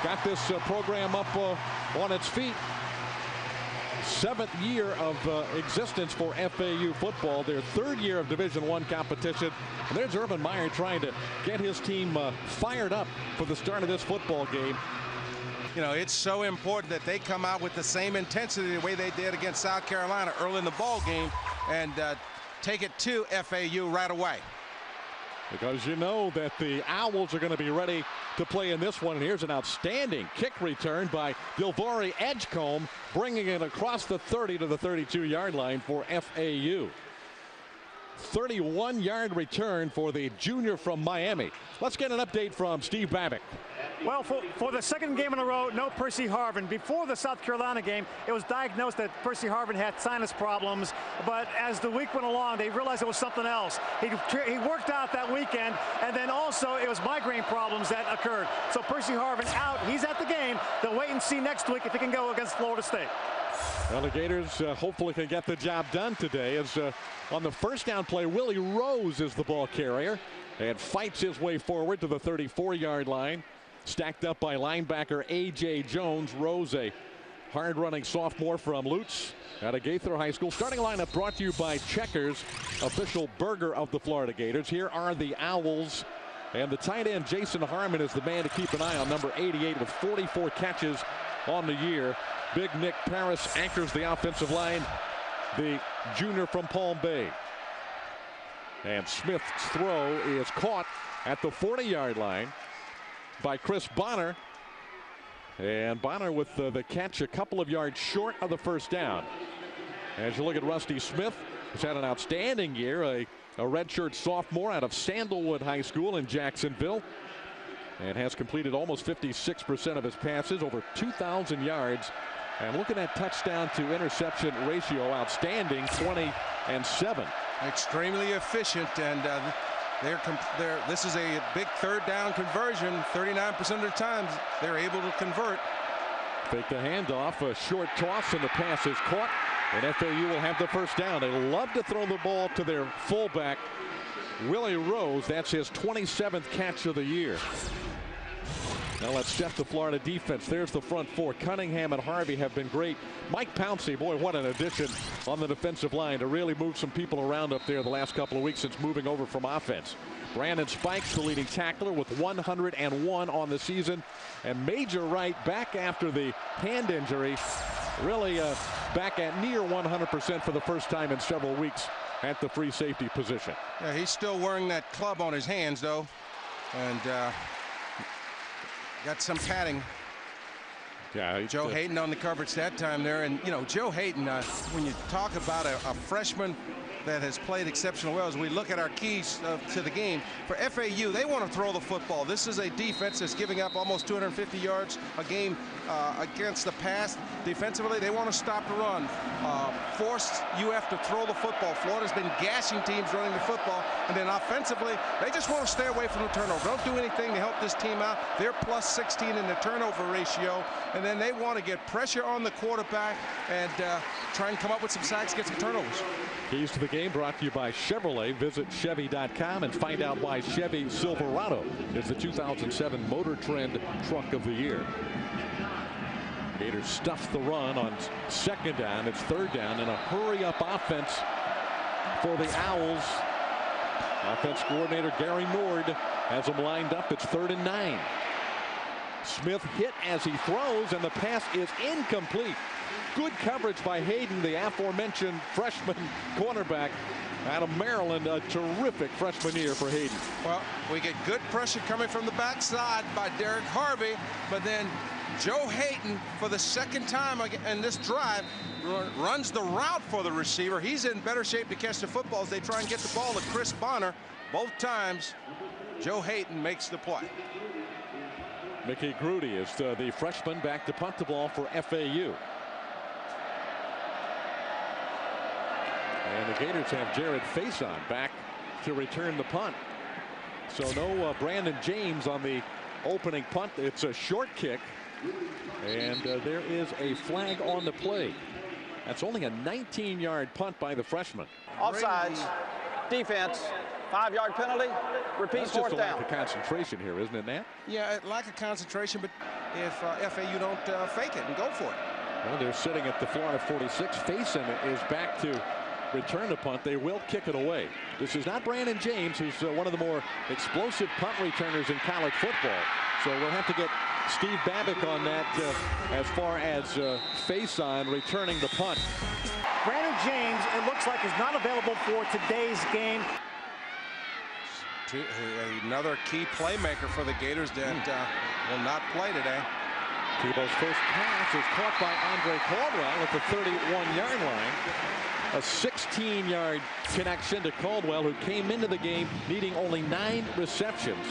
got this program up on its feet. 7th year of existence for FAU football, their 3rd year of Division I competition. And there's Urban Meyer trying to get his team fired up for the start of this football game. You know, it's so important that they come out with the same intensity the way they did against South Carolina early in the ball game and take it to FAU right away. Because you know that the Owls are going to be ready to play in this one. And here's an outstanding kick return by Dilvari Edgecombe, bringing it across the 30 to the 32-yard line for FAU. 31-yard return for the junior from Miami. Let's get an update from Steve Babick. Well, for the 2nd game in a row, no Percy Harvin. Before the South Carolina game, it was diagnosed that Percy Harvin had sinus problems. But as the week went along, they realized it was something else. He worked out that weekend, and then also it was migraine problems that occurred. So Percy Harvin out. He's at the game. They'll wait and see next week if he can go against Florida State. Well, the Gators hopefully can get the job done today. As on the first down play, Willie Rose is the ball carrier and fights his way forward to the 34-yard line. Stacked up by linebacker A.J. Jones. Rose, a hard-running sophomore from Lutz out of Gaither High School. Starting lineup brought to you by Checkers, official burger of the Florida Gators. Here are the Owls. And the tight end, Jason Harmon, is the man to keep an eye on, number 88, with 44 catches on the year. Big Nick Paris anchors the offensive line, the junior from Palm Bay. And Smith's throw is caught at the 40-yard line by Chris Bonner. And Bonner with the catch a couple of yards short of the first down. As you look at Rusty Smith, who's had an outstanding year, a redshirt sophomore out of Sandalwood High School in Jacksonville, and has completed almost 56% of his passes, over 2,000 yards. And look at that touchdown to interception ratio, outstanding, 20-7. Extremely efficient, and this is a big 3rd down conversion. 39% of the times they're able to convert. Fake the handoff, a short toss, and the pass is caught. And FAU will have the first down. They love to throw the ball to their fullback, Willie Rose. That's his 27th catch of the year. Now let's check the Florida defense. There's the front four. Cunningham and Harvey have been great. Mike Pouncey, boy, what an addition on the defensive line to really move some people around up there the last couple of weeks since moving over from offense. Brandon Spikes, the leading tackler, with 101 on the season. And Major Wright, back after the hand injury, really back at near 100% for the first time in several weeks at the free safety position. Yeah, he's still wearing that club on his hands, though. And got some padding. Yeah, Joe Hayden on the coverage that time there. And, you know, Joe Hayden, when you talk about a freshman that has played exceptionally well, as we look at our keys to the game, for FAU, they want to throw the football. This is a defense that's giving up almost 250 yards a game against the pass. Defensively, they want to stop the run, force UF to throw the football. Florida's been gashing teams running the football. And then offensively, they just want to stay away from the turnover. Don't do anything to help this team out. They're plus 16 in the turnover ratio. And then they want to get pressure on the quarterback and try and come up with some sacks, get some turnovers. Keys to the game brought to you by Chevrolet. Visit Chevy.com and find out why Chevy Silverado is the 2007 Motor Trend Truck of the Year. Gators stuff the run on 2nd down. It's 3rd down, and a hurry-up offense for the Owls. Offense coordinator Gary Nord has them lined up. It's 3rd and 9. Smith hit as he throws, and the pass is incomplete. Good coverage by Hayden, the aforementioned freshman cornerback out of Maryland. A terrific freshman year for Hayden. Well, we get good pressure coming from the backside by Derek Harvey, but then Joe Hayden, for the 2nd time in this drive, runs the route for the receiver. He's in better shape to catch the football as they try and get the ball to Chris Bonner. Both times, Joe Hayden makes the play. Mickey Grudy is the freshman back to punt the ball for FAU. And the Gators have Jared Faison back to return the punt. So no Brandon James on the opening punt. It's a short kick. And there is a flag on the play. That's only a 19-yard punt by the freshman. Offsides, defense, 5-yard penalty. Repeat, That's fourth just a down. lack of concentration here, isn't it, Nat? Yeah, lack of concentration, but if FAU don't fake it and go for it. Well, they're sitting at the Florida 46. Faison is back to return the punt. They will kick it away. This is not Brandon James, who's one of the more explosive punt returners in college football. So we'll have to get Steve Babbitt on that as far as Faison returning the punt. Brandon James, it looks like, is not available for today's game. Another key playmaker for the Gators that will not play today. Tebow's first pass is caught by Andre Caldwell at the 31-yard line. A 16-yard connection to Caldwell, who came into the game needing only 9 receptions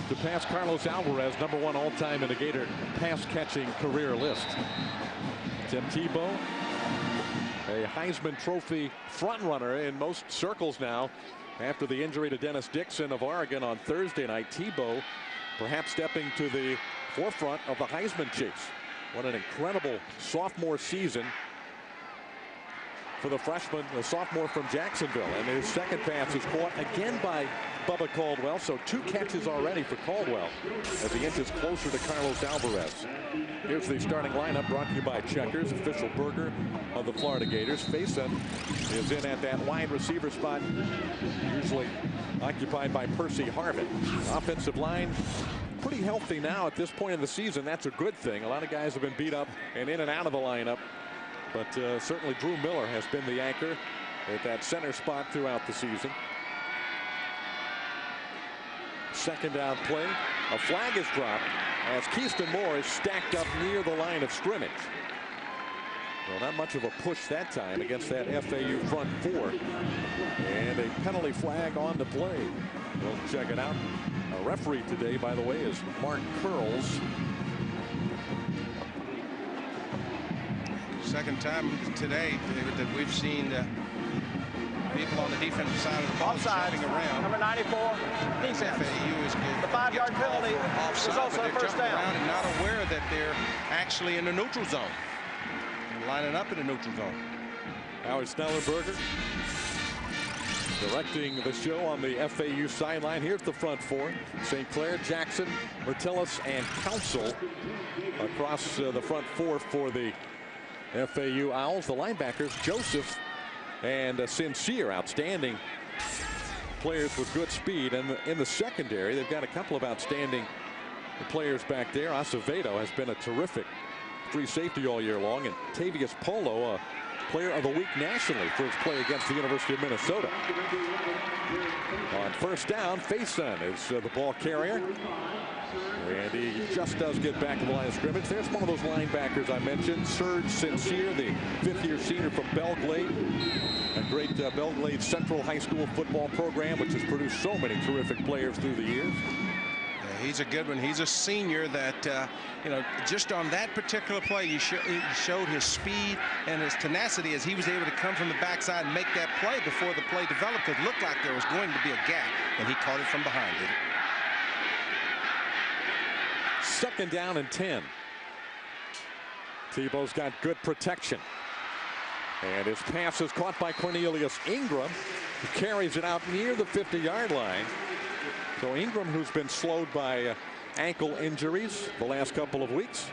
to pass Carlos Alvarez, #1 all-time in the Gator pass-catching career list. Tim Tebow, a Heisman Trophy frontrunner in most circles now. After the injury to Dennis Dixon of Oregon on Thursday night, Tebow perhaps stepping to the forefront of the Heisman chase. What an incredible sophomore season for the freshman, the sophomore from Jacksonville. And his second pass is caught again by Bubba Caldwell. So 2 catches already for Caldwell as he inches closer to Carlos Alvarez. Here's the starting lineup brought to you by Checkers, official burger of the Florida Gators. Faison is in at that wide receiver spot, usually occupied by Percy Harvin. Offensive line pretty healthy now at this point in the season. That's a good thing. A lot of guys have been beat up and in and out of the lineup. But certainly Drew Miller has been the anchor at that center spot throughout the season. Second down play. A flag is dropped as Keyston Moore is stacked up near the line of scrimmage. Well, not much of a push that time against that FAU front 4. And a penalty flag on the play. We'll check it out. A referee today, by the way, is Mark Curls. Second time today, David, that we've seen people on the defensive side of the ball jumping around. Number 94, defense. FAU is good. The 5-yard penalty is also a first down. And not aware that they're actually in the neutral zone. And lining up in the neutral zone. Howard Snellenberger directing the show on the FAU sideline. Here's the front 4. St. Clair, Jackson, Mertillis, and Council across the front 4 for the FAU Owls. The linebackers, Joseph and Sincere, outstanding players with good speed. And in the secondary, they've got a couple of outstanding players back there. Acevedo has been a terrific free safety all year long. And Tavius Polo, a player of the week nationally for his play against the University of Minnesota. On first down, Faison is the ball carrier. And he just does get back to the line of scrimmage. There's one of those linebackers I mentioned, Serge Sincere, the 5th-year senior from Belglade. A great Belglade Central High School football program, which has produced so many terrific players through the years. Yeah, he's a good one. He's a senior that, you know, just on that particular play, he showed his speed and his tenacity as he was able to come from the backside and make that play before the play developed. It looked like there was going to be a gap, and he caught it from behind it. Second down and 10. Tebow's got good protection. And his pass is caught by Cornelius Ingram, who carries it out near the 50-yard line. So Ingram, who's been slowed by ankle injuries the last couple of weeks,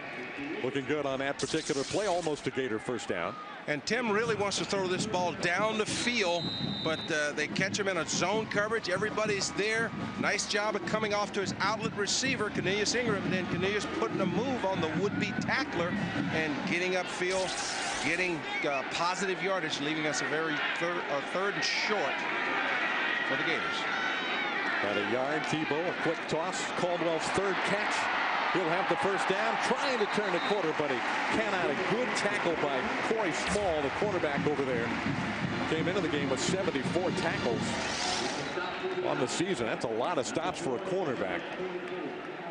looking good on that particular play. Almost a Gator first down. And Tim really wants to throw this ball down the field, but they catch him in a zone coverage. Everybody's there. Nice job of coming off to his outlet receiver, Cornelius Ingram, and then Cornelius putting a move on the would-be tackler and getting upfield, getting positive yardage, leaving us a third and short for the Gators. At a yard, Tebow, a quick toss. Caldwell's third catch. He'll have the first down, trying to turn the corner, but he cannot. A good tackle by Corey Small, the cornerback over there. Came into the game with 74 tackles on the season. That's a lot of stops for a cornerback.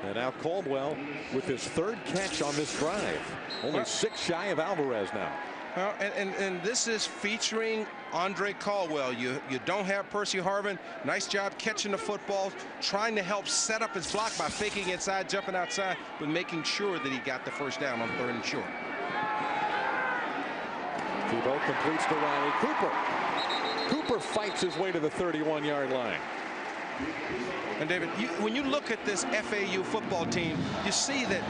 And now Caldwell with his third catch on this drive. Only 6 shy of Alvarez now. Well, and this is featuring Andre Caldwell. You don't have Percy Harvin. Nice job catching the football, trying to help set up his block by faking inside, jumping outside, but making sure that he got the first down on 3rd and short. Tebow completes to Riley Cooper. Cooper fights his way to the 31-yard line. And David, when you look at this FAU football team, you see that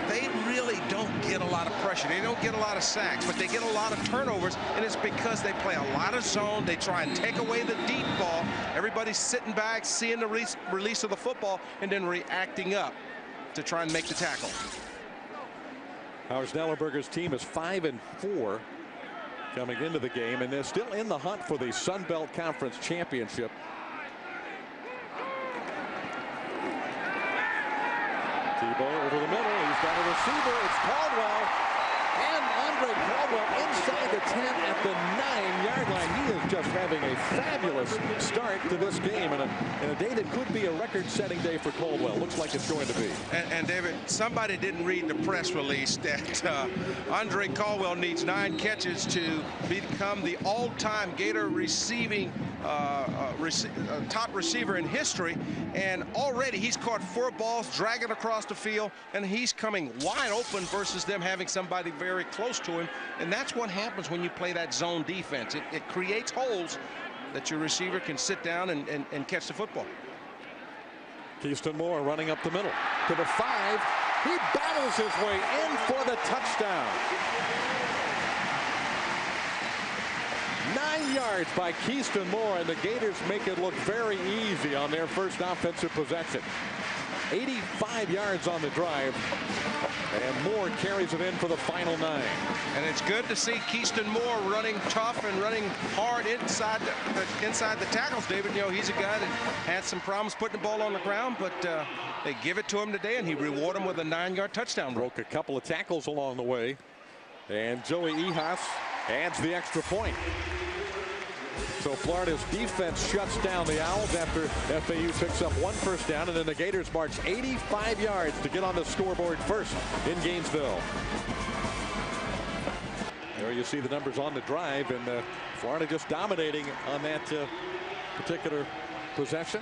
they really don't get a lot of pressure. They don't get a lot of sacks, but they get a lot of turnovers, and it's because they play a lot of zone. They try and take away the deep ball. Everybody's sitting back, seeing the release of the football, and then reacting up to try and make the tackle. Howard Schnellenberger's team is 5-4 coming into the game, and they're still in the hunt for the Sun Belt Conference Championship. Tebow over the middle. He's got a receiver. It's Caldwell. And Andre Caldwell inside the 10 at the 9-yard line. He is just having a fabulous start to this game. And a day that could be a record-setting day for Caldwell. Looks like it's going to be. And David, somebody didn't read the press release that Andre Caldwell needs 9 catches to become the all-time Gator receiving top receiver in history, and already he's caught 4 balls dragging across the field, and he's coming wide open versus them having somebody very close to him. And that's what happens when you play that zone defense. It creates holes that your receiver can sit down and catch the football. Keyston Moore running up the middle to the 5. He battles his way in for the touchdown. 9 yards by Keyston Moore, and the Gators make it look very easy on their first offensive possession. 85 yards on the drive, and Moore carries it in for the final 9. And it's good to see Keyston Moore running tough and running hard inside the tackles, David. He's a guy that had some problems putting the ball on the ground, but they give it to him today, and he reward him with a 9-yard touchdown. Broke a couple of tackles along the way, and Joey Ehas adds the extra point. So Florida's defense shuts down the Owls after FAU picks up 1 first down, and then the Gators march 85 yards to get on the scoreboard first in Gainesville. There you see the numbers on the drive, and Florida just dominating on that particular possession.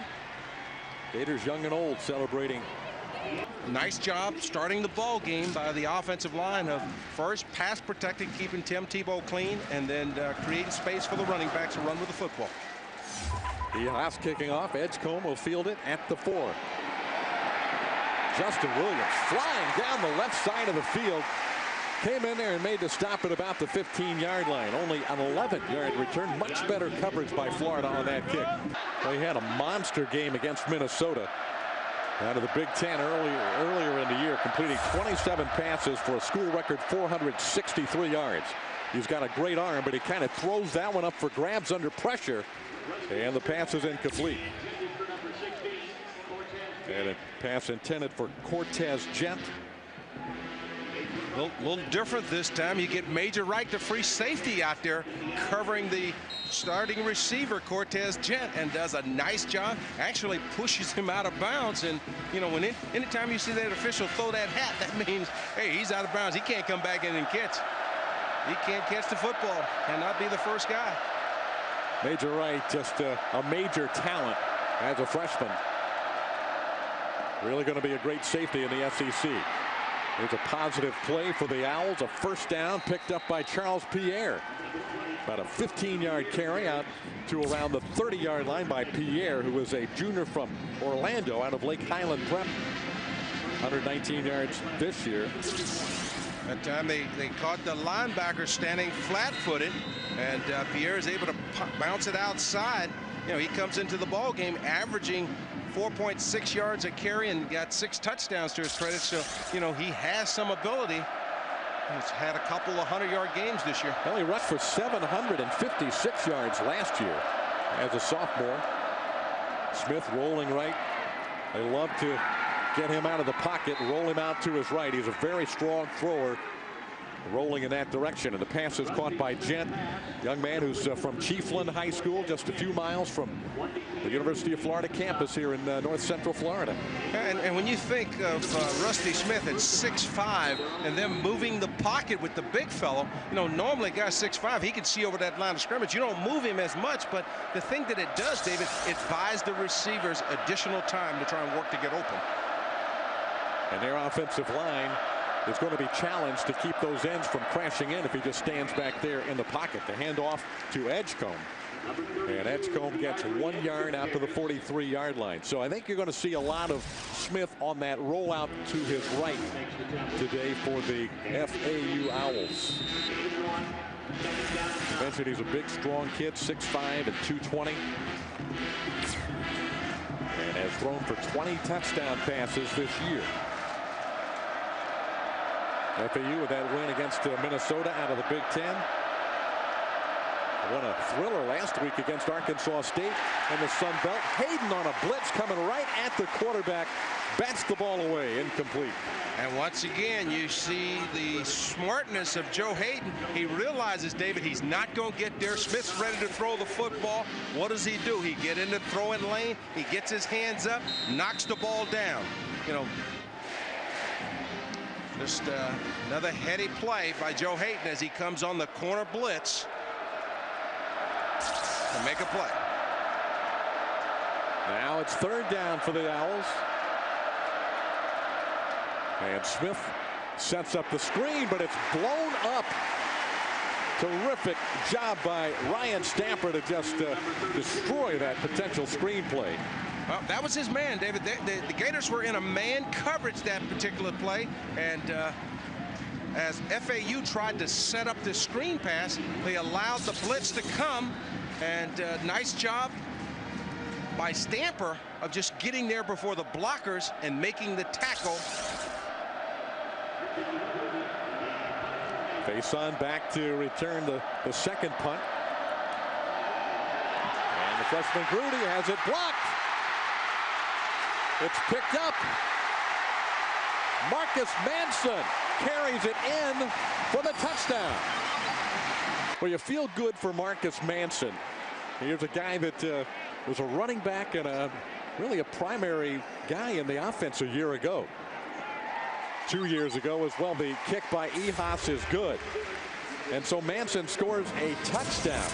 Gators young and old celebrating. Nice job starting the ball game by the offensive line of first pass protecting, keeping Tim Tebow clean, and then creating space for the running backs to run with the football. Ehas kicking off. Edgecombe will field it at the 4. Justin Williams flying down the left side of the field. Came in there and made the stop at about the 15-yard line. Only an 11-yard return. Much better coverage by Florida on that kick. Well, he had a monster game against Minnesota out of the Big Ten earlier in the year, completing 27 passes for a school record 463 yards. He's got a great arm, but he kind of throws that one up for grabs under pressure, and the pass is incomplete. And a pass intended for Cortez Gent. A little different this time. You get Major Wright, the free safety, out there covering the starting receiver, Cortez Gent, and does a nice job. Actually pushes him out of bounds. And, anytime you see that official throw that hat, that means, hey, he's out of bounds. He can't come back in and catch. He can't catch the football and not be the first guy. Major Wright, just a major talent as a freshman. Really going to be a great safety in the SEC. There's a positive play for the Owls. A first down picked up by Charles Pierre. About a 15-yard carry out to around the 30-yard line by Pierre, who is a junior from Orlando out of Lake Highland Prep. 119 yards this year. That time they caught the linebacker standing flat-footed, and Pierre is able to bounce it outside. He comes into the ball game averaging 4.6 yards a carry and got 6 touchdowns to his credit. So, he has some ability. He's had a couple of 100-yard games this year. Well, he rushed for 756 yards last year as a sophomore. Smith rolling right. They love to get him out of the pocket, roll him out to his right. He's a very strong thrower, rolling in that direction, and the pass is caught by Gent, young man who's from Chiefland High School, just a few miles from the University of Florida campus here in north central Florida. And when you think of Rusty Smith at 6'5", and them moving the pocket with the big fellow, normally a guy 6'5", he can see over that line of scrimmage. You don't move him as much, but the thing that it does, David, it buys the receivers additional time to try and work to get open. And their offensive line is going to be challenged to keep those ends from crashing in if he just stands back there in the pocket. The handoff to Edgecombe. And Edgecombe gets 1 yard out to the 43-yard line. So I think you're going to see a lot of Smith on that rollout to his right today for the FAU Owls. I mentioned he's a big, strong kid, 6'5" and 220. And has thrown for 20 touchdown passes this year. FAU with that win against Minnesota out of the Big Ten. Won a thriller last week against Arkansas State in the Sun Belt. Hayden on a blitz coming right at the quarterback. Bats the ball away, incomplete. And once again, you see the smartness of Joe Hayden. He realizes, David, he's not going to get there. Smith's ready to throw the football. What does he do? He get in the throwing lane. He gets his hands up, knocks the ball down. You know, just another heady play by Joe Hayden as he comes on the corner blitz to make a play. Now it's 3rd down for the Owls. And Smith sets up the screen, but it's blown up. Terrific job by Ryan Stamper to just destroy that potential screen play. Well, that was his man, David. The Gators were in a man coverage that particular play, and as FAU tried to set up this screen pass, they allowed the blitz to come, and nice job by Stamper of just getting there before the blockers and making the tackle. Faison back to return the second punt. And the freshman Grudy has it blocked. It's picked up. Marcus Manson carries it in for the touchdown. Well, you feel good for Marcus Manson. Here's a guy that was a running back and really a primary guy in the offense a year ago. 2 years ago as well. The kick by Ehas is good. And so Manson scores a touchdown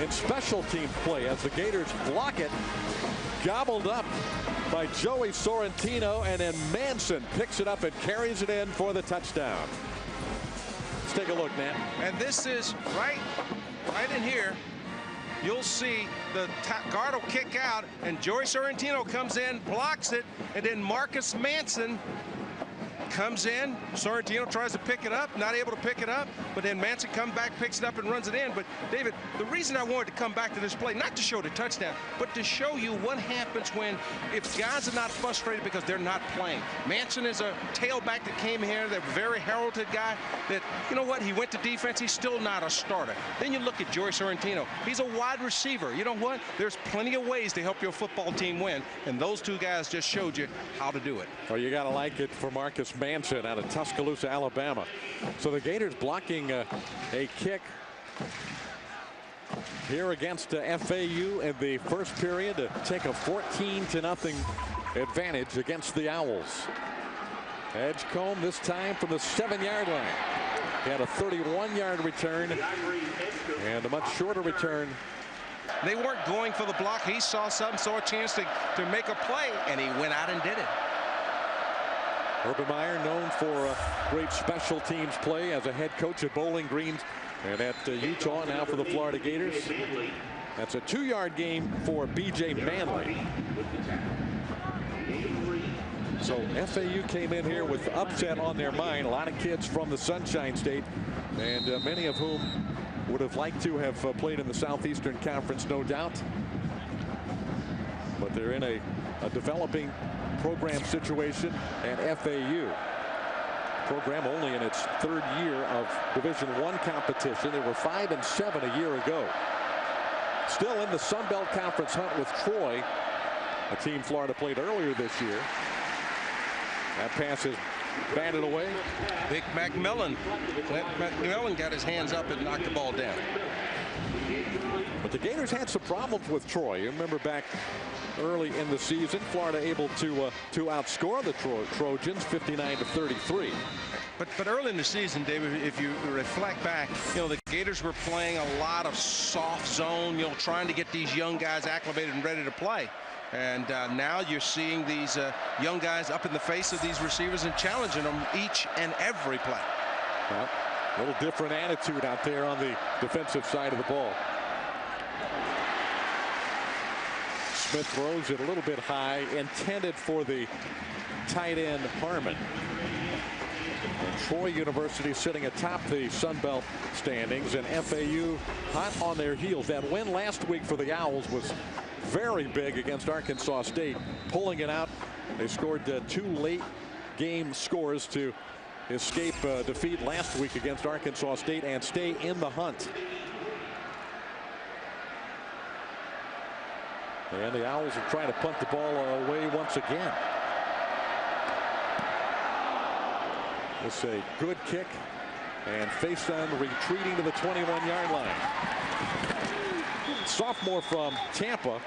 in special teams play as the Gators block it. Gobbled up by Joey Sorrentino, and then Manson picks it up and carries it in for the touchdown. Let's take a look, Nat. And this is right in here. You'll see the guard will kick out, and Joey Sorrentino comes in, blocks it, and then Marcus Manson comes in. Sorrentino tries to pick it up, not able to pick it up, but then Manson comes back, picks it up, and runs it in. But David, the reason I wanted to come back to this play, not to show the touchdown, but to show you what happens when, if guys are not frustrated because they're not playing. Manson is a tailback that came here, that very heralded guy that, you know what, he went to defense, he's still not a starter. Then you look at Joey Sorrentino, he's a wide receiver. You know what, there's plenty of ways to help your football team win, and those two guys just showed you how to do it. Well, you got to like it for Marcus Manson out of Tuscaloosa, Alabama. So the Gators blocking a kick here against FAU in the first period to take a 14-0 advantage against the Owls. Edgecombe this time from the 7-yard line. He had a 31-yard return and a much shorter return. They weren't going for the block. He saw something, saw a chance to make a play, and he went out and did it. Urban Meyer, known for great special teams play as a head coach at Bowling Green and at Utah, now for the Florida Gators. That's a 2-yard gain for B.J. Manley. So FAU came in here with upset on their mind. A lot of kids from the Sunshine State, and many of whom would have liked to have played in the Southeastern Conference, no doubt. But they're in a developing program situation, and FAU program only in its 3rd year of Division I competition. They were 5-7 a year ago. Still in the Sun Belt Conference hunt with Troy, a team Florida played earlier this year. That pass is batted away. Big McMillan. Clint McMillan got his hands up and knocked the ball down. But the Gators had some problems with Troy. You remember back early in the season, Florida able to outscore the Trojans 59-33. But early in the season, David, if you reflect back, you know, the Gators were playing a lot of soft zone, you know, trying to get these young guys acclimated and ready to play. And now you're seeing these young guys up in the face of these receivers and challenging them each and every play. Well, a little different attitude out there on the defensive side of the ball. Smith throws it a little bit high, intended for the tight end Harmon. And Troy University sitting atop the Sun Belt standings, and FAU hot on their heels. That win last week for the Owls was very big against Arkansas State, pulling it out. They scored 2 late game scores to escape defeat last week against Arkansas State and stay in the hunt. And the Owls are trying to punt the ball away once again. It's a good kick, and Faison retreating to the 21-yard line. Sophomore from Tampa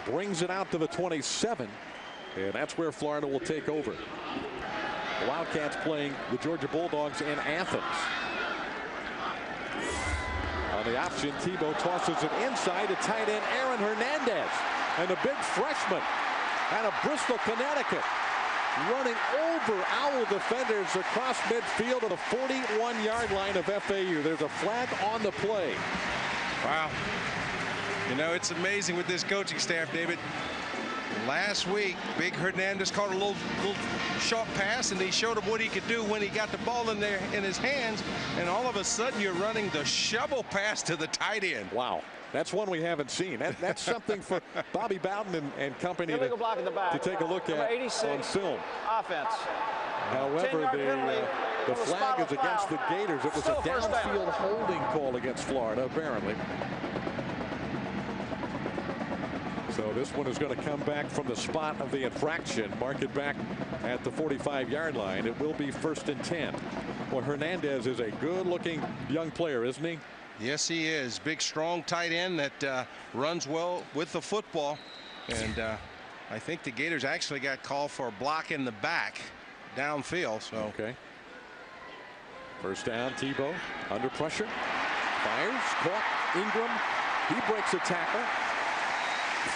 brings it out to the 27, and that's where Florida will take over. The Wildcats playing the Georgia Bulldogs in Athens. On the option, Tebow tosses it inside to tight end Aaron Hernandez, and the big freshman out of Bristol, Connecticut, running over Owl defenders across midfield to the 41-yard line of FAU. There's a flag on the play. Wow. You know, it's amazing with this coaching staff, David. Last week, big Hernandez caught a little short pass, and he showed him what he could do when he got the ball in there in his hands, and all of a sudden you're running the shovel pass to the tight end. Wow. That's one we haven't seen. That's something for Bobby Bowden and company to take a look at on film. Offense. However, the flag is against the Gators. It was a downfield holding call against Florida, apparently. So this one is going to come back from the spot of the infraction, mark it back at the 45-yard line. It will be 1st and 10. Well, Hernandez is a good-looking young player, isn't he? Yes, he is. Big, strong tight end that runs well with the football. And I think the Gators actually got called for a block in the back downfield. So okay. First down, Tebow under pressure. Fires, caught. Ingram. He breaks a tackle.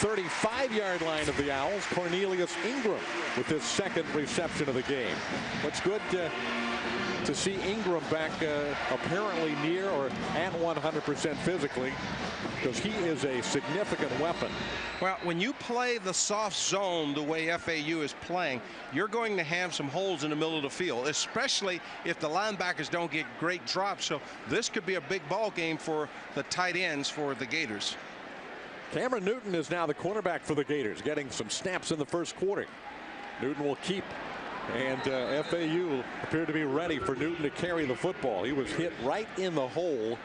35-yard line of the Owls. Cornelius Ingram with his 2nd reception of the game. What's good to see Ingram back apparently near or at 100% physically, because he is a significant weapon. Well, when you play the soft zone the way FAU is playing, you're going to have some holes in the middle of the field, especially if the linebackers don't get great drops. So this could be a big ball game for the tight ends for the Gators. Cameron Newton is now the cornerback for the Gators, getting some snaps in the first quarter. Newton will keep, and FAU appeared to be ready for Newton to carry the football. He was hit right in the hole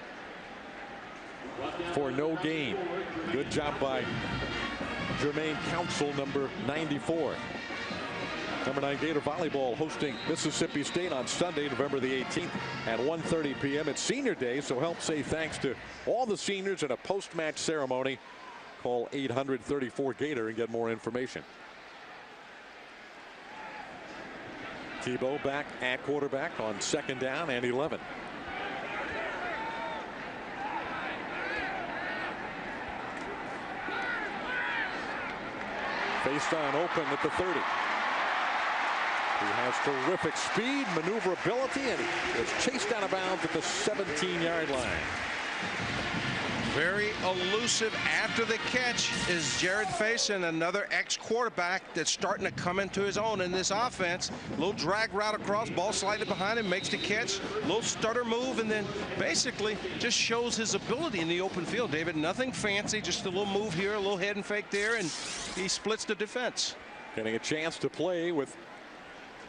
for no gain. Good job by Jermaine Council, number 94. Number 9 Gator volleyball hosting Mississippi State on Sunday, November the 18th at 1:30 p.m. It's senior day, so help say thanks to all the seniors at a post-match ceremony. Call 834-GATOR and get more information. Tebow back at quarterback on 2nd down and 11. Faison open at the 30. He has terrific speed, maneuverability, and he is chased out of bounds at the 17-yard line. Very elusive after the catch is Jared Faison, another ex-quarterback that's starting to come into his own in this offense. Little drag route across, ball slightly behind him, makes the catch, little stutter move, and then basically just shows his ability in the open field, David. Nothing fancy, just a little move here, a little head and fake there, and he splits the defense. Getting a chance to play with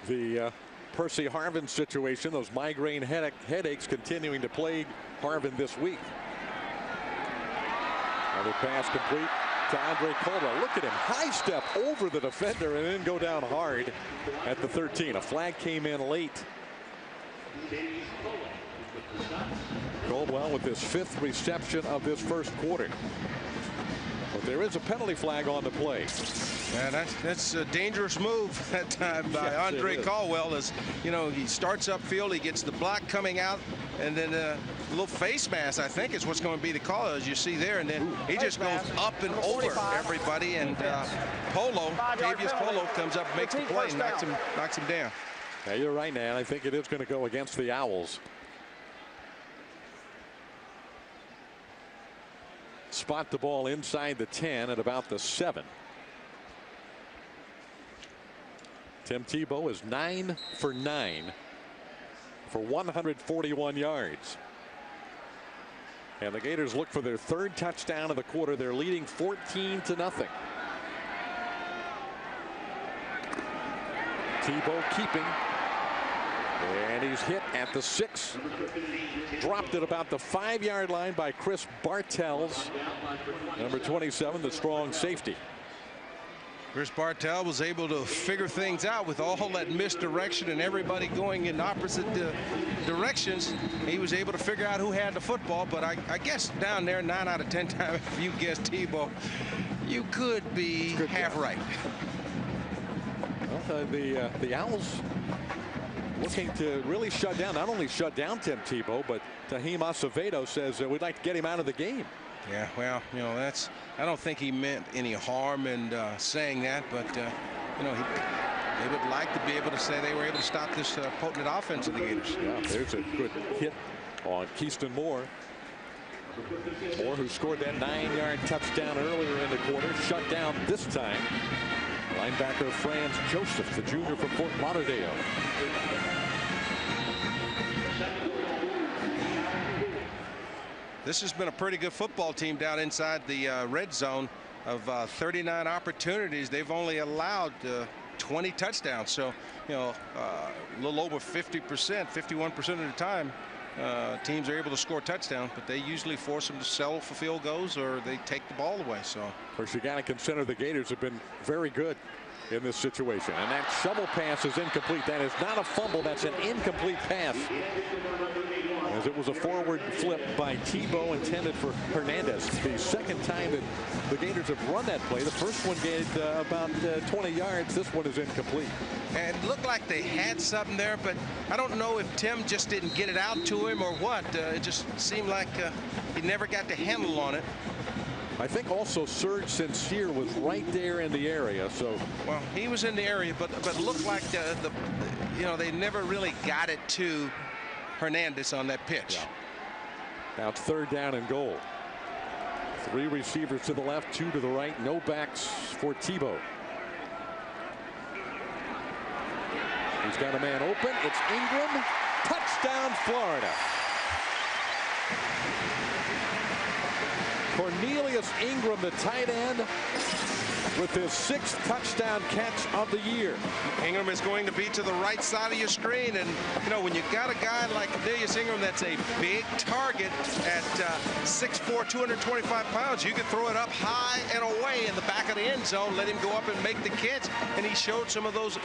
the Percy Harvin situation, those migraine headaches continuing to plague Harvin this week. Another pass complete to Andre Caldwell. Look at him, high step over the defender and then go down hard at the 13. A flag came in late. Caldwell with his 5th reception of this first quarter. But there is a penalty flag on the play. Yeah, that's a dangerous move that time by Andre Caldwell. As you know, he starts upfield, he gets the block coming out, and then a little face mask, I think, is what's going to be the call, as you see there. And then he just goes up and over everybody, and Davius Polo comes up, makes the play, knocks him down. Yeah, you're right, Nan. I think it is going to go against the Owls. Spot the ball inside the 10 at about the 7. Tim Tebow is 9 for 9 for 141 yards. And the Gators look for their third touchdown of the quarter. They're leading 14-0. Tebow keeping. And he's hit at the 6. Dropped at about the 5-yard line by Chris Bartels, number 27, the strong safety. Chris Bartell was able to figure things out with all that misdirection and everybody going in opposite directions. He was able to figure out who had the football, but I guess down there 9 out of 10 times if you guess Tebow, you could be half right. Well, the Owls looking to really shut down, not only shut down Tim Tebow, but Tahim Acevedo says we'd like to get him out of the game. Yeah, well, you know, that's, I don't think he meant any harm in saying that, but you know, they would like to be able to say they were able to stop this potent offense of the Gators. Yeah, there's a good hit on Keyston Moore. Moore, who scored that 9-yard touchdown earlier in the quarter, shut down this time. Linebacker Franz Joseph, the junior from Fort Lauderdale. This has been a pretty good football team down inside the red zone. Of 39 opportunities, they've only allowed 20 touchdowns. So, you know, a little over 50%, 51% of the time, teams are able to score touchdowns, but they usually force them to settle for field goals or they take the ball away. So, of course, you got to consider the Gators have been very good in this situation. And that shovel pass is incomplete. That is not a fumble. That's an incomplete pass. As it was a forward flip by Tebow intended for Hernandez. The second time that the Gators have run that play. The first one gained about 20 yards. This one is incomplete. And it looked like they had something there, but I don't know if Tim just didn't get it out to him or what. It just seemed like he never got the handle on it. I think also Serge Sincere was right there in the area. So, well, he was in the area, but it looked like you know, they never really got it to Hernandez on that pitch. Yeah. Now it's 3rd down and goal. 3 receivers to the left, 2 to the right. No backs for Tebow. He's got a man open. It's Ingram. Touchdown, Florida. Cornelius Ingram, the tight end, with his 6th touchdown catch of the year. Ingram is going to be to the right side of your screen, and you know, when you got a guy like Cornelius Ingram that's a big target at 6'4", 225 pounds, you can throw it up high and away in the back of the end zone, let him go up and make the catch, and he showed some of those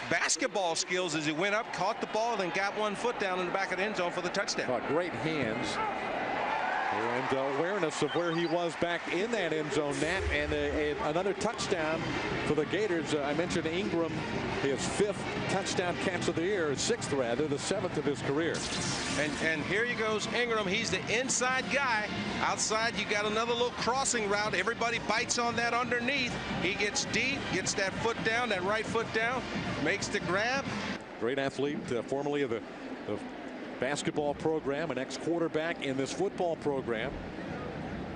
basketball skills as he went up, caught the ball, and got 1 foot down in the back of the end zone for the touchdown. Oh, great hands. And awareness of where he was back in that end zone, Nat, and another touchdown for the Gators. I mentioned Ingram, his 5th touchdown catch of the year, 6th rather, the 7th of his career. And here he goes, Ingram. He's the inside guy. Outside, you got another little crossing route. Everybody bites on that underneath. He gets deep, gets that foot down, that right foot down, makes the grab. Great athlete, formerly of the basketball program, an ex-quarterback in this football program,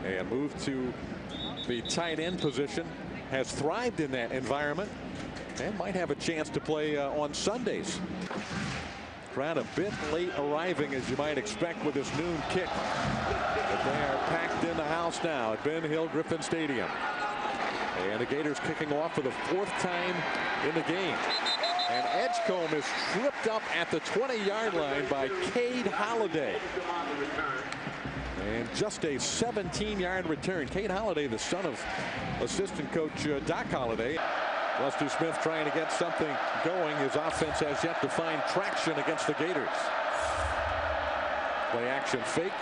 and moved to the tight end position, has thrived in that environment, and might have a chance to play on Sundays. Crowd a bit late arriving, as you might expect, with this noon kick, but they are packed in the house now at Ben Hill Griffin Stadium, and the Gators kicking off for the 4th time in the game. And Edgecombe is tripped up at the 20-yard line by Cade Holliday. And just a 17-yard return. Cade Holliday, the son of assistant coach Doc Holliday. Rusty Smith trying to get something going. His offense has yet to find traction against the Gators. Play action fake.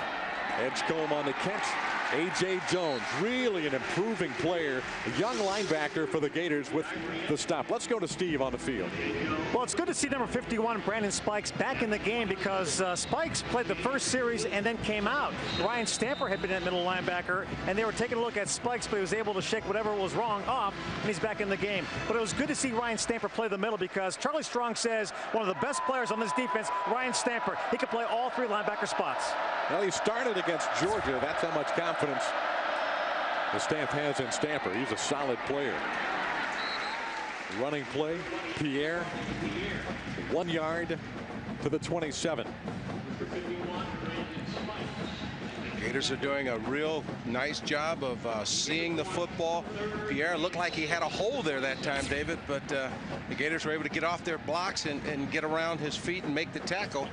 Edgecombe on the catch. A.J. Jones, really an improving player, a young linebacker for the Gators with the stop. Let's go to Steve on the field. Well, it's good to see number 51, Brandon Spikes, back in the game because Spikes played the first series and then came out. Ryan Stamper had been at middle linebacker, and they were taking a look at Spikes, but he was able to shake whatever was wrong off, and he's back in the game. But it was good to see Ryan Stamper play the middle because Charlie Strong says one of the best players on this defense, Ryan Stamper, he could play all 3 linebacker spots. Well, he started against Georgia. That's how much confidence the Stamp has in Stamper. He's a solid player. Running play, Pierre, 1 yard to the 27. Gators are doing a real nice job of seeing the football. Pierre looked like he had a hole there that time, David, but the Gators were able to get off their blocks and get around his feet and make the tackle.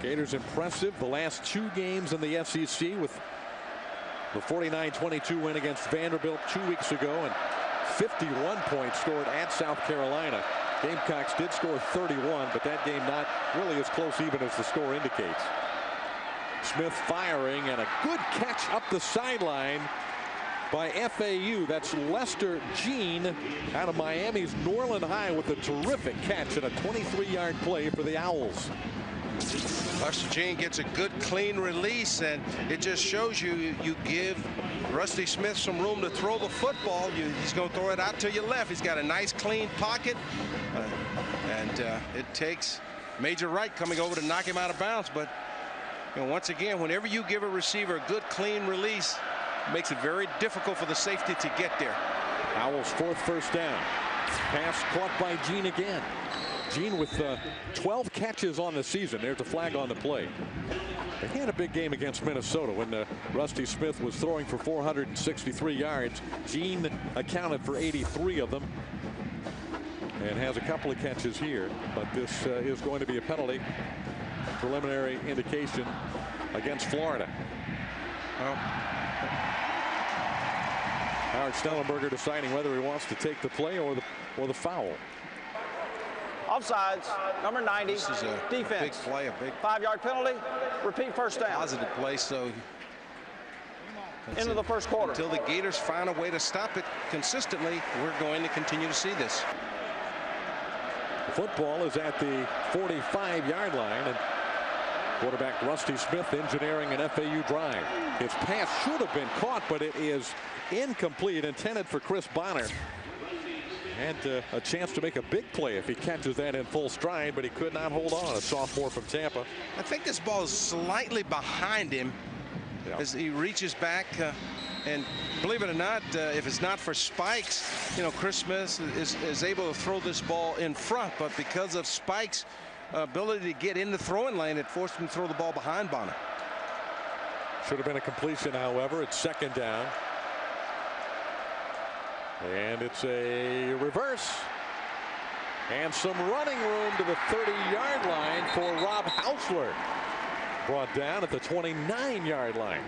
Gators impressive the last 2 games in the SEC with the 49-22 win against Vanderbilt 2 weeks ago and 51 points scored at South Carolina. Gamecocks did score 31, but that game not really as close even as the score indicates. Smith firing and a good catch up the sideline by FAU. That's Lester Jean out of Miami's Norland High with a terrific catch and a 23-yard play for the Owls. Lester Jean gets a good clean release, and it just shows you give Rusty Smith some room to throw the football. He's going to throw it out to your left. He's got a nice clean pocket, and it takes Major Wright coming over to knock him out of bounds. But once again, whenever you give a receiver a good clean release, it makes it very difficult for the safety to get there. Owls' 4th first down. Pass caught by Jean again. Jean with 12 catches on the season. There's a flag on the play. They had a big game against Minnesota when Rusty Smith was throwing for 463 yards. Jean accounted for 83 of them and has a couple of catches here, but this is going to be a penalty. Preliminary indication against Florida. Well, Howard Schnellenberger deciding whether he wants to take the play or the foul. Offsides, number 90, This is a defense. big play, a big 5-yard penalty, repeat first down. positive play. So Into the first quarter. until the Gators find a way to stop it consistently, we're going to continue to see this. The football is at the 45-yard line, and quarterback Rusty Smith engineering an FAU drive. His pass should have been caught, but it is incomplete, intended for Chris Bonner. Had a chance to make a big play if he catches that in full stride, but he could not hold on. A sophomore from Tampa. I think this ball is slightly behind him as he reaches back. And believe it or not, if it's not for spikes, Chris Smith is able to throw this ball in front. But because of Spike's ability to get in the throwing lane, it forced him to throw the ball behind Bonner. Should have been a completion, however. It's 2nd down. And it's a reverse. And some running room to the 30-yard line for Rob Hausler. Brought down at the 29-yard line.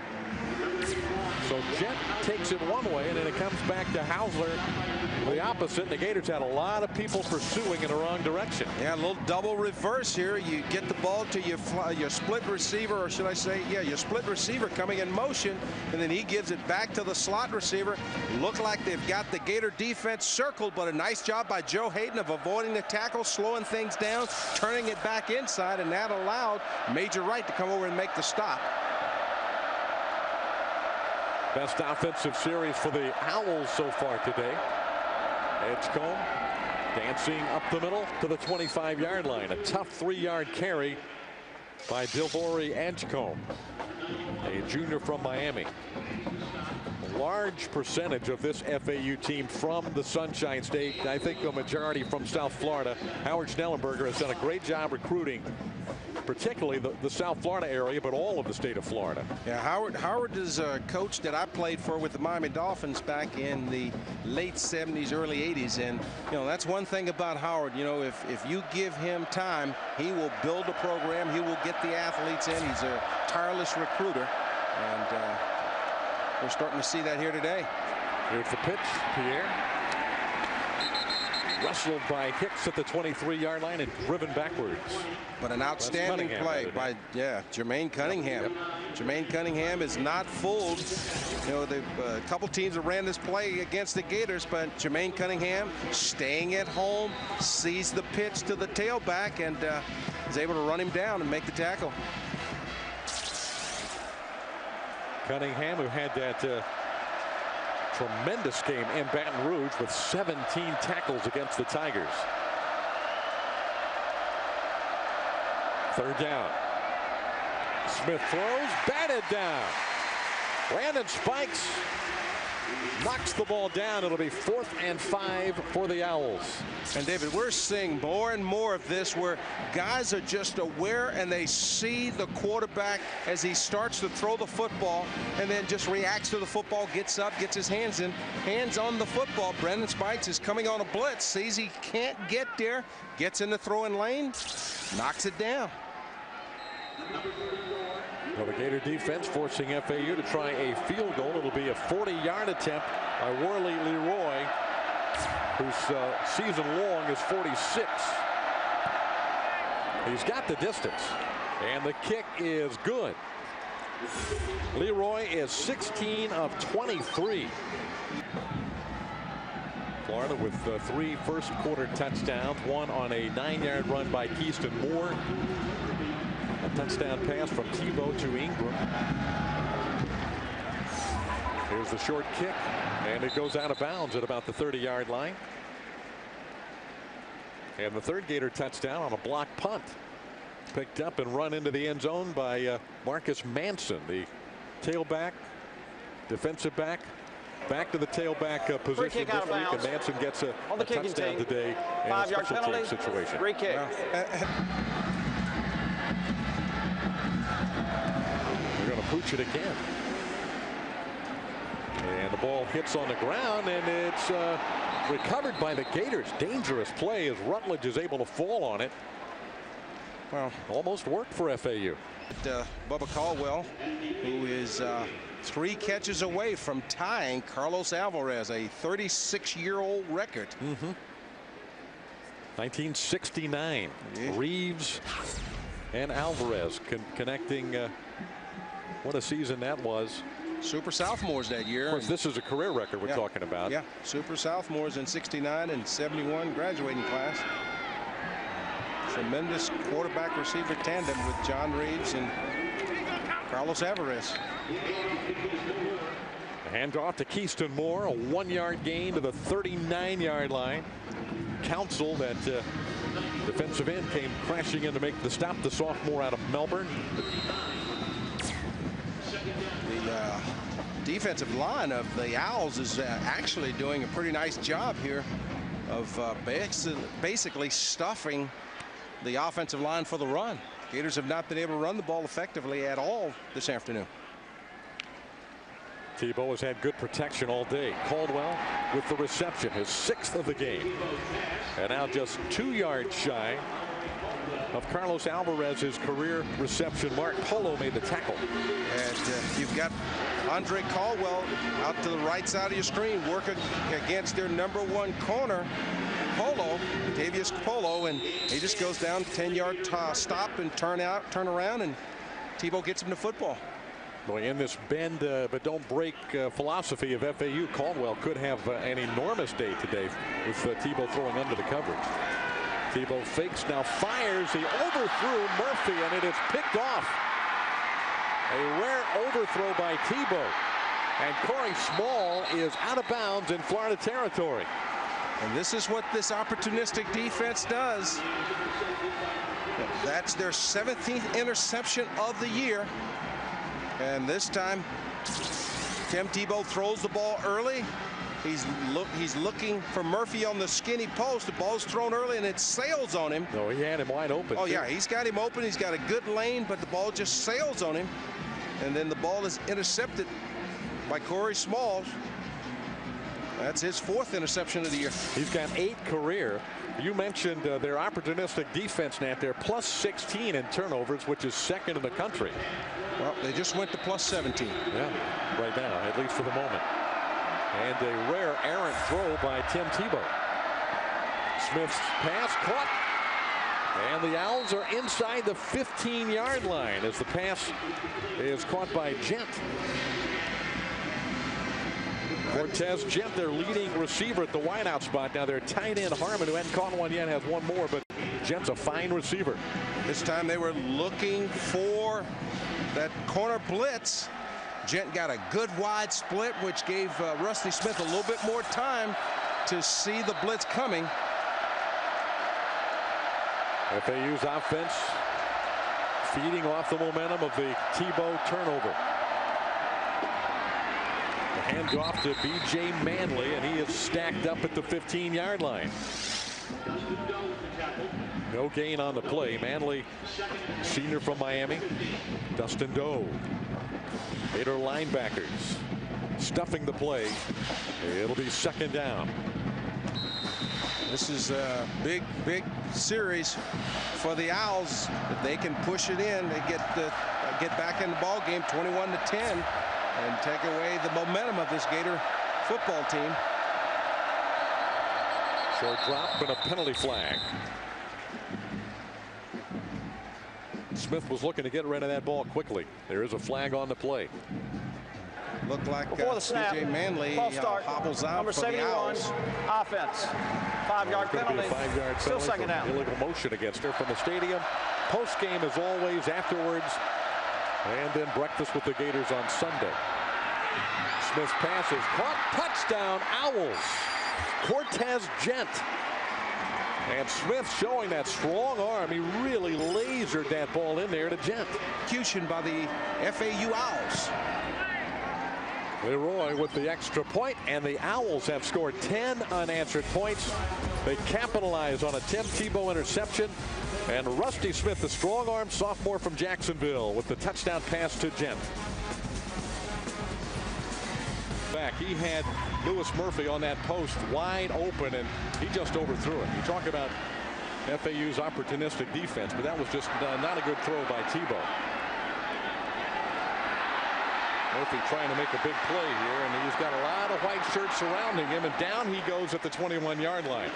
So Jet takes it one way, and then it comes back to Hausler the opposite. And the Gators had a lot of people pursuing in the wrong direction. Yeah, a little double reverse here. You get the ball to your split receiver, or should I say, yeah, your split receiver coming in motion, and then he gives it back to the slot receiver. Look like they've got the Gator defense circled, but a nice job by Joe Hayden of avoiding the tackle, slowing things down, turning it back inside, and that allowed Major Wright to come over and make the stop. Best offensive series for the Owls so far today. Edgecombe dancing up the middle to the 25-yard line. A tough 3-yard carry by Dilvori Edgecombe, a junior from Miami. A large percentage of this FAU team from the Sunshine State. I think a majority from South Florida. Howard Schnellenberger has done a great job recruiting, particularly the South Florida area, but all of the state of Florida. Yeah, Howard is a coach that I played for with the Miami Dolphins back in the late 70s, early 80s. And, that's one thing about Howard. If you give him time, he will build a program. He will get the athletes in. He's a tireless recruiter. And we're starting to see that here today. Here's the pitch. Pierre. Wrestled by Hicks at the 23-yard line and driven backwards. But an outstanding play by Jermaine Cunningham. Yep. Jermaine Cunningham is not fooled. A couple teams have ran this play against the Gators, but Jermaine Cunningham staying at home, sees the pitch to the tailback, and is able to run him down and make the tackle. Cunningham, who had that tremendous game in Baton Rouge with 17 tackles against the Tigers. 3rd down. Smith throws, batted down. Brandon Spikes knocks the ball down. It'll be 4th and 5 for the Owls. And David, we're seeing more and more of this where guys are just aware and they see the quarterback as he starts to throw the football and then just reacts to the football, gets up, gets his hands on the football. Brendan Spikes is coming on a blitz, sees he can't get there, gets in the throwing lane, knocks it down. Well, the Gator defense forcing FAU to try a field goal. It'll be a 40-yard attempt by Worley Leroy, whose season long is 46. He's got the distance, and the kick is good. Leroy is 16 of 23. Florida with 3 first-quarter touchdowns, one on a 9-yard run by Keyston Moore. A touchdown pass from Tebow to Ingram. Here's the short kick, and it goes out of bounds at about the 30-yard line. And the third Gator touchdown on a block punt. Picked up and run into the end zone by Marcus Manson, the tailback, defensive back. Back to the tailback position this week, and Manson gets a touchdown today in a special team situation. Free kick. They're going to pooch it again. And the ball hits on the ground, and it's recovered by the Gators. Dangerous play as Rutledge is able to fall on it. Well, almost worked for FAU. Bubba Caldwell, who is 3 catches away from tying Carlos Alvarez, a 36-year-old record. 1969. Reeves and Alvarez connecting. What a season that was. Super sophomores that year. Of course, this is a career record we're talking about. Yeah, super sophomores in 69 and 71 graduating class. Tremendous quarterback receiver tandem with John Reeves and Carlos Alvarez. Handoff to Keyston Moore, a 1-yard gain to the 39-yard line. Council, that defensive end, came crashing in to make the stop. The sophomore out of Melbourne. The defensive line of the Owls is actually doing a pretty nice job here of basically stuffing the offensive line for the run. Gators have not been able to run the ball effectively at all this afternoon. Tebow has had good protection all day. Caldwell with the reception, his 6th of the game. And now just 2 yards shy of Carlos Alvarez's career reception mark. Polo made the tackle. And you've got Andre Caldwell out to the right side of your screen working against their #1 corner, Polo, Davius Polo, and he just goes down 10-yard stop and turn around, and Tebow gets him the football. Boy, in this bend but don't break philosophy of FAU, Caldwell could have an enormous day today with Tebow throwing under the coverage. Tebow fakes, now fires. He overthrew Murphy, and it is picked off. A rare overthrow by Tebow. And Corey Small is out of bounds in Florida territory. And this is what this opportunistic defense does. That's their 17th interception of the year. And this time, Tim Tebow throws the ball early. He's looking for Murphy on the skinny post. The ball's thrown early, and it sails on him. No, he had him wide open. Oh, yeah, he's got him open. He's got a good lane, but the ball just sails on him. And then the ball is intercepted by Corey Smalls. That's his 4th interception of the year. He's got 8 career. You mentioned their opportunistic defense, Nat. They're plus 16 in turnovers, which is 2nd in the country. Well, they just went to plus 17. Yeah, right now, at least for the moment. And a rare errant throw by Tim Tebow. Smith's pass caught. And the Owls are inside the 15-yard line as the pass is caught by Gent. Cortez Gent, their leading receiver at the wideout spot. Now their tight end Harmon, who hadn't caught one yet, has one more, but Gent's a fine receiver. This time they were looking for that corner blitz. Gent got a good wide split, which gave Rusty Smith a little bit more time to see the blitz coming. FAU's offense feeding off the momentum of the Tebow turnover. The Handoff to B.J. Manley, and he is stacked up at the 15-yard line. No gain on the play. Manley, senior from Miami. Justin Trattou. Gator linebackers stuffing the play. It'll be second down. This is a big series for the Owls. If they can push it in, they get back in the ball game 21-10 and take away the momentum of this Gator football team. Short drop and a penalty flag. Smith was looking to get rid of that ball quickly. There is a flag on the play. Looked like before the snap, B.J. Manley hobbles out number for 71, the Owls. Offense. 5-yard penalty. 5-yard Still second down. Illegal motion against her from the stadium. Post game as always afterwards. And then breakfast with the Gators on Sunday. Smith's pass is caught. Touchdown Owls. Cortez Gent. And Smith showing that strong arm. He really lasered that ball in there to Gent. Execution by the FAU Owls. Leroy with the extra point, and the Owls have scored 10 unanswered points. They capitalize on a Tim Tebow interception, and Rusty Smith, the strong arm sophomore from Jacksonville, with the touchdown pass to Gent. Back, he had Lewis Murphy on that post wide open, and he just overthrew it. You talk about FAU's opportunistic defense, but that was just not a good throw by Tebow. Murphy trying to make a big play here, and he's got a lot of white shirts surrounding him, and down he goes at the 21-yard line.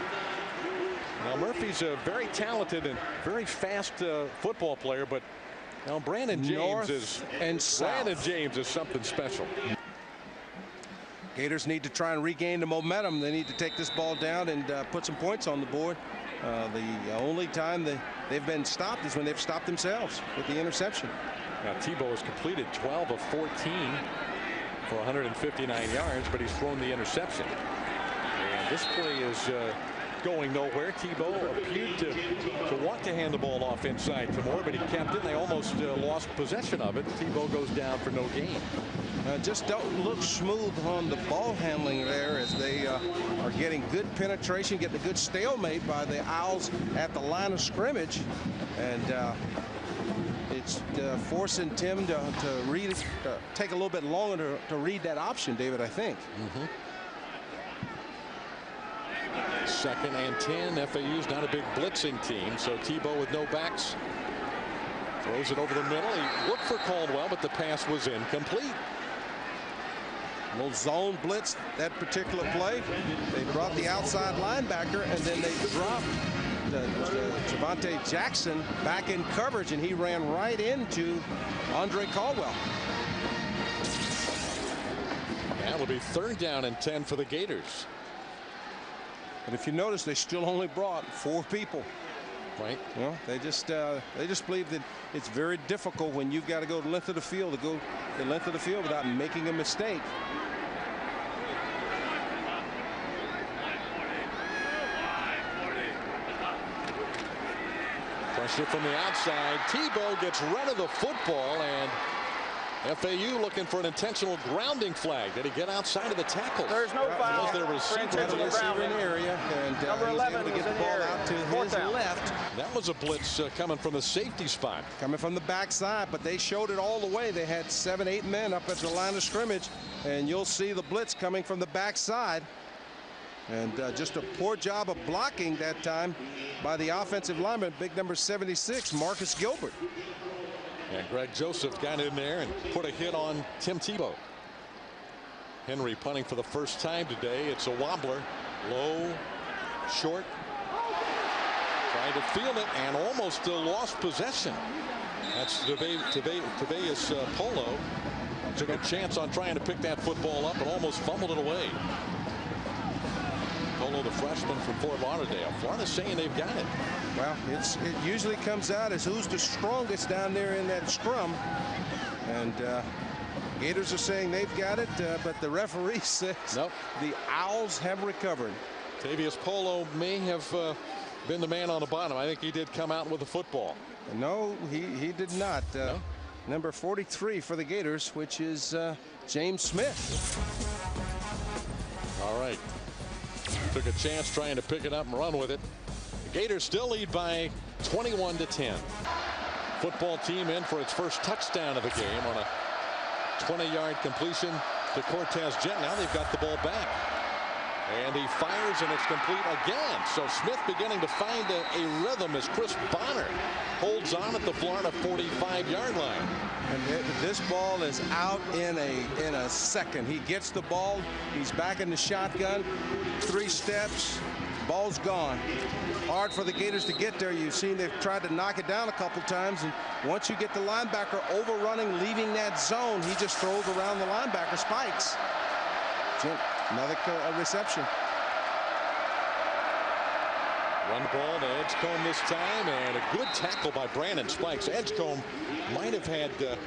Now Murphy's a very talented and very fast football player, but now Brandon James is something special. Gators need to try and regain the momentum. They need to take this ball down and put some points on the board. The only time they've been stopped is when they've stopped themselves with the interception. Now Tebow has completed 12 of 14 for 159 yards, but he's thrown the interception. And this play is going nowhere. Tebow appeared to want to hand the ball off inside to Moore, but he kept it. They almost lost possession of it. Tebow goes down for no gain. Just don't look smooth on the ball handling there, as they are getting good penetration, getting a good stalemate by the Owls at the line of scrimmage, and it's forcing Tim to read it, take a little bit longer to read that option, David, I think. Second and 10. FAU's not a big blitzing team, so Tebow with no backs throws it over the middle. He looked for Caldwell, but the pass was incomplete. A little zone blitz that particular play. They brought the outside linebacker, and then they dropped Javante Jackson back in coverage, and he ran right into Andre Caldwell. That'll be third down and 10 for the Gators. And if you notice, they still only brought 4 people. Right. You know, they just believe that it's very difficult when you've got to go the length of the field without making a mistake. Pressure from the outside. Tebow gets rid of the football, and FAU looking for an intentional grounding flag. Did he get outside of the tackle? There's no foul. Was there a receiver in the area, and number 11 to get the ball out to his left. That was a blitz coming from the safety spot. Coming from the backside, but they showed it all the way. They had 7, 8 men up at the line of scrimmage, and you'll see the blitz coming from the backside. And just a poor job of blocking that time by the offensive lineman, big number 76, Marcus Gilbert. And Greg Joseph got in there and put a hit on Tim Tebow. Henry punting for the first time today. It's a wobbler. Low, short. Trying to field it and almost lost possession. That's Teveus Polo. Took a chance on trying to pick that football up and almost fumbled it away. Polo, the freshman from Fort Lauderdale. Florida's saying they've got it. Well, it usually comes out as who's the strongest down there in that scrum. And Gators are saying they've got it, but the referee says nope. The Owls have recovered. Teveus Polo may have been the man on the bottom. I think he did come out with the football. No, he did not. No? Number 43 for the Gators, which is James Smith. All right. Took a chance trying to pick it up and run with it. The Gators still lead by 21-10. Football team in for its first touchdown of the game on a 20-yard completion to Cortez Gent. Now they've got the ball back. And he fires, and it's complete again. So Smith beginning to find a rhythm as Chris Bonner holds on at the Florida 45-yard line. And this ball is out in a second. He gets the ball. He's back in the shotgun. 3 steps. Ball's gone. Hard for the Gators to get there. You've seen they've tried to knock it down a couple times. And once you get the linebacker overrunning, leaving that zone, he just throws around the linebacker, spikes. Another reception. Run ball to Edgecombe this time, and a good tackle by Brandon Spikes. Edgecombe might have had a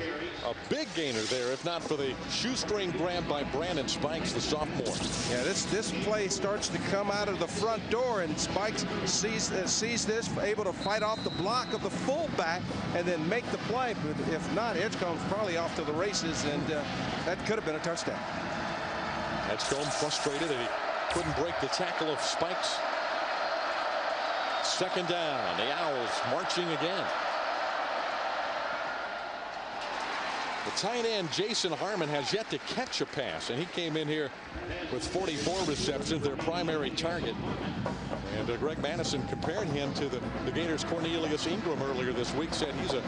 big gainer there if not for the shoestring grab by Brandon Spikes, the sophomore. Yeah, this play starts to come out of the front door, and Spikes sees this, able to fight off the block of the fullback and then make the play. But if not, Edgecombe's probably off to the races, and that could have been a touchdown. Edgecombe frustrated that he couldn't break the tackle of Spikes. Second down. The Owls marching again. The tight end Jason Harmon has yet to catch a pass, and he came in here with 44 receptions, their primary target. And Greg Madison compared him to the Gators' Cornelius Ingram earlier this week, said he's a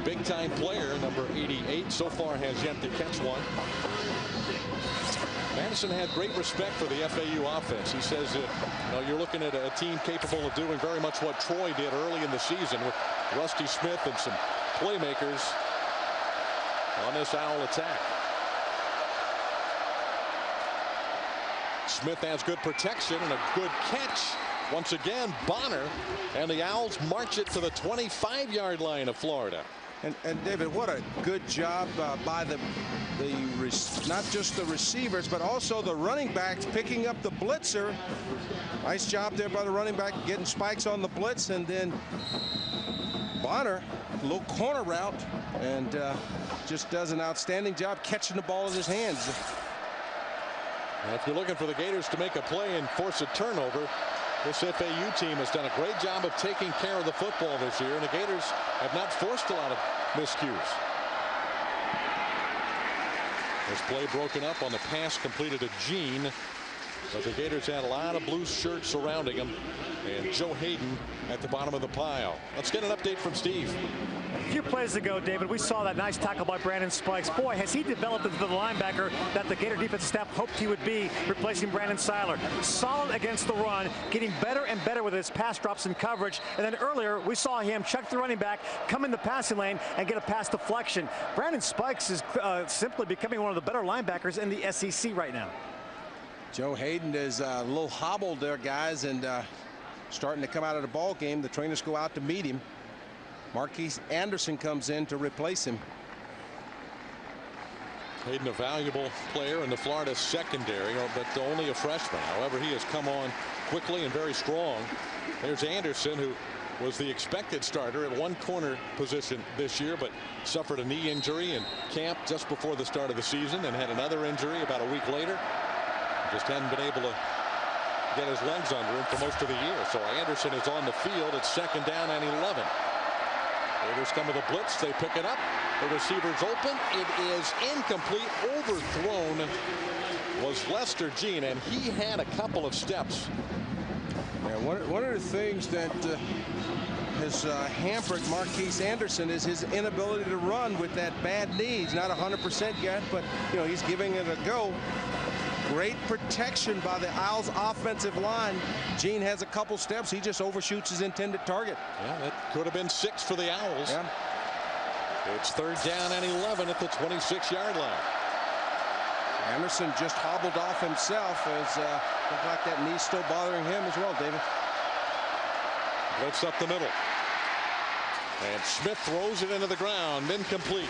big-time player. Number 88 so far has yet to catch one. Madison had great respect for the FAU offense. He says, you're looking at a team capable of doing very much what Troy did early in the season with Rusty Smith and some playmakers on this Owl attack. Smith has good protection and a good catch. Once again, Bonner, and the Owls march it to the 25-yard line of Florida. And David, what a good job by not just the receivers, but also the running backs picking up the blitzer. Nice job there by the running back getting Spikes on the blitz, and then Bonner, a little corner route, and just does an outstanding job catching the ball in his hands. And if you're looking for the Gators to make a play and force a turnover, this FAU team has done a great job of taking care of the football this year, and the Gators have not forced a lot of miscues. This play broken up on the pass completed to Gene, but the Gators had a lot of blue shirts surrounding him, and Joe Hayden at the bottom of the pile. Let's get an update from Steve. A few plays ago, David, we saw that nice tackle by Brandon Spikes. Boy, has he developed into the linebacker that the Gator defensive staff hoped he would be, replacing Brandon Seiler. Solid against the run, getting better and better with his pass drops and coverage. And then earlier, we saw him check the running back, come in the passing lane, and get a pass deflection. Brandon Spikes is simply becoming one of the better linebackers in the SEC right now. Joe Hayden is a little hobbled there, guys, and starting to come out of the ball game. The trainers go out to meet him. Marquise Anderson comes in to replace him. Hayden, a valuable player in the Florida secondary, but only a freshman. However, he has come on quickly and very strong. There's Anderson, who was the expected starter at one corner position this year, but suffered a knee injury in camp just before the start of the season and had another injury about a week later. Just hadn't been able to get his legs under him for most of the year. So Anderson is on the field. It's second down and 11. Gators come with a blitz. They pick it up. The receiver's open. It is incomplete. Overthrown was Lester Jean, and he had a couple of steps. Yeah, one of the things that has hampered Marquise Anderson is his inability to run with that bad knee. He's not 100% yet, but he's giving it a go. Great protection by the Owls offensive line. Gene has a couple steps. He just overshoots his intended target. Yeah, that could have been 6 for the Owls. Yeah. It's third down and 11 at the 26-yard line. Anderson just hobbled off himself as looked like that knee's still bothering him as well, David. Blitz up the middle. And Smith throws it into the ground, incomplete.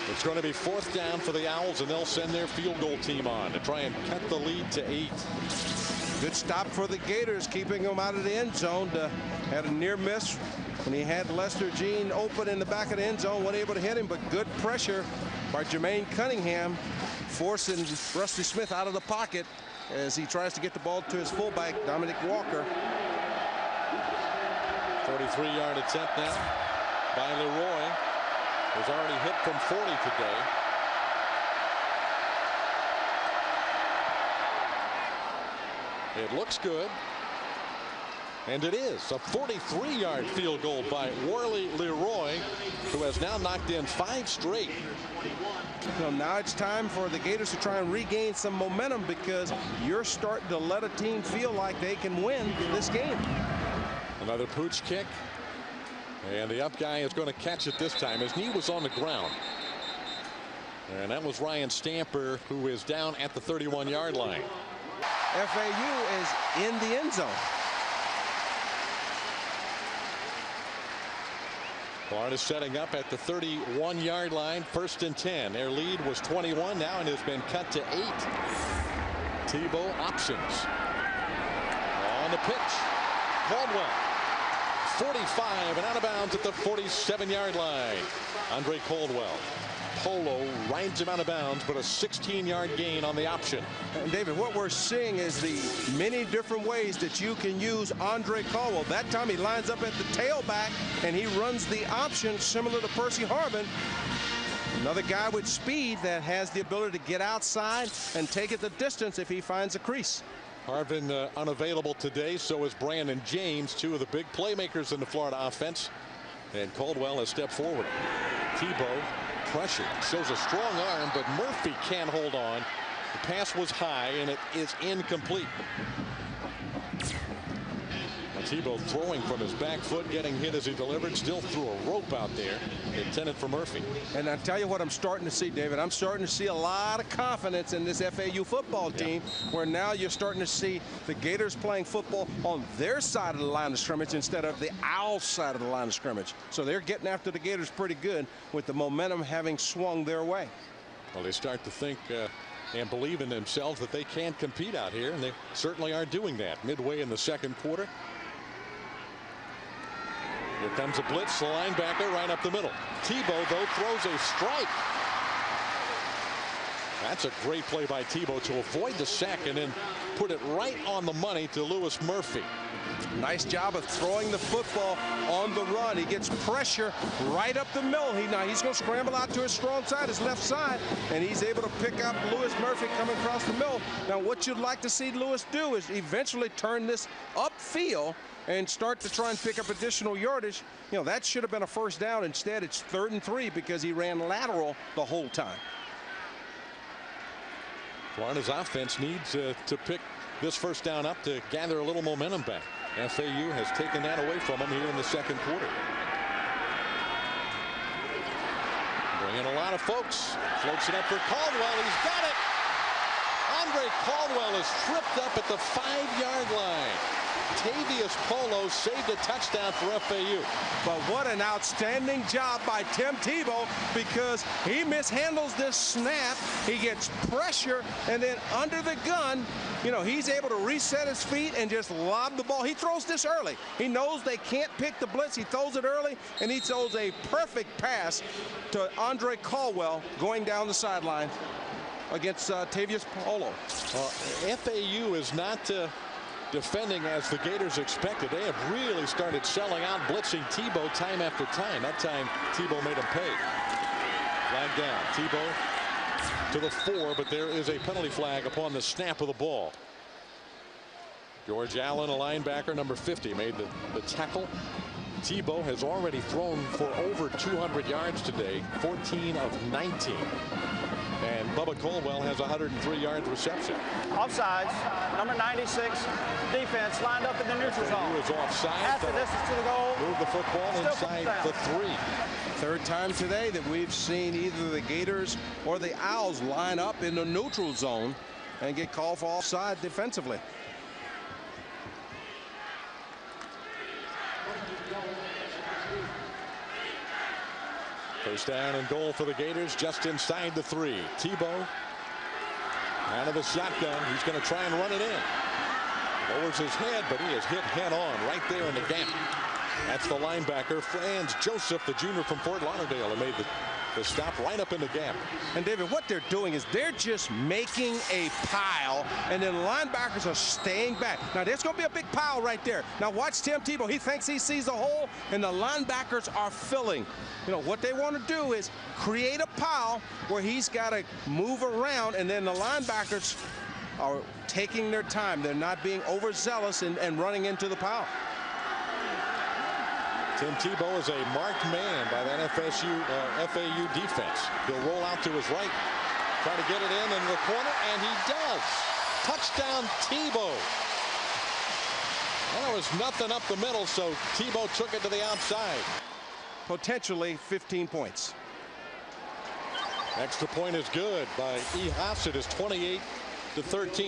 It's going to be fourth down for the Owls, and they'll send their field goal team on to try and cut the lead to 8. Good stop for the Gators, keeping them out of the end zone. Had a near miss when he had Lester Jean open in the back of the end zone, wasn't able to hit him, but good pressure by Jermaine Cunningham, forcing Rusty Smith out of the pocket as he tries to get the ball to his fullback, Dominic Walker. 43-yard attempt now by Leroy. Was already hit from 40 today. It looks good. And it is a 43-yard field goal by Worley Leroy, who has now knocked in 5 straight. So now it's time for the Gators to try and regain some momentum, because you're starting to let a team feel like they can win this game. Another pooch kick. And the up guy is going to catch it this time. His knee was on the ground. And that was Ryan Stamper, who is down at the 31-yard line. FAU is in the end zone. Florida setting up at the 31-yard line. 1st and 10. Their lead was 21 now and has been cut to 8. Tebow options. On the pitch. Caldwell. 45 and out of bounds at the 47-yard line. Andre Caldwell. Polo rides him out of bounds, but a 16-yard gain on the option. And David, what we're seeing is the many different ways that you can use Andre Caldwell. That time he lines up at the tailback and he runs the option similar to Percy Harvin. Another guy with speed that has the ability to get outside and take it the distance if he finds a crease. Harvin unavailable today, so is Brandon James, 2 of the big playmakers in the Florida offense. And Caldwell has stepped forward. Tebow pressure, shows a strong arm, but Murphy can't hold on. The pass was high and it is incomplete. Now Tebow throwing from his back foot, getting hit as he delivered, still threw a rope out there intended for Murphy. And I tell you what I'm starting to see, David. I'm starting to see a lot of confidence in this FAU football team, where now you're starting to see the Gators playing football on their side of the line of scrimmage instead of the Owls side of the line of scrimmage. So they're getting after the Gators pretty good, with the momentum having swung their way. Well, they start to think and believe in themselves that they can compete out here, and they certainly are doing that. Midway in the 2nd quarter. Here comes a blitz, the linebacker right up the middle. Tebow, though, throws a strike. That's a great play by Tebow to avoid the sack and then put it right on the money to Lewis Murphy. Nice job of throwing the football on the run. He gets pressure right up the middle. Now he's going to scramble out to his strong side, his left side, and he's able to pick up Lewis Murphy coming across the middle. Now what you'd like to see Lewis do is eventually turn this upfield and start to try and pick up additional yardage. You know, that should have been a 1st down. Instead, it's 3rd and 3 because he ran lateral the whole time. Florida's offense needs to pick this 1st down up to gather a little momentum back. FAU has taken that away from them here in the 2nd quarter. Bringing a lot of folks. Floats it up for Caldwell. He's got it. Andre Caldwell is tripped up at the 5-yard line. Tavius Polo saved a touchdown for FAU. But what an outstanding job by Tim Tebow, because he mishandles this snap. He gets pressure, and then under the gun, you know, he's able to reset his feet and just lob the ball. He throws this early. He knows they can't pick the blitz. He throws it early, and he throws a perfect pass to Andre Caldwell going down the sideline against Tavius Polo. FAU is not defending as the Gators expected. They have really started selling out, blitzing Tebow time after time. That time Tebow made him pay. Flag down. Tebow to the 4, but there is a penalty flag upon the snap of the ball. George Allen, a linebacker, number 50, made the tackle. Tebow has already thrown for over 200 yards today, 14 of 19. And Bubba Caldwell has 103 yards reception. Offsides, number 96, defense lined up in the neutral zone. He was offside. Half the distance to the goal. Move the football inside the 3. 3rd time today that we've seen either the Gators or the Owls line up in the neutral zone and get called for offside defensively. First down and goal for the Gators, just inside the 3. Tebow out of the shotgun. He's going to try and run it in. Lowers his head, but he is hit head on right there in the gap. That's the linebacker, Franz Joseph, the junior from Fort Lauderdale, who made the to stop right up in the gap. And David, what they're doing is they're just making a pile, and then linebackers are staying back. Now there's going to be a big pile right there. Now watch Tim Tebow. He thinks he sees a hole, and the linebackers are filling. You know what they want to do is create a pile where he's got to move around, and then the linebackers are taking their time. They're not being overzealous and running into the pile. Tim Tebow is a marked man by that FAU defense. He'll roll out to his right, try to get it in the corner, and he does. Touchdown, Tebow. And there was nothing up the middle, so Tebow took it to the outside. Potentially 15 points. Extra point is good by E. Hassett. Is 28-13.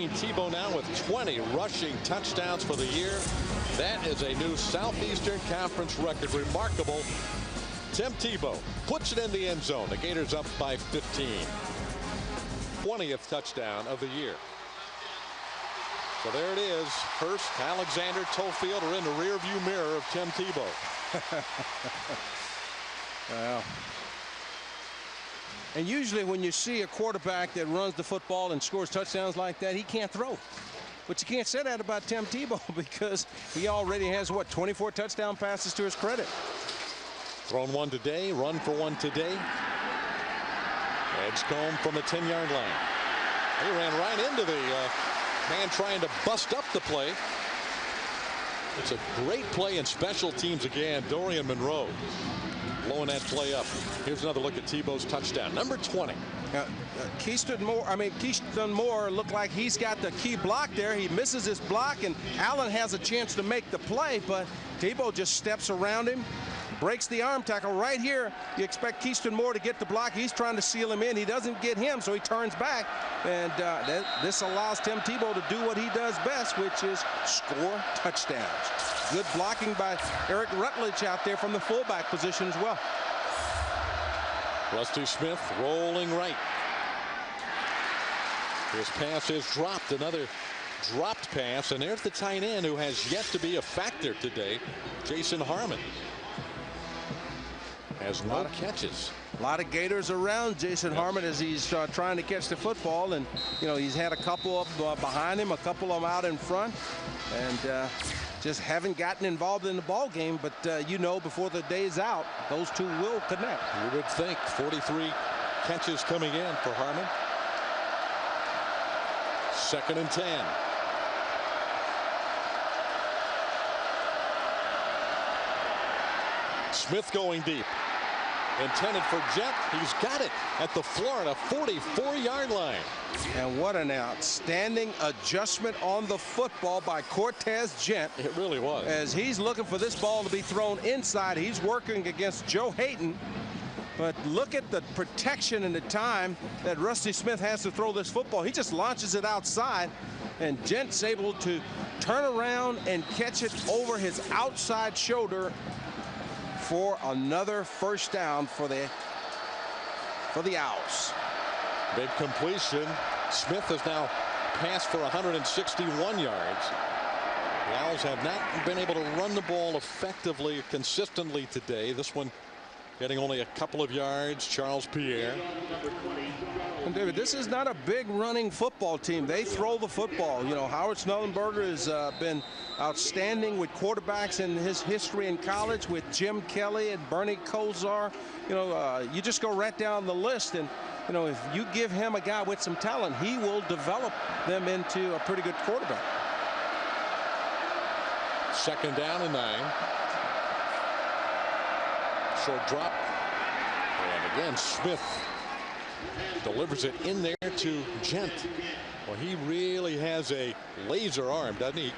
Tebow now with 20 rushing touchdowns for the year. That is a new Southeastern Conference record. Remarkable. Tim Tebow puts it in the end zone. The Gators up by 15. 20th touchdown of the year. So there it is. Hurst, Alexander, Tofield are in the rearview mirror of Tim Tebow. Well, and usually when you see a quarterback that runs the football and scores touchdowns like that, he can't throw. But you can't say that about Tim Tebow because he already has, what, 24 touchdown passes to his credit. Thrown one today, run for one today. Edgecombe from the 10-yard line. He ran right into the man trying to bust up the play. It's a great play in special teams again. Dorian Monroe blowing that play up. Here's another look at Tebow's touchdown. Number 20. Keyston Moore looked like he's got the key block there. He misses his block, and Allen has a chance to make the play, but Tebow just steps around him, breaks the arm tackle. Right here, you expect Keyston Moore to get the block. He's trying to seal him in. He doesn't get him, so he turns back, and this allows Tim Tebow to do what he does best, which is score touchdowns. Good blocking by Eric Rutledge out there from the fullback position as well. Rusty Smith rolling right. His pass is dropped. Another dropped pass, and there's the tight end who has yet to be a factor today, Jason Harmon. Has no catches. A lot of Gators around Jason Harmon as he's trying to catch the football, and you know he's had a couple up behind him, a couple of them out in front, and just haven't gotten involved in the ball game. But you know, before the day's out, those two will connect. You would think. 43 catches coming in for Harmon. 2nd and 10. Smith going deep. Intended for Gent. He's got it at the Florida 44-yard line. And what an outstanding adjustment on the football by Cortez Gent. It really was. As he's looking for this ball to be thrown inside, he's working against Joe Hayton. But look at the protection and the time that Rusty Smith has to throw this football. He just launches it outside, and Gent's able to turn around and catch it over his outside shoulder for another first down for the Owls. Big completion. Smith has now passed for 161 yards. The Owls have not been able to run the ball effectively, consistently today. This one getting only a couple of yards. Charles Pierre. And David, this is not a big running football team. They throw the football. You know, Howard Snellenberger has been outstanding with quarterbacks in his history in college with Jim Kelly and Bernie Kosar. You know, you just go right down the list, and you know, if you give him a guy with some talent, he will develop them into a pretty good quarterback. 2nd down and 9. Short drop. And again, Smith delivers it in there to Gent. Well, he really has a laser arm, doesn't he?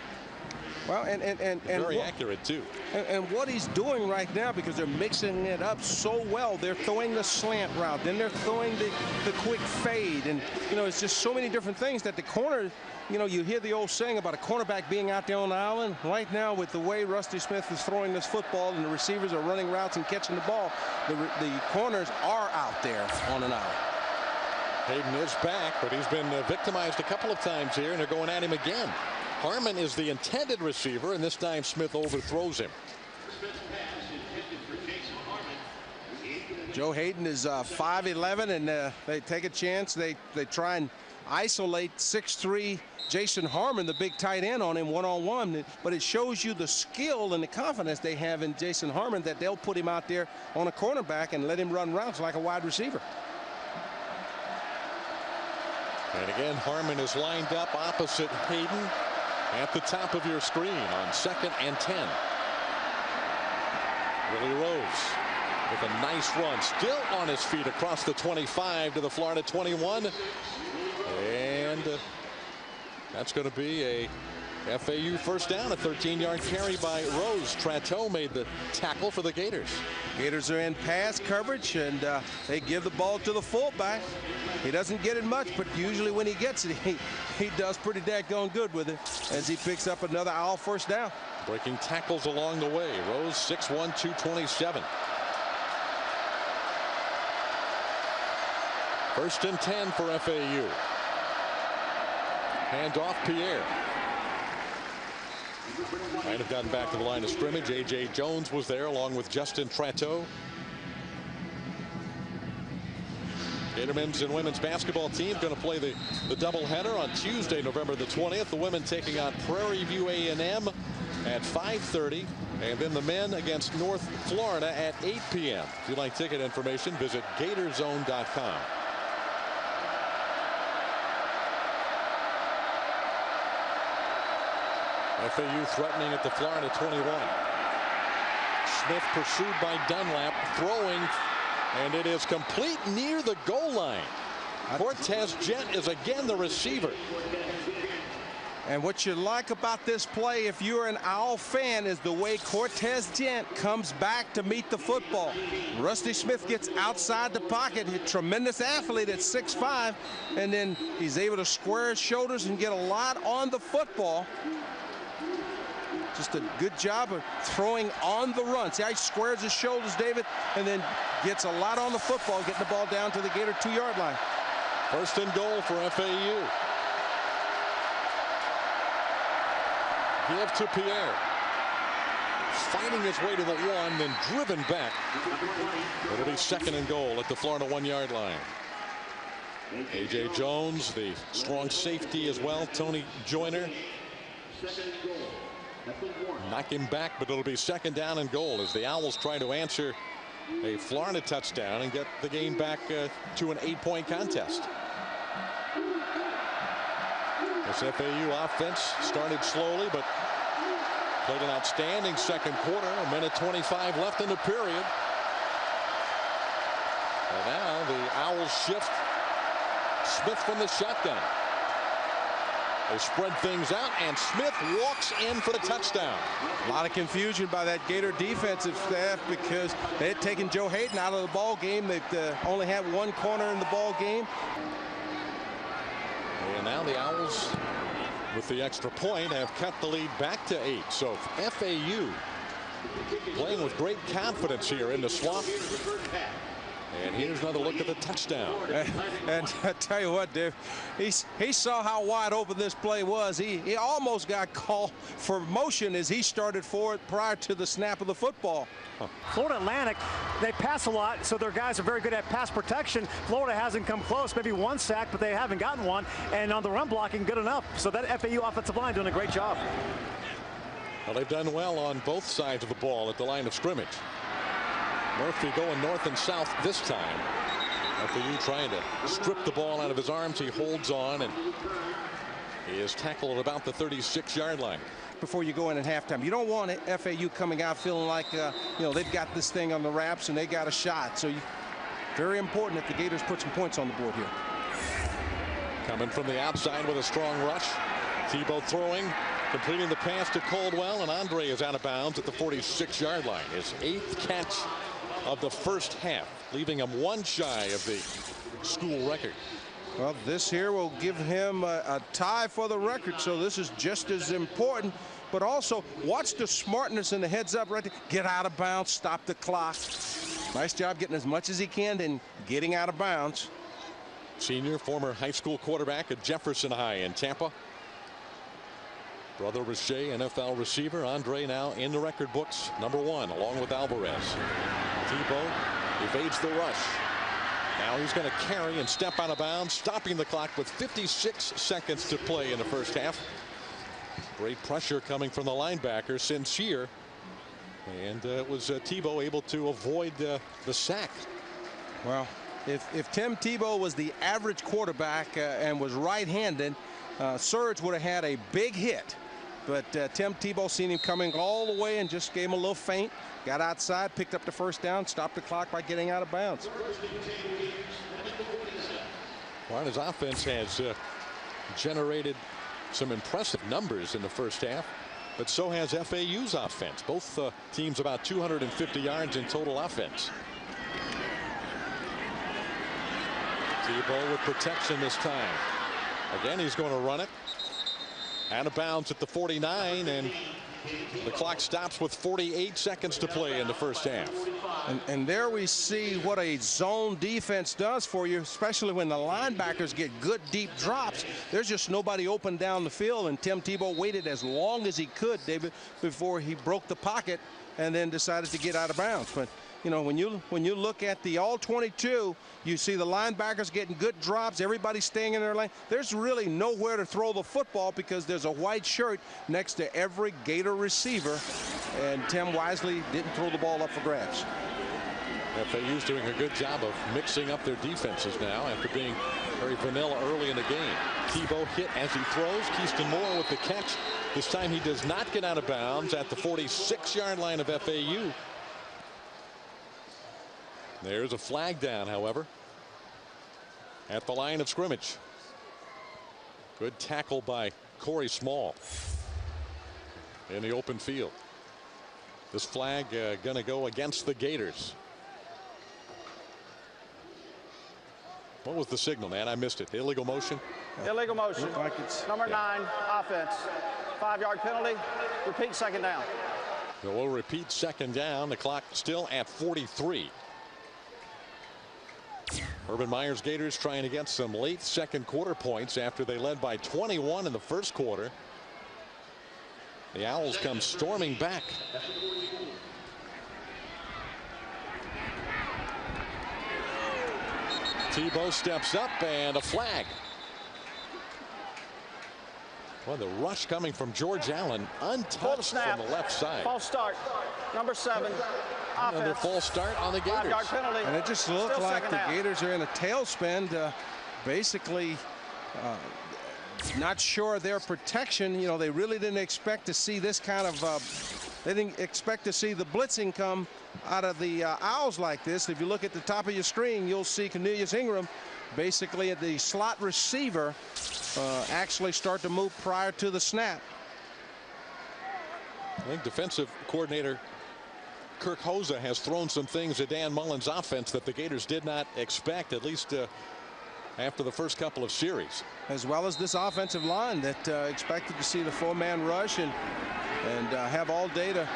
Well, and very accurate too. And what he's doing right now, because they're mixing it up so well, they're throwing the slant route, then they're throwing the quick fade, and you know, it's just so many different things that the corner, you know, you hear the old saying about a cornerback being out there on the island. Right now, with the way Rusty Smith is throwing this football and the receivers are running routes and catching the ball, the corners are out there on an island. Hayden is back, but he's been victimized a couple of times here, and they're going at him again. Harmon is the intended receiver, and this time Smith overthrows him. Joe Hayden is 5'11", and they take a chance. They try and isolate 6'3" Jason Harmon, the big tight end, on him one-on-one. But it shows you the skill and the confidence they have in Jason Harmon that they'll put him out there on a cornerback and let him run routes like a wide receiver. And again, Harmon is lined up opposite Hayden at the top of your screen on 2nd and 10. Willie Rose with a nice run, still on his feet across the 25 to the Florida 21. And that's going to be a FAU first down, a 13-yard carry by Rose. Trattou made the tackle for the Gators. Gators are in pass coverage, and they give the ball to the fullback. He doesn't get it much, but usually when he gets it, he does pretty daggone good with it as he picks up another Owl first down. Breaking tackles along the way. Rose 6'1", 227. 1st and 10 for FAU. Hand off Pierre. Might have gotten back to the line of scrimmage. A.J. Jones was there along with Justin Trattou. Gator men's and women's basketball team going to play the doubleheader on Tuesday, November the 20th. The women taking on Prairie View A&M at 5:30, and then the men against North Florida at 8 p.m. If you'd like ticket information, visit Gatorzone.com. FAU threatening at the Florida 21. Smith pursued by Dunlap, throwing, and it is complete near the goal line. Cortez Gent is again the receiver. And what you like about this play, if you're an Owl fan, is the way Cortez Gent comes back to meet the football. Rusty Smith gets outside the pocket, a tremendous athlete at 6'5", and then he's able to square his shoulders and get a lot on the football. Just a good job of throwing on the run. See how he squares his shoulders, David, and then gets a lot on the football, getting the ball down to the Gator 2-yard line. 1st and goal for FAU. Give to Pierre. Fighting his way to the 1, then driven back. It'll be 2nd and goal at the Florida 1-yard line. A.J. Jones, the strong safety as well, Tony Joyner. Knock him back, but it'll be 2nd down and goal as the Owls try to answer a Florida touchdown and get the game back to an 8-point contest. This FAU offense started slowly, but played an outstanding 2nd quarter. 1:25 left in the period. And now the Owls shift Smith from the shotgun. They spread things out, and Smith walks in for the touchdown. A lot of confusion by that Gator defensive staff because they had taken Joe Hayden out of the ball game. They only had one corner in the ball game. And now the Owls, with the extra point, have cut the lead back to 8. So FAU playing with great confidence here in the swamp. And here's another look at the touchdown. And I tell you what, Dave, he saw how wide open this play was. He almost got called for motion as he started forward prior to the snap of the football. Florida Atlantic, they pass a lot, so their guys are very good at pass protection. Florida hasn't come close, maybe one sack, but they haven't gotten one. And on the run blocking, good enough. So that FAU offensive line doing a great job. Well, they've done well on both sides of the ball at the line of scrimmage. Murphy going north and south this time. FAU trying to strip the ball out of his arms. He holds on, and he is tackled at about the 36-yard line. Before you go in at halftime, you don't want FAU coming out feeling like they've got this thing on the wraps and they got a shot. So very important that the Gators put some points on the board here. Coming from the outside with a strong rush. Tebow throwing, completing the pass to Caldwell, and Andre is out of bounds at the 46-yard line. His 8th catch of the first half, leaving him one shy of the school record. Well, this here will give him a tie for the record, so this is just as important. But also, watch the smartness and the heads up right there. Get out of bounds, stop the clock. Nice job getting as much as he can and getting out of bounds. Senior, former high school quarterback at Jefferson High in Tampa. Brother Richey, NFL receiver. Andre now in the record books, #1, along with Alvarez. Tebow Evades the rush. Now he's going to carry and step out of bounds, stopping the clock with 56 seconds to play in the first half. Great pressure coming from the linebacker, Sincere. And it was Tebow able to avoid the sack. Well, if Tim Tebow was the average quarterback and was right-handed, Surge would have had a big hit. But Tim Tebow seen him coming all the way and just gave him a little feint. Got outside, picked up the first down, stopped the clock by getting out of bounds. Florida's offense has generated some impressive numbers in the first half, but so has FAU's offense. Both teams about 250 yards in total offense. Tebow with protection this time. Again, he's going to run it. Out of bounds at the 49, and the clock stops with 48 seconds to play in the first half. And there we see what a zone defense does for you, especially when the linebackers get good deep drops. There's just nobody open down the field, and Tim Tebow waited as long as he could, David, before he broke the pocket and then decided to get out of bounds. But you know, when you look at the all 22, you see the linebackers getting good drops, everybody staying in their lane. There's really nowhere to throw the football because there's a white shirt next to every Gator receiver, and Tim wisely didn't throw the ball up for grabs. FAU's doing a good job of mixing up their defenses now after being very vanilla early in the game. Tebow hit as he throws. Keyston Moore with the catch. This time he does not get out of bounds at the 46-yard line of FAU. There's a flag down, however, at the line of scrimmage. Good tackle by Corey Small in the open field. This flag going to go against the Gators. What was the signal, man? I missed it. Illegal motion? Illegal motion. Like it's, Number 9, offense. 5-yard penalty. Repeat second down. So we'll repeat second down. The clock still at 43. Urban Meyer's Gators trying to get some late second quarter points after they led by 21 in the first quarter. The Owls come storming back. Tebow steps up and a flag. Well, the rush coming from George Allen untouched from the left side. False start. Number 7. Another Offense. false start on the Gators. 5-yard penalty. and it just looked Still like second the down. Gators are in a tailspin. Basically, not sure of their protection. You know, they really didn't expect to see this kind of. They didn't expect to see the blitzing come out of the Owls like this. If you look at the top of your screen, you'll see Cornelius Ingram, basically at the slot receiver, actually start to move prior to the snap. I think defensive coordinator Kirk Hosa has thrown some things at Dan Mullen's offense that the Gators did not expect, at least after the first couple of series. As well as this offensive line that expected to see the full-man rush and have all day to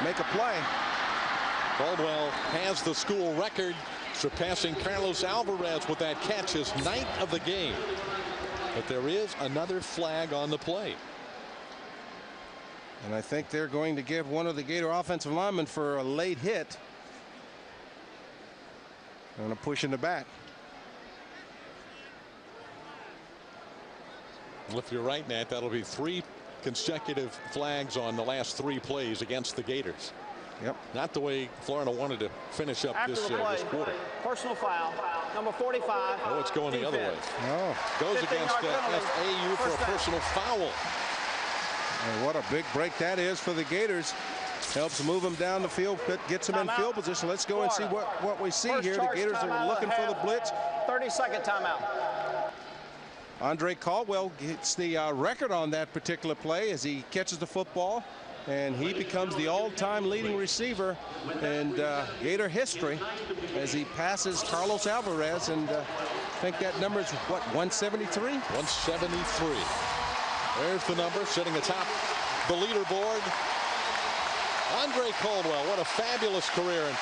make a play. Caldwell has the school record, surpassing Carlos Alvarez with that catch, his 9th of the game. But there is another flag on the play. And I think they're going to give one of the Gator offensive linemen for a late hit. And a push in the back. Well, if you're right, Nat, that'll be 3 consecutive flags on the last 3 plays against the Gators. Yep. Not the way Florida wanted to finish up After this the play, this quarter. personal foul. Number 45. Oh, it's going the other way. Oh. Goes against 15-yard penalty. FAU for a First down. personal foul. And what a big break that is for the Gators. Helps move them down the field, gets them in field position. Let's go and see what we see First here. The charge Gators timeout are of looking for the half. blitz. 30-second timeout. Andre Caldwell gets the record on that particular play as he catches the football, and he becomes the all-time leading receiver in Gator history as he passes Carlos Alvarez, and I think that number is what, 173? 173. There's the number sitting atop the leaderboard. Andre Caldwell, what a fabulous career. And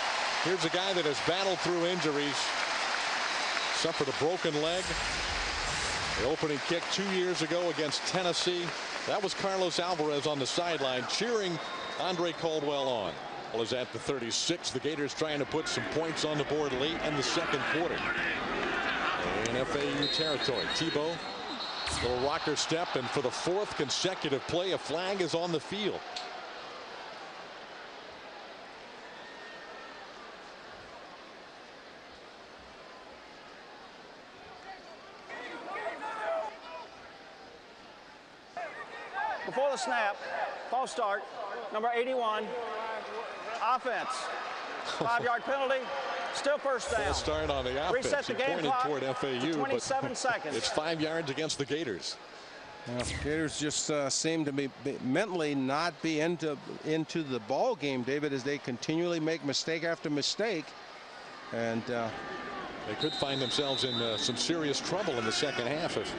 here's a guy that has battled through injuries, suffered a broken leg. The opening kick 2 years ago against Tennessee. That was Carlos Alvarez on the sideline cheering Andre Caldwell on. Ball is at the 36. The Gators trying to put some points on the board late in the second quarter. In FAU territory, Tebow, little rocker step, and for the 4th consecutive play, a flag is on the field. Before the snap, false start, number 81, offense. 5-yard penalty, still first down. False start on the offense. Reset the game pointed clock toward FAU, 27 seconds. It's 5 yards against the Gators. Gators just seem to be mentally not be into the ball game, David, as they continually make mistake after mistake. And they could find themselves in some serious trouble in the second half if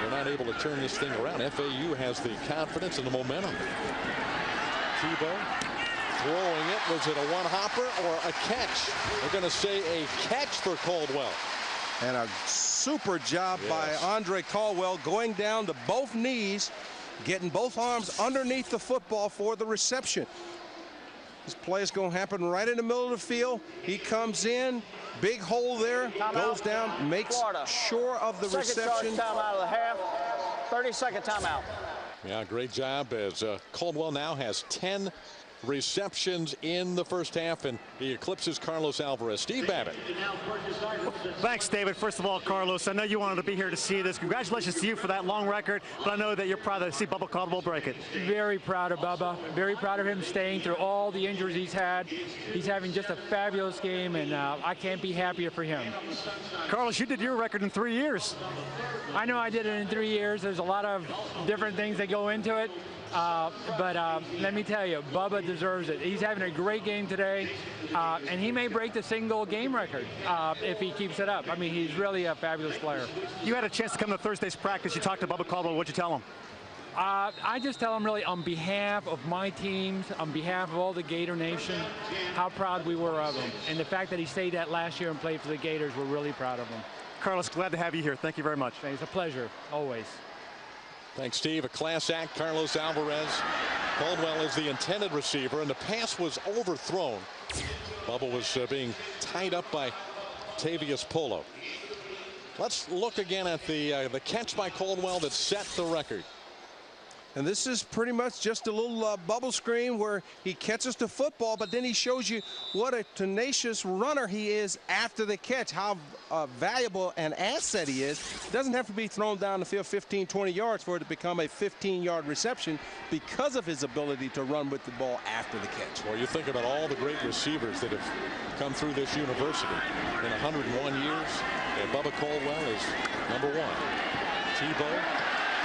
they're not able to turn this thing around. FAU has the confidence and the momentum. Tebow throwing it. Was it a one-hopper or a catch? They're going to say a catch for Caldwell. And a super job by Andre Caldwell, going down to both knees, getting both arms underneath the football for the reception. This play is going to happen right in the middle of the field. He comes in, big hole there, goes down, makes Florida. sure of the reception. Second charge timeout of the half. 30-second timeout. Yeah, great job as Caldwell now has 10 receptions in the first half, and he eclipses Carlos Alvarez. Steve Babbitt. Thanks, David. First of all, Carlos, I know you wanted to be here to see this. Congratulations to you for that long record, but I know that you're proud to see Bubba Caldwell break it. Very proud of Bubba. Very proud of him staying through all the injuries he's had. He's having just a fabulous game, and I can't be happier for him. Carlos, you did your record in 3 years. I know I did it in 3 years. There's a lot of different things that go into it. But let me tell you, Bubba deserves it. He's having a great game today, and he may break the single game record if he keeps it up. I mean, he's really a fabulous player. You had a chance to come to Thursday's practice. You talked to Bubba Caldwell. What'd you tell him? I just tell him really on behalf of my teams, on behalf of all the Gator Nation, how proud we were of him. And the fact that he stayed that last year and played for the Gators, we're really proud of him. Carlos, glad to have you here. Thank you very much. It's a pleasure, always. Thanks, Steve. A class act, Carlos Alvarez. Caldwell is the intended receiver, and the pass was overthrown. Bubba was being tied up by Tavius Polo. Let's look again at the catch by Caldwell that set the record. And this is pretty much just a little bubble screen where he catches the football, but then he shows you what a tenacious runner he is after the catch, how valuable an asset he is. Doesn't have to be thrown down the field 15, 20 yards for it to become a 15-yard reception because of his ability to run with the ball after the catch. Well, you think about all the great receivers that have come through this university in 101 years, and Bubba Caldwell is number one. Tebow,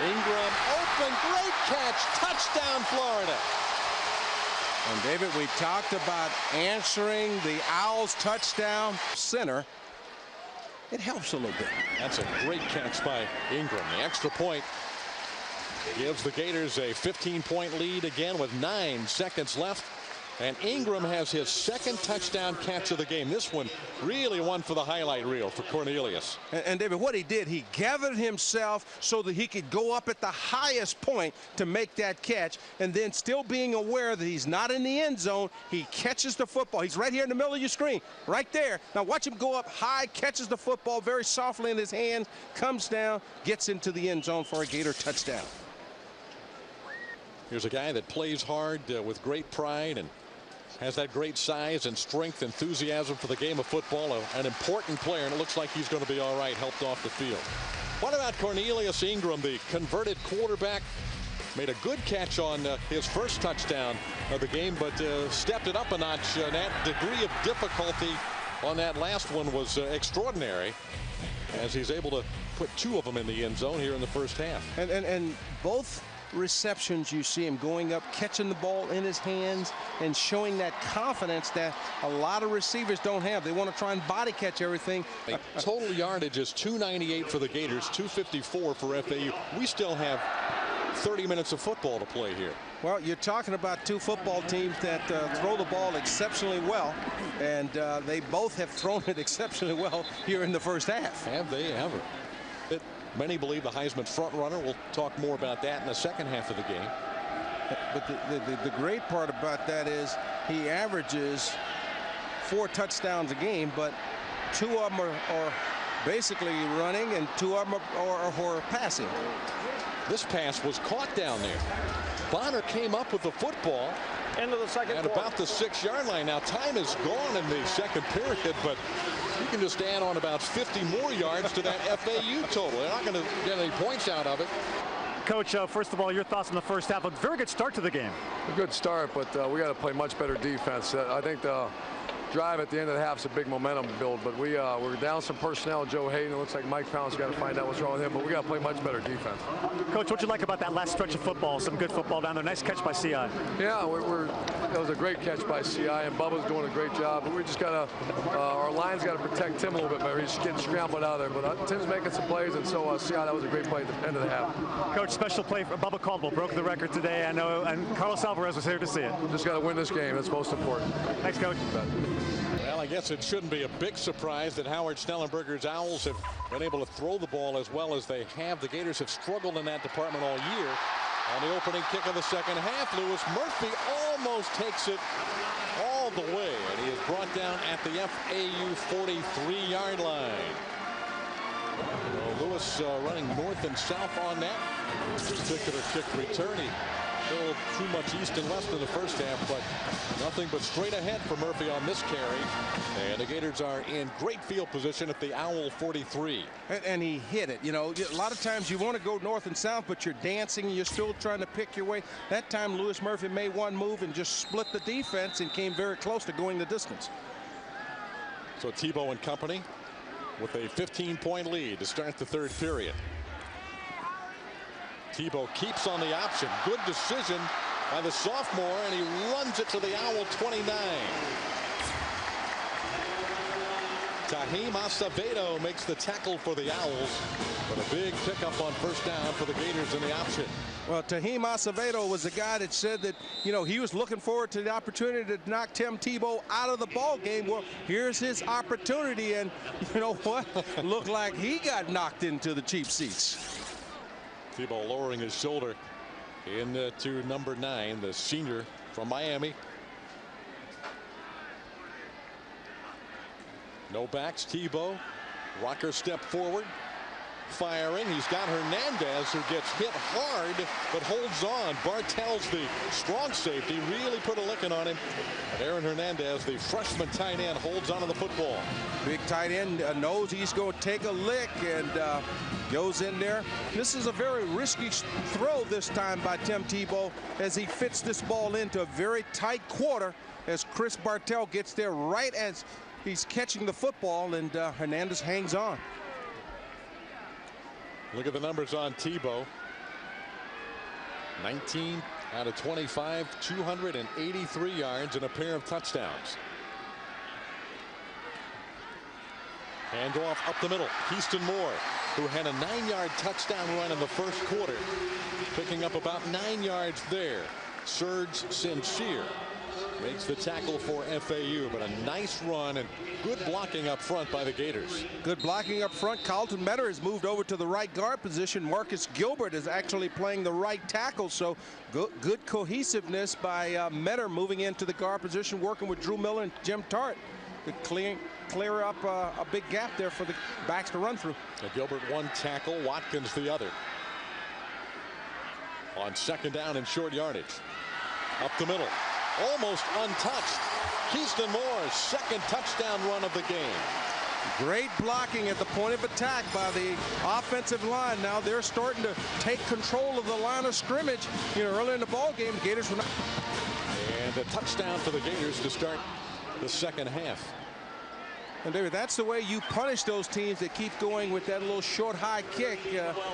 Ingram, open, great catch, touchdown Florida. And David, we talked about answering the Owls' touchdown center. It helps a little bit. That's a great catch by Ingram. The extra point gives the Gators a 15-point lead again with 9 seconds left. And Ingram has his second touchdown catch of the game. This one really one for the highlight reel for Cornelius. And David, what he did, he gathered himself so that he could go up at the highest point to make that catch. And then still being aware that he's not in the end zone, he catches the football. He's right here in the middle of your screen, right there. Now watch him go up high, catches the football very softly in his hands, comes down, gets into the end zone for a Gator touchdown. Here's a guy that plays hard with great pride and has that great size and strength, enthusiasm for the game of football. An important player, and it looks like he's going to be all right, helped off the field. What about Cornelius Ingram, the converted quarterback? Made a good catch on his first touchdown of the game, but stepped it up a notch. That degree of difficulty on that last one was extraordinary, as he's able to put 2 of them in the end zone here in the first half. And both receptions, you see him going up, catching the ball in his hands and showing that confidence that a lot of receivers don't have. They want to try and body catch everything. Total yardage is 298 for the Gators, 254 for FAU. We still have 30 minutes of football to play here. Well, you're talking about 2 football teams that throw the ball exceptionally well, and they both have thrown it exceptionally well here in the first half. Have they ever? Many believe the Heisman front runner. We'll talk more about that in the second half of the game. But the great part about that is he averages 4 touchdowns a game, but 2 of them are basically running and 2 of them are passing. This pass was caught down there. Bonner came up with the football Into the second at quarter. about the 6-yard line. Now time is gone in the second period, but you can just add on about 50 more yards to that FAU total. They're not going to get any points out of it. Coach, first of all, your thoughts on the first half. A very good start to the game. A good start, but we got to play much better defense. I think the drive at the end of the half is a big momentum build, but we're down some personnel. Joe Hayden, it looks like Mike Pound's got to find out what's wrong with him, but we got to play much better defense. Coach, what you like about that last stretch of football? Some good football down there. Nice catch by CI. Yeah, that was a great catch by CI, and Bubba's doing a great job. But we just got to, our line's got to protect Tim a little bit better. He's getting scrambled out of there, but Tim's making some plays, and so CI, that was a great play at the end of the half. Coach, special play for Bubba Caldwell. Broke the record today, I know, and Carlos Alvarez was here to see it. Just got to win this game. That's most important. Thanks, Coach. Well, I guess it shouldn't be a big surprise that Howard Snellenberger's Owls have been able to throw the ball as well as they have. The Gators have struggled in that department all year. On the opening kick of the second half, Lewis Murphy almost takes it all the way, and he is brought down at the FAU 43-yard line. So Lewis running north and south on that particular kick return. He still too much east and west in the first half, but nothing but straight ahead for Murphy on this carry. And the Gators are in great field position at the Owl 43. And he hit it. You know, a lot of times you want to go north and south, but you're dancing and you're still trying to pick your way. That time Lewis Murphy made one move and just split the defense and came very close to going the distance. So Tebow and company with a 15-point lead to start the third period. Tebow keeps on the option. Good decision by the sophomore, and he runs it to the Owl 29. Tahim Acevedo makes the tackle for the Owls, but a big pickup on first down for the Gators in the option. Well, Tahim Acevedo was the guy that said that, you know, he was looking forward to the opportunity to knock Tim Tebow out of the ball game. Well, here's his opportunity, and you know what? Looked like he got knocked into the cheap seats. Tebow lowering his shoulder into number 9, the senior from Miami. No backs. Tebow, rocker step forward, firing. He's got Hernandez, who gets hit hard but holds on. Bartell's the strong safety, really put a licking on him. But Aaron Hernandez, the freshman tight end, holds onto the football. Big tight end knows he's going to take a lick and goes in there. This is a very risky throw this time by Tim Tebow as he fits this ball into a very tight quarter as Chris Bartell gets there right as he's catching the football, and Hernandez hangs on. Look at the numbers on Tebow. 19 out of 25, 283 yards and a pair of touchdowns. Handoff up the middle. Keyston Moore, who had a 9-yard touchdown run in the first quarter, picking up about 9 yards there. Serge Sincere makes the tackle for FAU, but a nice run and good blocking up front by the Gators. Good blocking up front. Carlton Metter has moved over to the right guard position. Marcus Gilbert is actually playing the right tackle, so good cohesiveness by Metter moving into the guard position, working with Drew Miller and Jim Tart to clear up a big gap there for the backs to run through. So Gilbert one tackle, Watkins the other. On second down and short yardage. Up the middle. Almost untouched. Keyston Moore's second touchdown run of the game. Great blocking at the point of attack by the offensive line. Now they're starting to take control of the line of scrimmage. You know, early in the ball game, the Gators were not. And a touchdown for the Gators to start the second half. And David, that's the way you punish those teams that keep going with that little short high kick,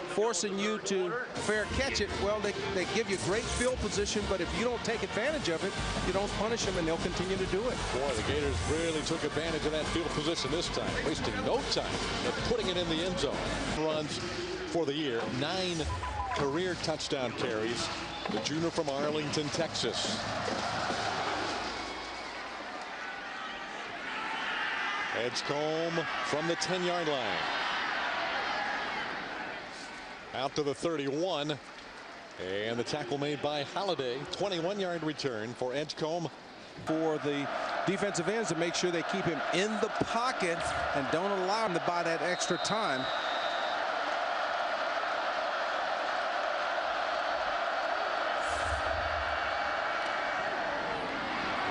forcing you to fair catch it. Well, they give you great field position, but if you don't take advantage of it, you don't punish them, and they'll continue to do it. Boy, the Gators really took advantage of that field position this time, wasting no time and putting it in the end zone. Runs for the year, 9 career touchdown carries. The junior from Arlington, Texas. Edgecombe from the 10-yard line. Out to the 31. And the tackle made by Holiday. 21-yard return for Edgecombe for the defensive ends to make sure they keep him in the pocket and don't allow him to buy that extra time.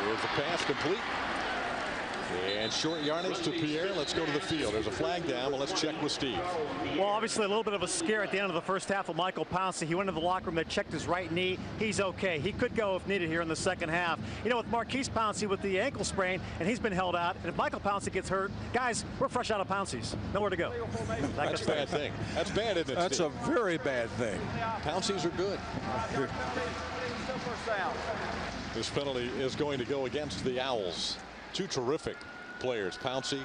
Here's the pass complete. And short yardage to Pierre. Let's go to the field. There's a flag down. Well, let's check with Steve. Well, obviously a little bit of a scare at the end of the first half of Michael Pouncey. He went into the locker room. They checked his right knee. He's okay. He could go if needed here in the second half. You know, with Marquise Pouncey with the ankle sprain, and he's been held out. And if Michael Pouncey gets hurt, guys, we're fresh out of Pouncey's. Nowhere to go. That's a bad thing. That's bad, isn't it, That's Steve? a very bad thing. Pouncey's are good. This penalty is going to go against the Owls. Two terrific players. Pouncey,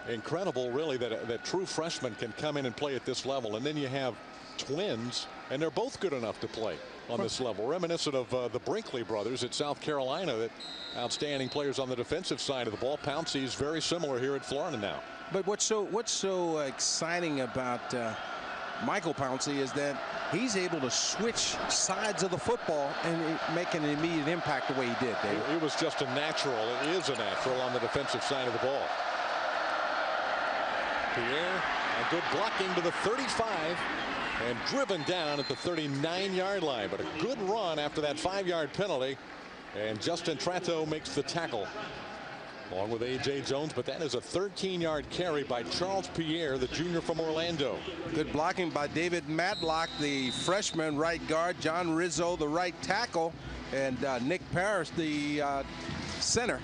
incredible really that true freshman can come in and play at this level, and then you have twins and they're both good enough to play on this level, reminiscent of the Brinkley brothers at South Carolina, that outstanding players on the defensive side of the ball. Pouncey is very similar here at Florida now. But what's so exciting about Michael Pouncey is that he's able to switch sides of the football and make an immediate impact the way he did, Dave. It was just a natural. It is a natural on the defensive side of the ball. Pierre, a good blocking to the 35 and driven down at the 39-yard line. But a good run after that 5-yard penalty. And Justin Trattou makes the tackle along with A.J. Jones, but that is a 13-yard carry by Charles Pierre, the junior from Orlando. Good blocking by David Matlock, the freshman right guard, John Rizzo, the right tackle, and Nick Parrish, the center.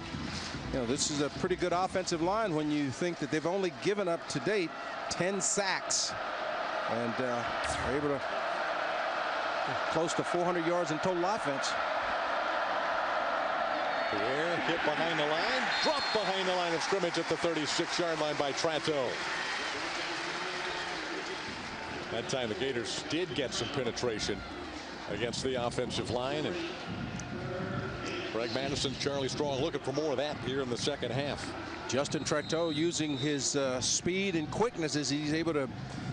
You know, this is a pretty good offensive line when you think that they've only given up to date 10 sacks and are able to close to 400 yards in total offense. Pierre hit behind the line, dropped behind the line of scrimmage at the 36-yard line by Trattou. That time the Gators did get some penetration against the offensive line, and Greg Madison, Charlie Strong looking for more of that here in the second half. Justin Trattou using his speed and quickness as he's able to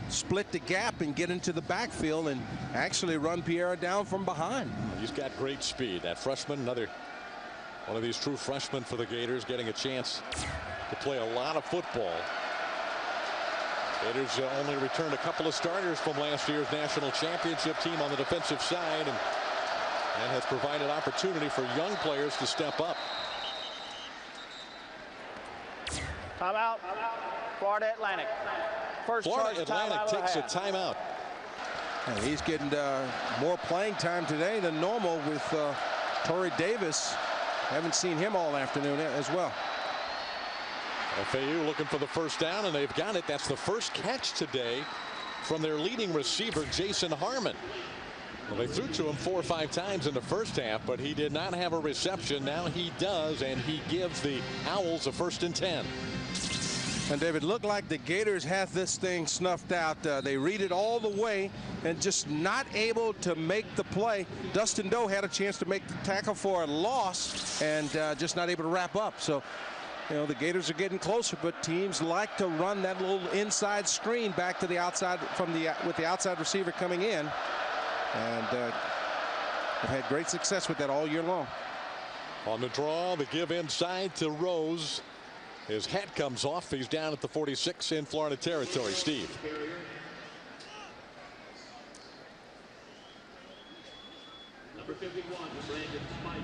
split the gap and get into the backfield and actually run Pierre down from behind. He's got great speed. That freshman, another one of these true freshmen for the Gators, getting a chance to play a lot of football. Gators only returned a couple of starters from last year's national championship team on the defensive side, and has provided opportunity for young players to step up. Timeout. Florida Atlantic. First Florida Atlantic takes a timeout. And he's getting more playing time today than normal with Torrey Davis. Haven't seen him all afternoon as well. FAU looking for the first down, and they've got it. That's the first catch today from their leading receiver, Jason Harmon. Well, they threw to him 4 or 5 times in the first half, but he did not have a reception. Now he does, and he gives the Owls a 1st and 10. And David, looked like the Gators had this thing snuffed out. They read it all the way and just not able to make the play. Dustin Doe had a chance to make the tackle for a loss and just not able to wrap up. So, you know, the Gators are getting closer, but teams like to run that little inside screen back to the outside with the outside receiver coming in. And have had great success with that all year long. On the draw, the give inside to Rose. His hat comes off. He's down at the 46 in Florida territory. Steve. Number 51, Brandon Spike.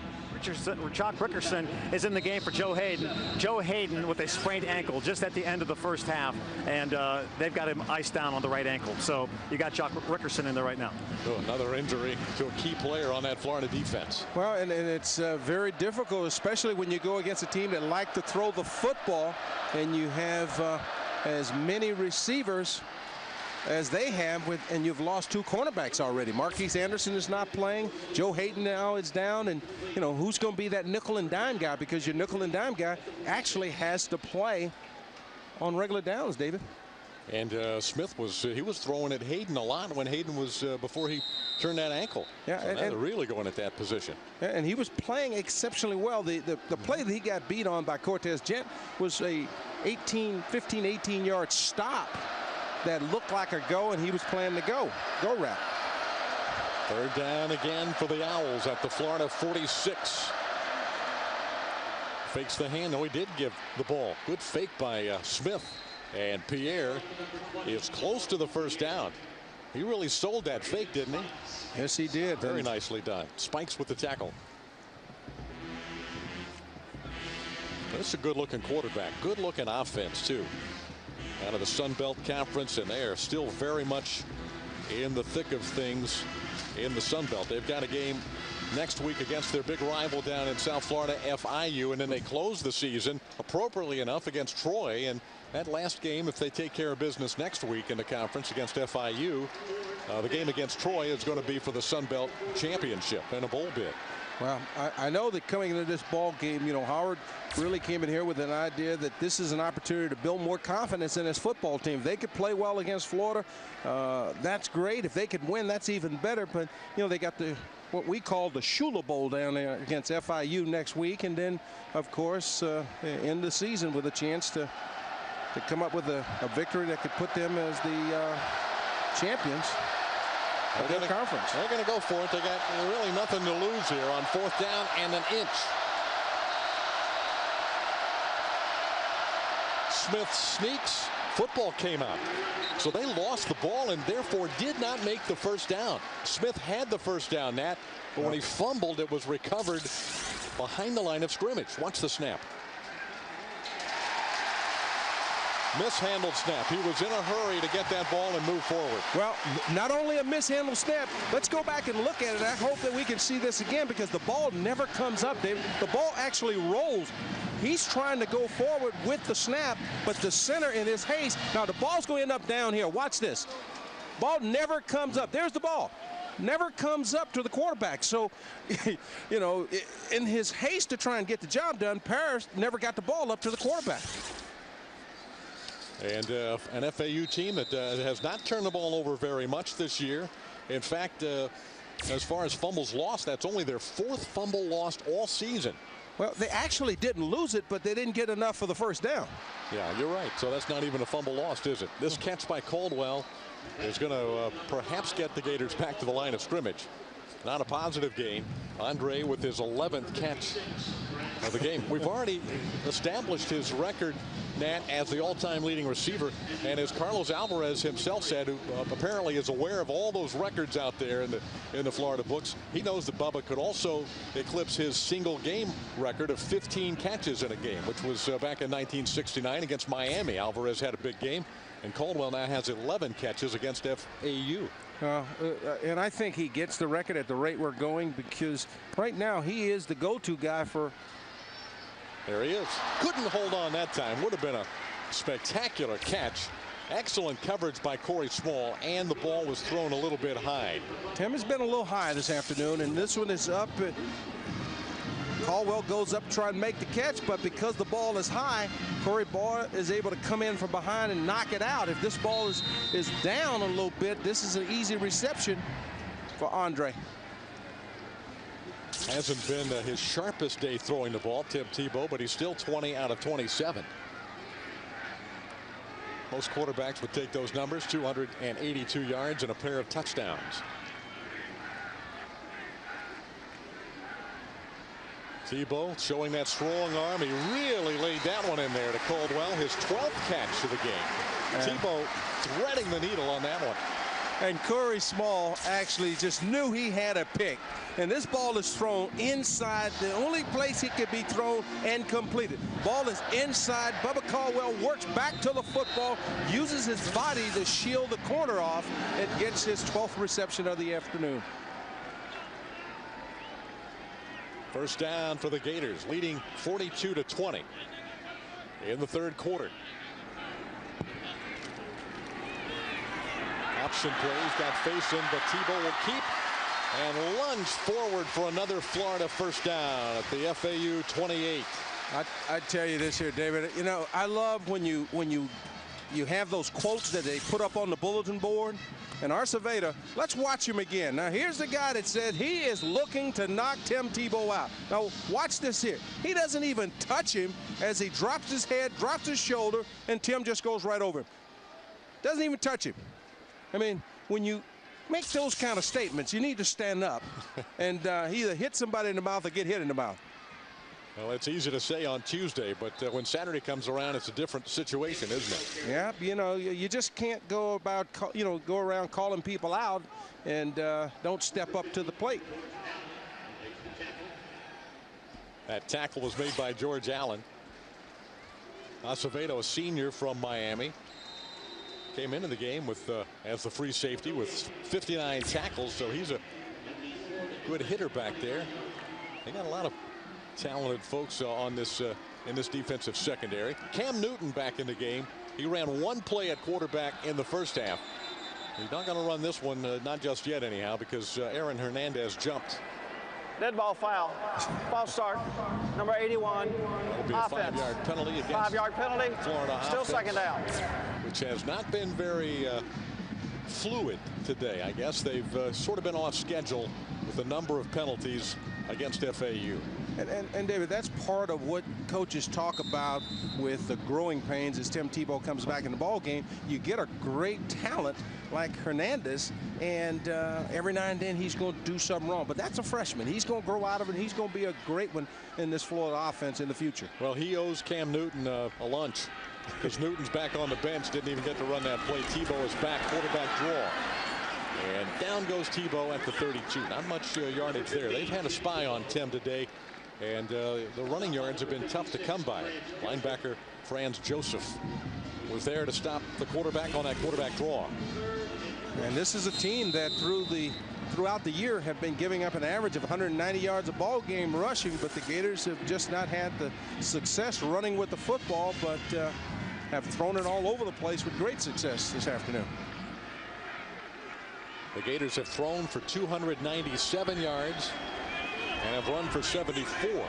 Chalk Rickerson is in the game for Joe Hayden. Joe Hayden with a sprained ankle just at the end of the first half, and they've got him iced down on the right ankle. So you got Chalk Rickerson in there right now. Oh, another injury to a key player on that Florida defense. Well, and it's very difficult, especially when you go against a team that like to throw the football, and you have as many receivers as they have, and you've lost 2 cornerbacks already. Marquise Anderson is not playing. Joe Hayden now is down, and you know who's going to be that nickel and dime guy, because your nickel and dime guy actually has to play on regular downs, David. And Smith was throwing at Hayden a lot when Hayden was before he turned that ankle. Yeah, so and really going at that position. And he was playing exceptionally well. The play that he got beat on by Cortez Gent was a 15-18 yard stop that looked like a go, and he was playing the go route. 3rd down again for the Owls at the Florida 46. Fakes the hand. No, he did give the ball. Good fake by Smith. And Pierre is close to the first down. He really sold that fake, didn't he? Yes, he did. Very nicely done. Spikes with the tackle. This is a good-looking quarterback. Good-looking offense, too. Out of the Sun Belt Conference, and they are still very much in the thick of things in the Sun Belt. They've got a game next week against their big rival down in South Florida, FIU, and then they close the season appropriately enough against Troy. And that last game, if they take care of business next week in the conference against FIU, the game against Troy is going to be for the Sun Belt Championship and a bowl bid. Well, I know that coming into this ball game, you know, Howard really came in here with an idea that this is an opportunity to build more confidence in his football team. If they could play well against Florida, that's great. If they could win, that's even better. But, you know, they got what we call the Shula Bowl down there against FIU next week. And then, of course, end the season with a chance to come up with a victory that could put them as the champions of their conference. They're going to go for it. They got really nothing to lose here on 4th down and an inch. Smith sneaks. Football came out. So they lost the ball and therefore did not make the first down. Smith had the first down, Nat, but when he fumbled, it was recovered behind the line of scrimmage. Watch the snap. Mishandled snap. He was in a hurry to get that ball and move forward. Well, not only a mishandled snap, let's go back and look at it. I hope that we can see this again because the ball never comes up, David. The ball actually rolls. He's trying to go forward with the snap, but the center in his haste. Now, the ball's going to end up down here. Watch this. Ball never comes up. There's the ball. Never comes up to the quarterback. So, you know, in his haste to try and get the job done, Paris never got the ball up to the quarterback. And an FAU team that has not turned the ball over very much this year. In fact, as far as fumbles lost, that's only their 4th fumble lost all season. Well, they actually didn't lose it, but they didn't get enough for the first down. Yeah, you're right. So that's not even a fumble lost, is it? This catch by Caldwell is going to perhaps get the Gators back to the line of scrimmage. Not a positive gain. Andre with his 11th catch of the game. We've already established his record, Nat, as the all-time leading receiver. And as Carlos Alvarez himself said, who apparently is aware of all those records out there in the Florida books, he knows that Bubba could also eclipse his single game record of 15 catches in a game, which was back in 1969 against Miami. Alvarez had a big game, and Caldwell now has 11 catches against FAU. And I think he gets the record at the rate we're going because right now he is the go-to guy for. There he is. Couldn't hold on that time. Would have been a spectacular catch. Excellent coverage by Corey Small, and the ball was thrown a little bit high. Tim has been a little high this afternoon, and this one is up. Caldwell goes up to try and make the catch, but because the ball is high, Corey Boy is able to come in from behind and knock it out. If this ball is down a little bit, this is an easy reception for Andre. Hasn't been his sharpest day throwing the ball, Tim Tebow, but he's still 20 out of 27. Most quarterbacks would take those numbers, 282 yards and a pair of touchdowns. Tebow showing that strong arm. He really laid that one in there to Caldwell, his 12th catch of the game. Tebow threading the needle on that one. And Corey Small actually just knew he had a pick. And this ball is thrown inside the only place he could be thrown and completed. Ball is inside. Bubba Caldwell works back to the football, uses his body to shield the corner off, and gets his 12th reception of the afternoon. First down for the Gators, leading 42-20 in the 3rd quarter. Option plays, got face in, but Tebow will keep and lunge forward for another Florida first down at the FAU 28. I tell you this here, David. You know, I love when you have those quotes that they put up on the bulletin board. And Arceveda, let's watch him again. Now, here's the guy that said he is looking to knock Tim Tebow out. Now, watch this here. He doesn't even touch him as he drops his head, drops his shoulder, and Tim just goes right over him. Doesn't even touch him. I mean, when you make those kind of statements, you need to stand up and either hit somebody in the mouth or get hit in the mouth. Well, it's easy to say on Tuesday, but when Saturday comes around, it's a different situation, isn't it? Yeah, you know, you just can't go about, go around calling people out and don't step up to the plate. That tackle was made by George Allen. Acevedo, a senior from Miami, came into the game with as the free safety with 59 tackles, so he's a good hitter back there. They got a lot of talented folks on this in this defensive secondary. Cam Newton back in the game. He ran one play at quarterback in the first half. He's not going to run this one, not just yet anyhow, because Aaron Hernandez jumped. Dead ball foul. False start. Number 81. Will be a Offense. 5-yard penalty against 5-yard penalty. Florida Still offense, second down. which has not been very fluid today. I guess they've sort of been off schedule with a number of penalties against FAU. And David, that's part of what coaches talk about with the growing pains as Tim Tebow comes back in the ball game. You get a great talent like Hernandez, and every now and then he's going to do something wrong. But that's a freshman. He's going to grow out of it. He's going to be a great one in this Florida offense in the future. Well, he owes Cam Newton a lunch, because Newton's back on the bench, didn't even get to run that play. Tebow is back, quarterback draw. And down goes Tebow at the 32. Not much yardage there. They've had a spy on Tim today, and the running yards have been tough to come by. Linebacker Franz Joseph was there to stop the quarterback on that quarterback draw. And this is a team that throughout the year have been giving up an average of 190 yards a ball game rushing, but the Gators have just not had the success running with the football, but have thrown it all over the place with great success this afternoon. The Gators have thrown for 297 yards and have run for 74.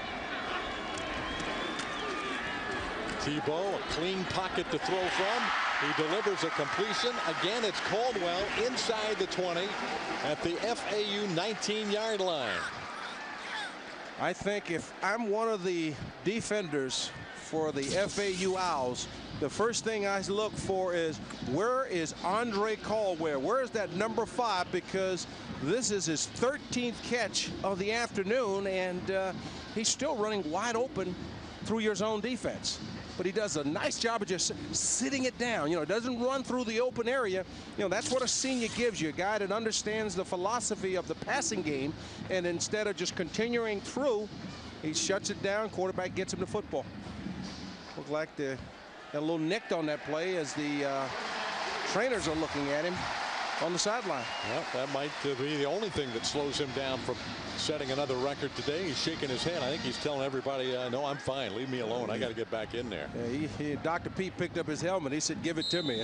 Tebow, a clean pocket to throw from. He delivers a completion. Again, it's Caldwell inside the 20 at the FAU 19-yard line. I think if I'm one of the defenders for the FAU Owls, the first thing I look for is, where is Andre Caldwell? Where is that number 5? Because this is his 13th catch of the afternoon, and he's still running wide open through your zone defense. But he does a nice job of just sitting it down. You know, doesn't run through the open area. You know, that's what a senior gives you, a guy that understands the philosophy of the passing game, and instead of just continuing through, he shuts it down. Quarterback gets him the football. Looked like they got a little nicked on that play as the trainers are looking at him on the sideline. Well, that might be the only thing that slows him down from setting another record today. He's shaking his head. I think he's telling everybody, no, I'm fine. Leave me alone. I got to get back in there. Yeah, Dr. Pete picked up his helmet. He said, give it to me.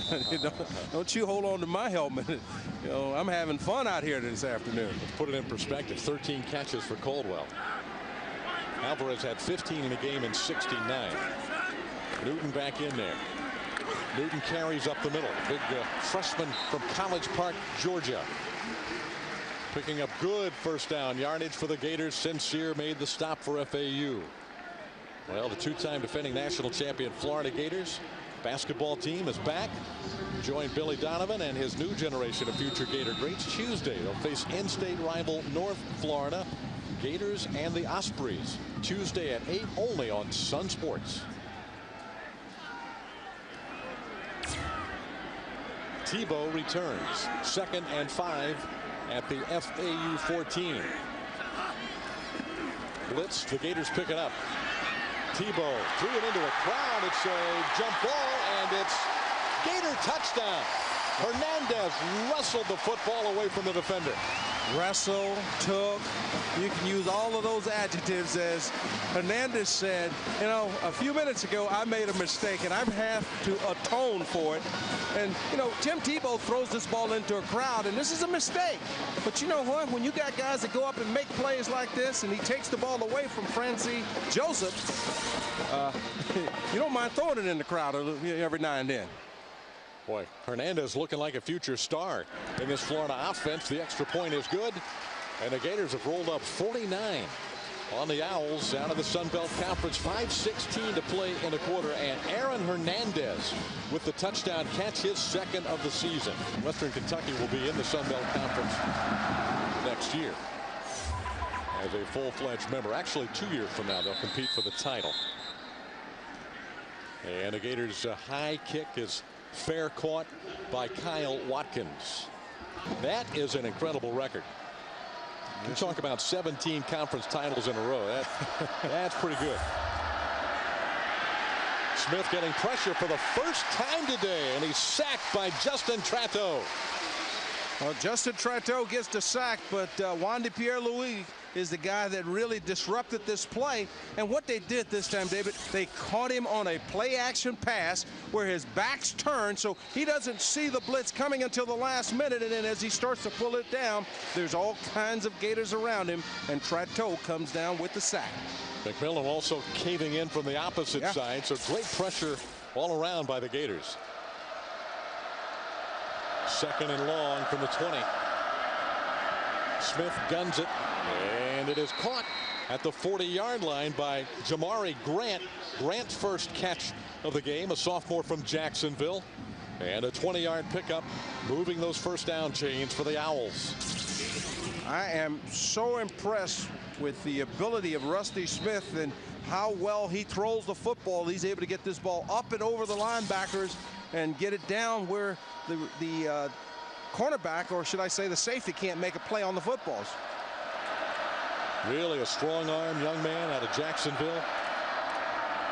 Don't you hold on to my helmet. You know, I'm having fun out here this afternoon. Let's put it in perspective. 13 catches for Caldwell. Alvarez had 15 in a game in 69. Newton back in there. Newton carries up the middle. Big freshman from College Park, Georgia. Picking up good first down yardage for the Gators. Sincere made the stop for FAU. Well, the two-time defending national champion Florida Gators basketball team is back. Joined Billy Donovan and his new generation of future Gator greats Tuesday. They'll face in-state rival North Florida Gators and the Ospreys. Tuesday at 8 only on Sun Sports. Tebow returns. 2nd and 5 at the FAU 14. Blitz, the Gators pick it up. Tebow threw it into a crowd. It's a jump ball, and it's Gator touchdown. Hernandez wrestled the football away from the defender. Wrestle, took, you can use all of those adjectives. As Hernandez said, you know, a few minutes ago I made a mistake and I have to atone for it. And you know, Tim Tebow throws this ball into a crowd, and this is a mistake. But you know what, when you got guys that go up and make plays like this, and he takes the ball away from Franz Joseph, you don't mind throwing it in the crowd every now and then. Boy, Hernandez looking like a future star in this Florida offense. The extra point is good, and the Gators have rolled up 49 on the Owls out of the Sun Belt Conference. 5:16 to play in the quarter, and Aaron Hernandez with the touchdown catch, his 2nd of the season. Western Kentucky will be in the Sun Belt Conference next year. as a full-fledged member. Actually, 2 years from now, they'll compete for the title. And the Gators' high kick is fair caught by Kyle Watkins. That is an incredible record. You talk about 17 conference titles in a row. That's pretty good. Smith getting pressure for the first time today, and he's sacked by Justin Trattou. Well, Justin Trattou gets the sack, but Juan Pierre-Louis is the guy that really disrupted this play. And what they did this time, David, they caught him on a play-action pass where his back's turned, so he doesn't see the blitz coming until the last minute. And then as he starts to pull it down, there's all kinds of Gators around him, and Trattou comes down with the sack. McMillan also caving in from the opposite side, so great pressure all around by the Gators. Second and long from the 20. Smith guns it, and it is caught at the 40-yard line by Jamari Grant. Grant's first catch of the game, a sophomore from Jacksonville, and a 20-yard pickup, moving those first down chains for the Owls. I am so impressed with the ability of Rusty Smith and how well he throws the football. He's able to get this ball up and over the linebackers and get it down where the cornerback, or should I say the safety, can't make a play on the footballs. Really a strong-arm young man out of Jacksonville.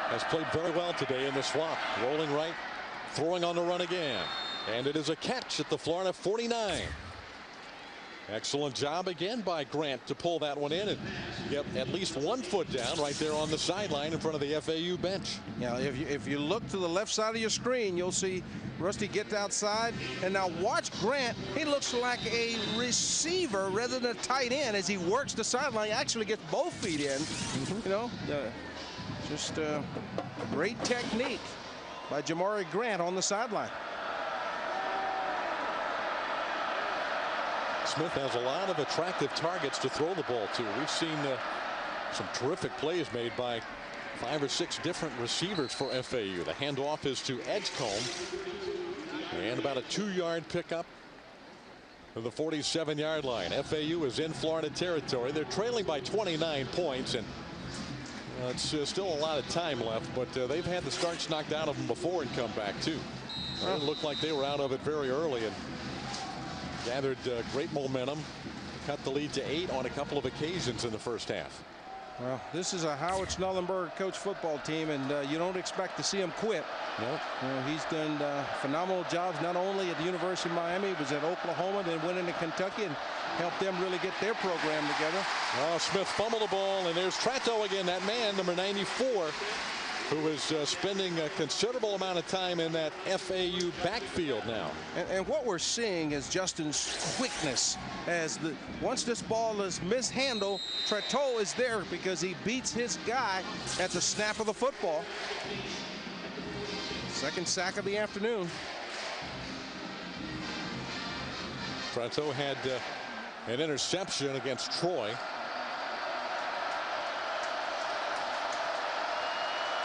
Has played very well today in the swamp. Rolling right, throwing on the run again. And it is a catch at the Florida 49. Excellent job again by Grant to pull that one in and get at least 1 foot down right there on the sideline in front of the FAU bench. Yeah, if you look to the left side of your screen, you'll see Rusty get outside. And now watch Grant. He looks like a receiver rather than a tight end as he works the sideline. He actually gets both feet in. You know, just great technique by Jamari Grant on the sideline. Smith has a lot of attractive targets to throw the ball to. We've seen some terrific plays made by 5 or 6 different receivers for FAU. The handoff is to Edgecombe, and about a 2-yard pickup to the 47-yard line. FAU is in Florida territory. They're trailing by 29 points, and it's still a lot of time left, but they've had the starts knocked out of them before and come back too. It looked like they were out of it very early and gathered great momentum, cut the lead to 8 on a couple of occasions in the first half. Well, this is a Howard Schnellenberger coach football team, and you don't expect to see him quit. Nope. You know, he's done phenomenal jobs not only at the University of Miami, but at Oklahoma, then went into Kentucky and helped them really get their program together. Smith fumbled the ball, and there's Trattou again, that man, number 94. Who is spending a considerable amount of time in that FAU backfield now. And what we're seeing is Justin's quickness. Once this ball is mishandled, Trattou is there because he beats his guy at the snap of the football. Second sack of the afternoon. Trattou had an interception against Troy.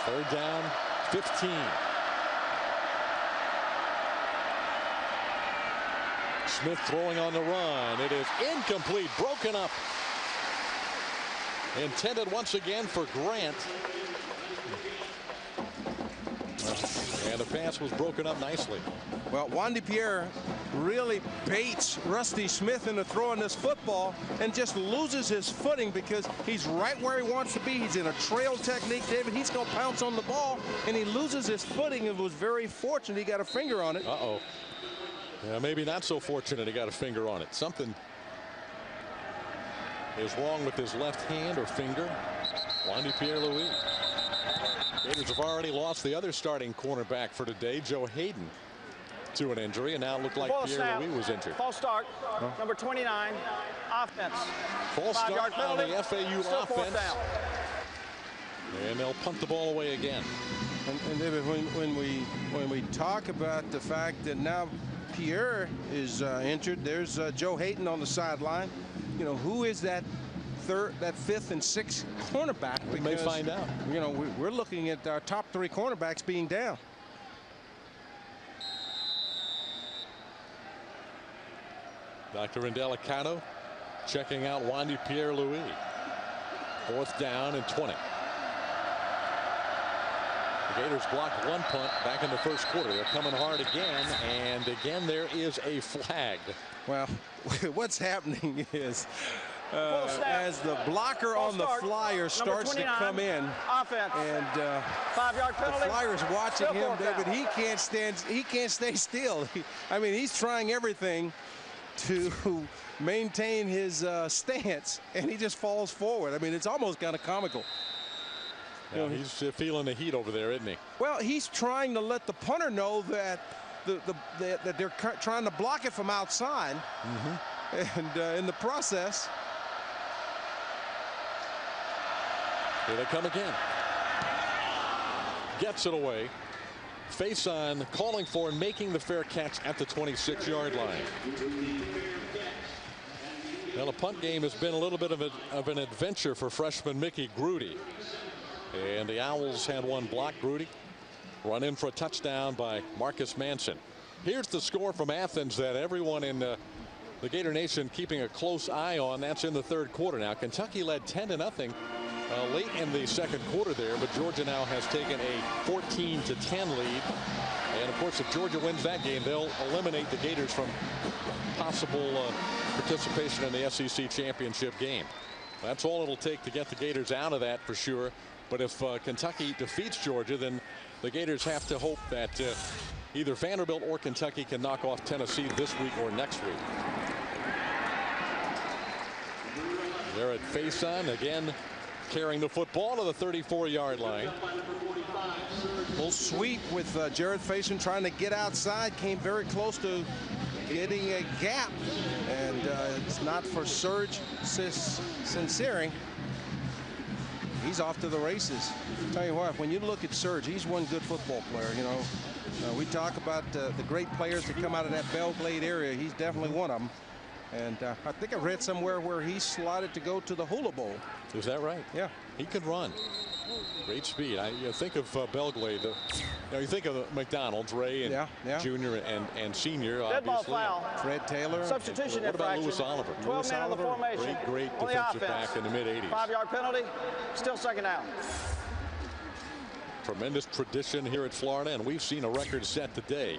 Third down, 15. Smith throwing on the run. It is incomplete, broken up. Intended once again for Grant. And the pass was broken up nicely. Well, Juan Pierre really baits Rusty Smith into throwing this football and just loses his footing because he's right where he wants to be. He's in a trail technique, David. He's going to pounce on the ball, and he loses his footing. It was very fortunate he got a finger on it. Uh-oh. Yeah, maybe not so fortunate he got a finger on it. Something is wrong with his left hand or finger. Juan Pierre-Louis. Gators have already lost the other starting cornerback for today, Joe Hayden, to an injury, and now it looked like Pierre-Louis was injured. False start, number 29, offense. False start on the FAU Still offense. And they'll punt the ball away again. And David, when we talk about the fact that now Pierre is injured, there's Joe Hayden on the sideline. You know, who is that fifth and sixth cornerback? We may find out. You know, we're looking at our top 3 cornerbacks being down. Dr. Indelicato checking out Juan Pierre-Louis. 4th down and 20. The Gators blocked one punt back in the first quarter. They're coming hard again, and again there is a flag. Well, what's happening is as the blocker on the flyer starts to come in, offense, and 5-yard penalty. the flyer's watching Still him, David. He can't stay still. I mean, he's trying everything to maintain his stance, and he just falls forward. I mean, it's almost kind of comical. Yeah, he's feeling the heat over there, isn't he? Well, he's trying to let the punter know that that they're trying to block it from outside, and in the process. Here they come again. Gets it away. Face on, calling for and making the fair catch at the 26-yard line. Well, the punt game has been a little bit of an adventure for freshman Mickey Grudy. And the Owls had one block. Grudy run in for a touchdown by Marcus Manson. Here's the score from Athens that everyone in the Gator Nation keeping a close eye on. That's in the third quarter now. Kentucky led 10-0 late in the second quarter there, but Georgia now has taken a 14-10 lead. And of course, if Georgia wins that game, they'll eliminate the Gators from possible participation in the SEC championship game. That's all it'll take to get the Gators out of that for sure. But if Kentucky defeats Georgia, then the Gators have to hope that either Vanderbilt or Kentucky can knock off Tennessee this week or next week. They're at face-on again, carrying the football to the 34-yard line. Little sweep with Jared Faison trying to get outside, came very close to getting a gap, and it's not for Serge Sinceri. He's off to the races. Tell you what, when you look at Serge, he's one good football player. You know, we talk about the great players that come out of that Belgrade area. He's definitely one of them. And I think I read somewhere where he slotted to go to the Hula Bowl. Is that right? Yeah. He can run. Great speed. You think of Belgrade. You think of McDonald's, Ray and Junior and Senior. Dead ball obviously. foul. Fred Taylor. Substitution What about infraction. Lewis Oliver? 12 men in the formation. Great on the defensive offense. back in the mid-'80s. 5-yard penalty. Still second down. Tremendous tradition here at Florida, and we've seen a record set today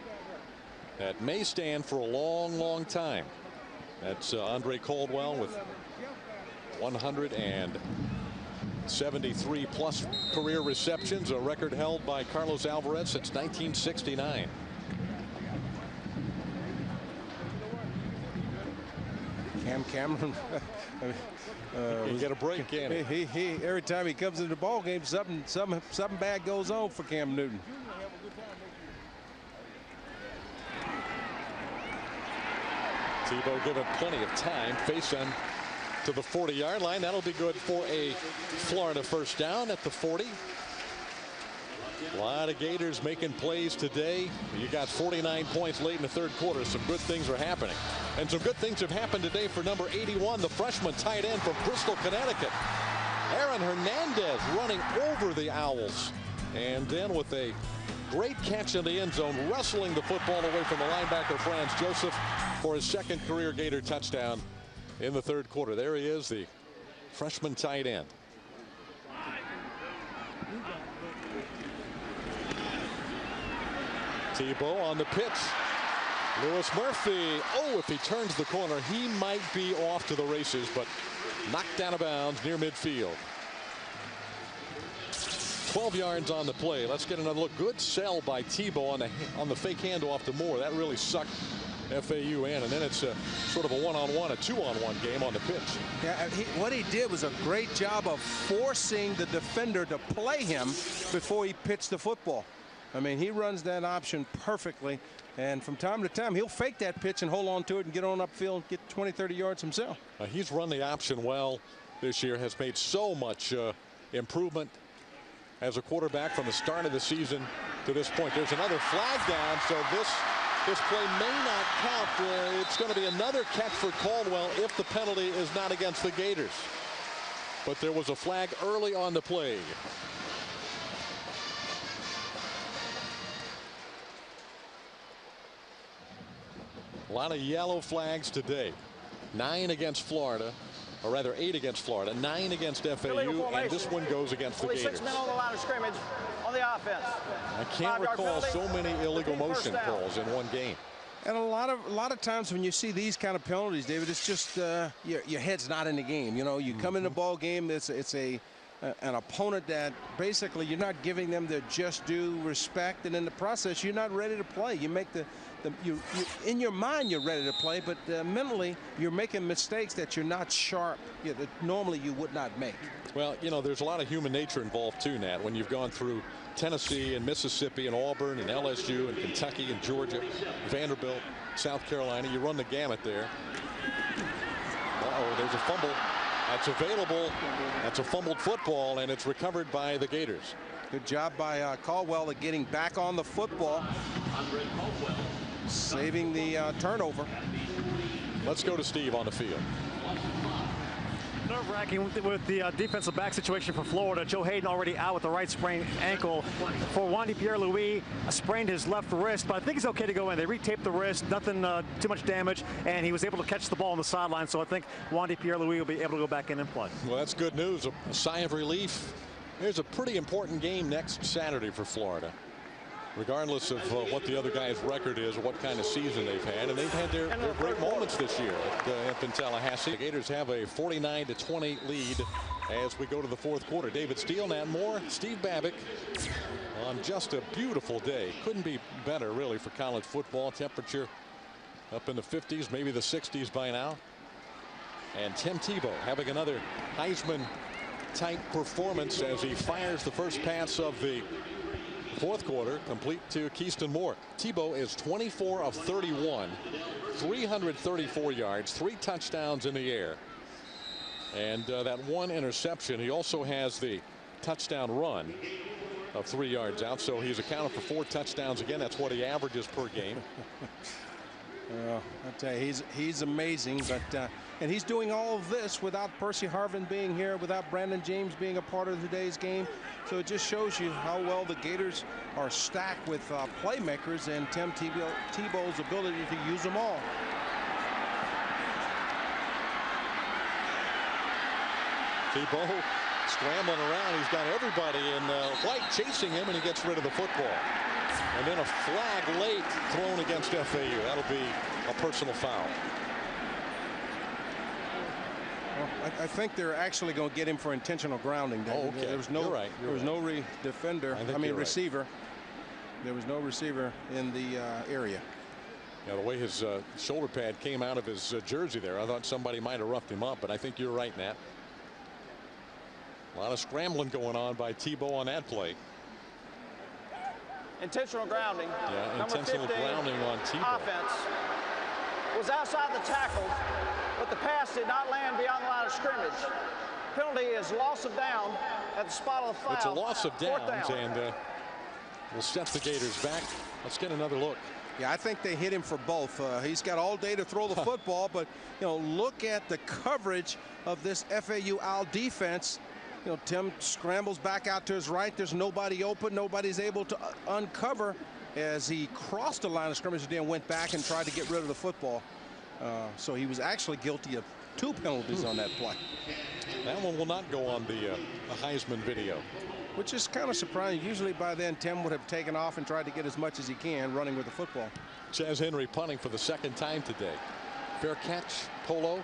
that may stand for a long, long time. That's Andre Caldwell with 173 plus career receptions, a record held by Carlos Alvarez since 1969. Cameron. He get a break, can't he? Every time he comes into the ball game, something bad goes on for Cam Newton. Tebow given plenty of time. Faison to the 40-yard line. That'll be good for a Florida first down at the 40. A lot of Gators making plays today. You got 49 points late in the third quarter. Some good things are happening. And some good things have happened today for number 81, the freshman tight end from Bristol, Connecticut. Aaron Hernandez running over the Owls. And then with a great catch in the end zone, wrestling the football away from the linebacker Franz Joseph for his second career Gator touchdown in the third quarter. There he is, the freshman tight end. Tebow on the pitch. Lewis Murphy. Oh, if he turns the corner, he might be off to the races, but knocked out of bounds near midfield. 12 yards on the play. Let's get another look. Good sell by Tebow on the fake handoff to Moore. That really sucked FAU in, and then it's sort of a one-on-one, a two-on-one game on the pitch. Yeah, what he did was a great job of forcing the defender to play him before he pitched the football. I mean, he runs that option perfectly, and from time to time he'll fake that pitch and hold on to it and get on upfield, get 20-30 yards himself. He's run the option well this year, has made so much improvement as a quarterback from the start of the season to this point. There's another flag down, so this play may not count. It's going to be another catch for Caldwell if the penalty is not against the Gators. But there was a flag early on the play. A lot of yellow flags today. 9 against Florida, or rather 8 against Florida, 9 against FAU, and this one goes against the Only Gators. 6 men on the line of scrimmage on the offense. I can't recall so many illegal motion calls in one game. And a lot of times when you see these kind of penalties, David, it's just your head's not in the game. You know, you come in the ball game, it's an opponent that basically you're not giving them their just due respect, and in the process you're not ready to play. You make you in your mind you're ready to play, but mentally you're making mistakes that you're not sharp, that normally you would not make. Well, you know, there's a lot of human nature involved too, Nat, when you've gone through Tennessee and Mississippi and Auburn and LSU and Kentucky and Georgia, Vanderbilt, South Carolina. You run the gamut there. Uh-oh, there's a fumble. That's available. That's a fumbled football, and it's recovered by the Gators. Good job by Caldwell at getting back on the football, saving the turnover. Let's go to Steve on the field. Nerve-wracking with the defensive back situation for Florida. Joe Hayden already out with the right sprained ankle. For Wandy Pierre-Louis, sprained his left wrist, but I think he's okay to go in. They retaped the wrist, nothing too much damage, and he was able to catch the ball on the sideline. So I think Wandy Pierre-Louis will be able to go back in and play. Well, that's good news. A sigh of relief. There's a pretty important game next Saturday for Florida, regardless of what the other guy's record is or what kind of season they've had. And they've had their great moments this year up in Tallahassee. The Gators have a 49-20 lead as we go to the fourth quarter. David Steele, Nat Moore, Steve Babick on just a beautiful day. Couldn't be better, really, for college football. Temperature up in the 50s, maybe the 60s by now. And Tim Tebow having another Heisman-type performance as he fires the first pass of the fourth quarter, complete to Keyston Moore. Tebow is 24 of 31, 334 yards, 3 touchdowns in the air, and that 1 interception. He also has the touchdown run of 3 yards out, so he's accounted for 4 touchdowns again. That's what he averages per game. I tell you, he's amazing, but and he's doing all of this without Percy Harvin being here, without Brandon James being a part of today's game. So it just shows you how well the Gators are stacked with playmakers and Tim Tebow's ability to use them all. Tebow scrambling around. He's got everybody in white chasing him, and he gets rid of the football. And then a flag late thrown against FAU. That'll be a personal foul. Well, I think they're actually going to get him for intentional grounding. Oh, okay. There was no, You're right. there was no defender. I mean, receiver. Right. There was no receiver in the area. Yeah, the way his shoulder pad came out of his jersey there, I thought somebody might have roughed him up, but I think you're right, Nat. A lot of scrambling going on by Tebow on that play. Intentional grounding. Yeah, intentional grounding on Tebow. Offense was outside the tackle, but the pass did not land beyond the line of scrimmage. Penalty is loss of down at the spot of the foul. It's a loss of downs, down. and will set the Gators back. Let's get another look. Yeah, I think they hit him for both. He's got all day to throw the football, but look at the coverage of this FAU Owl defense. Tim scrambles back out to his right. There's nobody open. Nobody's able to uncover as he crossed the line of scrimmage and then went back and tried to get rid of the football. So he was actually guilty of 2 penalties on that play. That one will not go on the Heisman video. Which is kind of surprising. Usually by then Tim would have taken off and tried to get as much as he can running with the football. Chaz Henry punting for the 2nd time today. Fair catch, Polo,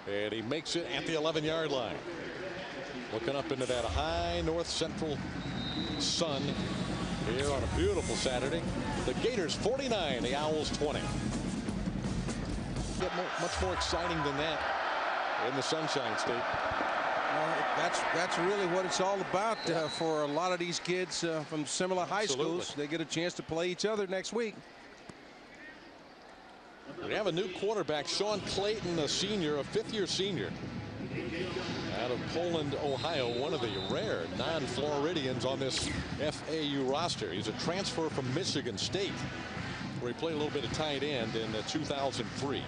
and he makes it at the 11-yard line. Looking up into that high north central sun here on a beautiful Saturday. The Gators 49, the Owls 20. Get much more exciting than that in the Sunshine State. That's really what it's all about for a lot of these kids from similar high schools. They get a chance to play each other next week. We have a new quarterback, Sean Clayton, a senior, a 5th-year senior. Out of Poland, Ohio, one of the rare non-Floridians on this FAU roster. He's a transfer from Michigan State, where he played a little bit of tight end in 2003.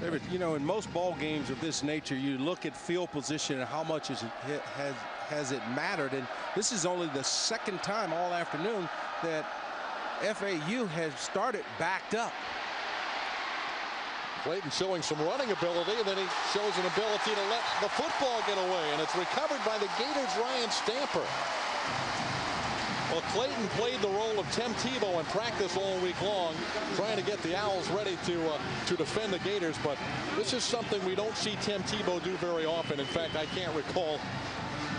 David, in most ball games of this nature, you look at field position and how much has it mattered. And this is only the 2nd time all afternoon that FAU has started backed up. Clayton showing some running ability, and then he shows an ability to let the football get away, and it's recovered by the Gators' Ryan Stamper. Well, Clayton played the role of Tim Tebow in practice all week long, trying to get the Owls ready to defend the Gators, but this is something we don't see Tim Tebow do very often. In fact, I can't recall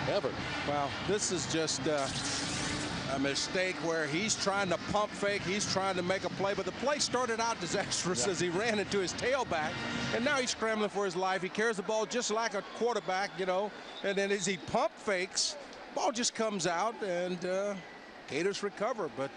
ever. Well, this is just a mistake where he's trying to pump fake. He's trying to make a play, but the play started out disastrous as he ran into his tailback, and now he's scrambling for his life. He carries the ball just like a quarterback, you know, and then as he pump fakes, ball just comes out, and Gators recover. But,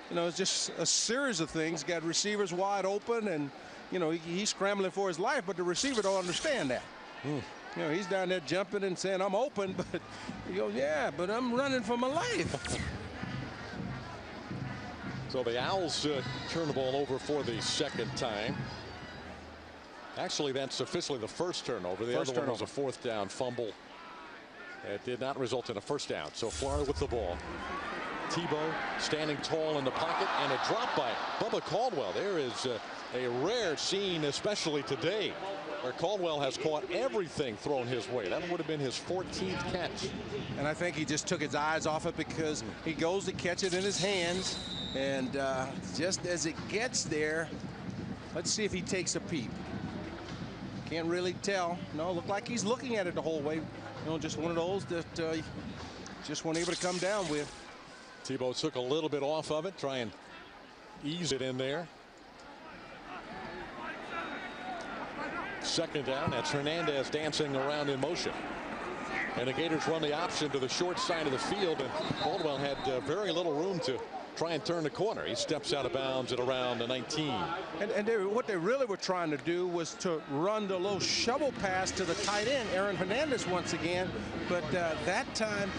you know, it's just a series of things. Got receivers wide open, and, you know, he's scrambling for his life, but the receiver don't understand that. You know, he's down there jumping and saying, I'm open, but he goes, yeah, but I'm running for my life. So the Owls turn the ball over for the second time. Actually, that's officially the first turnover. The other one was a fourth down fumble. It did not result in a first down. So Florida with the ball. Tebow standing tall in the pocket, and a drop by Bubba Caldwell. There is a rare scene, especially today, where Caldwell has caught everything thrown his way. That would have been his 14th catch. And I think he just took his eyes off it because he goes to catch it in his hands. And just as it gets there, let's see if he takes a peep. Can't really tell. No, looked like he's looking at it the whole way. You know, just one of those that just weren't able to come down with. Tebow took a little bit off of it, try and ease it in there. Second down. That's Hernandez dancing around in motion. And the Gators run the option to the short side of the field, and Caldwell had very little room to try and turn the corner. He steps out of bounds at around the 19. And what they really were trying to do was to run the little shovel pass to the tight end, Aaron Hernandez, once again. But that time,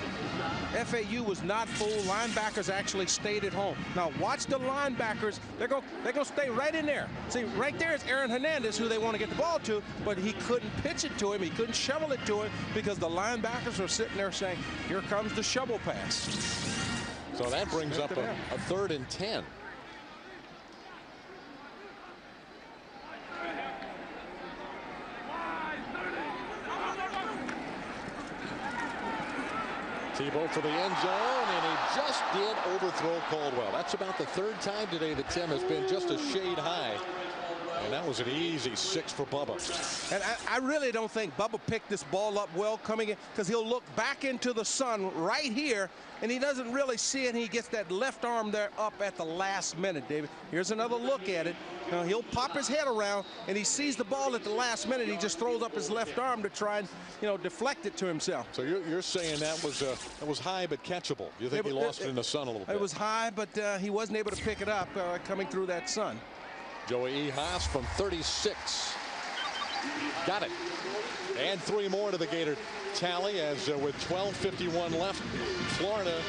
FAU was not full. Linebackers actually stayed at home. Now watch the linebackers. They're going to stay right in there. See, right there is Aaron Hernandez, who they want to get the ball to, but he couldn't pitch it to him. He couldn't shovel it to him because the linebackers were sitting there saying, here comes the shovel pass. So that brings up a 3rd and 10. Tebow for the end zone, and he just did overthrow Caldwell. That's about the 3rd time today that Tim has been just a shade high. And that was an easy 6 for Bubba. And I really don't think Bubba picked this ball up well coming in, because he'll look back into the sun right here, and he doesn't really see it. And he gets that left arm there up at the last minute, David. Here's another look at it. Now, he'll pop his head around, and he sees the ball at the last minute. He just throws up his left arm to try and, you know, deflect it to himself. So you're saying that was high but catchable. You think he lost it in the sun a little bit? It was high, but he wasn't able to pick it up coming through that sun. Joey E. Haas from 36. Got it. And 3 more to the Gator tally as with 12:51 left, Florida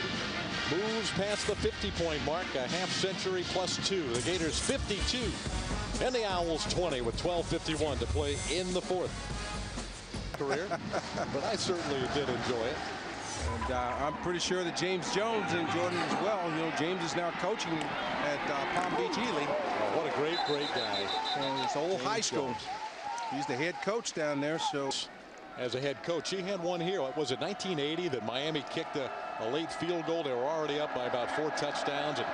moves past the 50-point mark, a half century plus 2. The Gators 52 and the Owls 20 with 12:51 to play in the 4th. Career, but I certainly did enjoy it. And I'm pretty sure that James Jones enjoyed it as well. You know, James is now coaching at Palm Beach Ely. Oh, what a great guy. And it's old high school. Jones. He's the head coach down there. So, as a head coach, he had one here. Was it 1980 that Miami kicked a late field goal? They were already up by about 4 touchdowns, and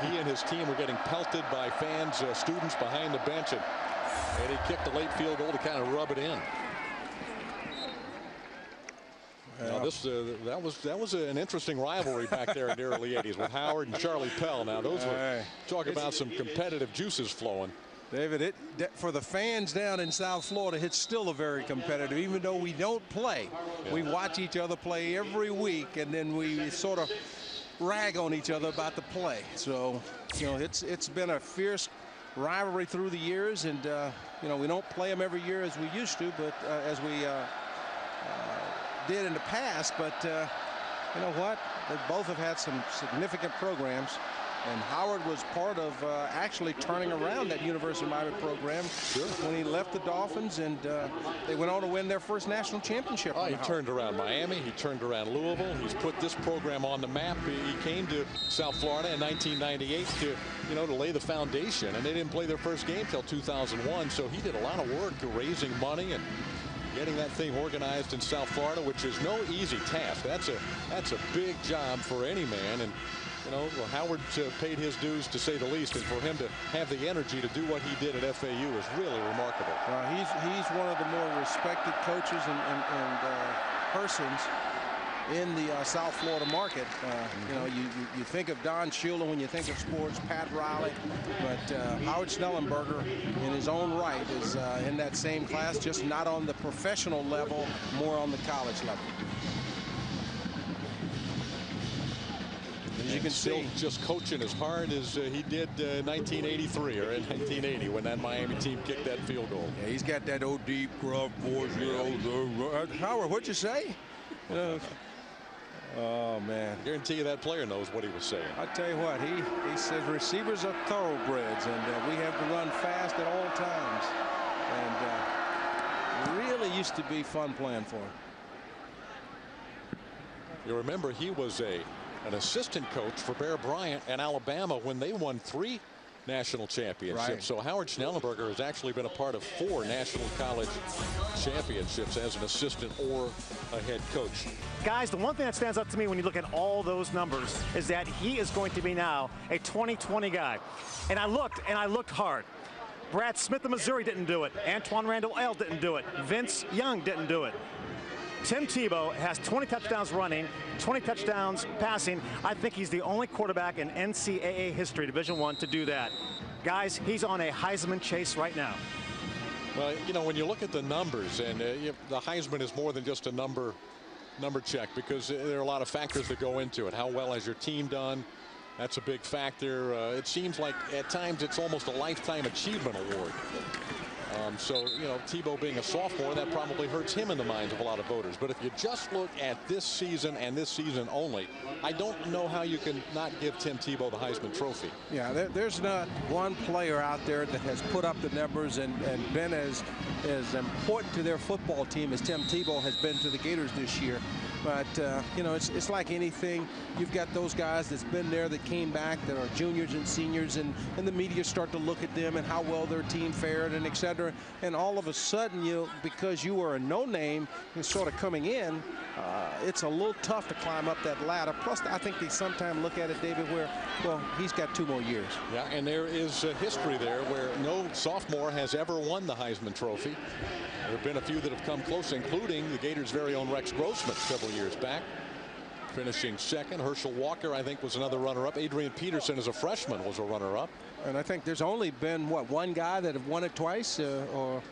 he and his team were getting pelted by fans, students behind the bench, and he kicked a late field goal to kind of rub it in. Now that was an interesting rivalry back there in the early 80s with Howard and Charlie Pell. Now those were, talk about some competitive juices flowing. David, for the fans down in South Florida, it's still a very competitive. Even though we don't play, we watch each other play every week, and then we sort of rag on each other about the play. So, you know, it's been a fierce rivalry through the years, and you know, we don't play them every year as we used to, but as we did in the past. But you know what? They both have had some significant programs. And Howard was part of actually turning around that University of Miami program when he left the Dolphins, and they went on to win their first national championship. He turned around Miami. He turned around Louisville. He's put this program on the map. He came to South Florida in 1998 to lay the foundation, and they didn't play their first game till 2001. So he did a lot of work raising money and getting that thing organized in South Florida, which is no easy task. That's a big job for any man, and Howard paid his dues, to say the least, and for him to have the energy to do what he did at FAU is really remarkable. He's one of the more respected coaches and persons in the South Florida market. You think of Don Shula when you think of sports, Pat Riley, but Howard Schnellenberger in his own right is in that same class, just not on the professional level, more on the college level. As you can see, just coaching as hard as he did 1983 or in 1980 when that Miami team kicked that field goal. Yeah, he's got that old deep gruff voice. Howard, what'd you say? Oh man! I guarantee you that player knows what he was saying. I tell you what, he says receivers are thoroughbreds, and we have to run fast at all times. And really used to be fun playing for him. You remember he was an assistant coach for Bear Bryant and Alabama when they won 3 national championships. Right. So Howard Schnellenberger has actually been a part of 4 national college championships as an assistant or a head coach. Guys, the one thing that stands out to me when you look at all those numbers is that he is going to be now a 2020 guy. And I looked hard. Brad Smith of Missouri didn't do it. Antoine Randall El didn't do it. Vince Young didn't do it. Tim Tebow has 20 touchdowns running, 20 touchdowns passing. I think he's the only quarterback in NCAA history, Division I, to do that. Guys, he's on a Heisman chase right now. Well, when you look at the numbers, and the Heisman is more than just a number check, because there are a lot of factors that go into it. How well has your team done? That's a big factor. It seems like at times it's almost a lifetime achievement award. So, Tebow being a sophomore, that probably hurts him in the minds of a lot of voters. But if you just look at this season and this season only, I don't know how you can not give Tim Tebow the Heisman Trophy. Yeah, there's not one player out there that has put up the numbers and been as important to their football team as Tim Tebow has been to the Gators this year. But, it's like anything. You've got those guys that's been there that came back that are juniors and seniors, and the media start to look at them and how well their team fared and et cetera. And all of a sudden, because you were a no-name and sort of coming in, it's a little tough to climb up that ladder. Plus, I think they sometimes look at it, David, where, well, he's got 2 more years. Yeah, and there is a history there where no sophomore has ever won the Heisman Trophy. There have been a few that have come close, including the Gators' very own Rex Grossman several years back, finishing second. Herschel Walker, I think, was another runner-up. Adrian Peterson, as a freshman, was a runner-up. And I think there's only been, one guy that have won it twice, or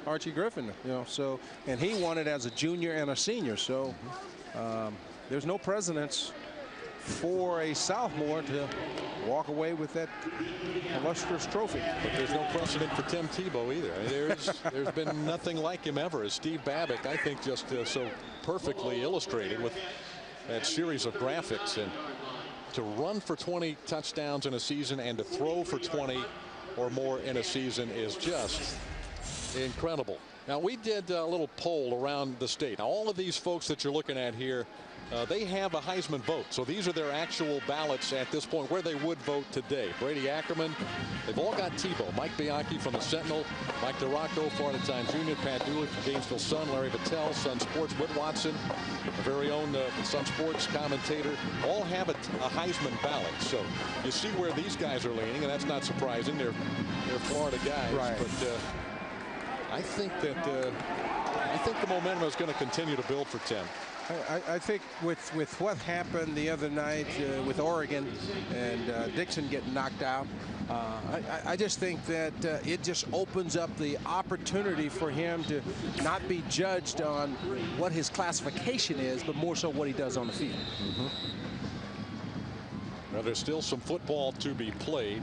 Archie Griffin, so, and he won it as a junior and a senior. So there's no precedence for a sophomore to walk away with that illustrious trophy. But there's no precedent for Tim Tebow either. I mean, there's been nothing like him ever. As Steve Babbitt, I think, just so perfectly illustrated with that series of graphics. And to run for 20 touchdowns in a season and to throw for 20 or more in a season is just incredible. Now, we did a little poll around the state. Now, all of these folks that you're looking at here, they have a Heisman vote. So these are their actual ballots at this point where they would vote today. Brady Ackerman, they've all got Tebow. Mike Bianchi from the Sentinel, Mike DeRocco, Florida Times Union, Pat Dooley from Gainesville Sun, Larry Vittel, Sun Sports, Whit Watson, the very own Sun Sports commentator, all have a Heisman ballot. So you see where these guys are leaning, and that's not surprising. They're Florida guys. Right. But I think the momentum is going to continue to build for Tim. I think with what happened the other night with Oregon and Dixon getting knocked out, I just think that it just opens up the opportunity for him to not be judged on what his classification is, but more so what he does on the field. Now, there's still some football to be played,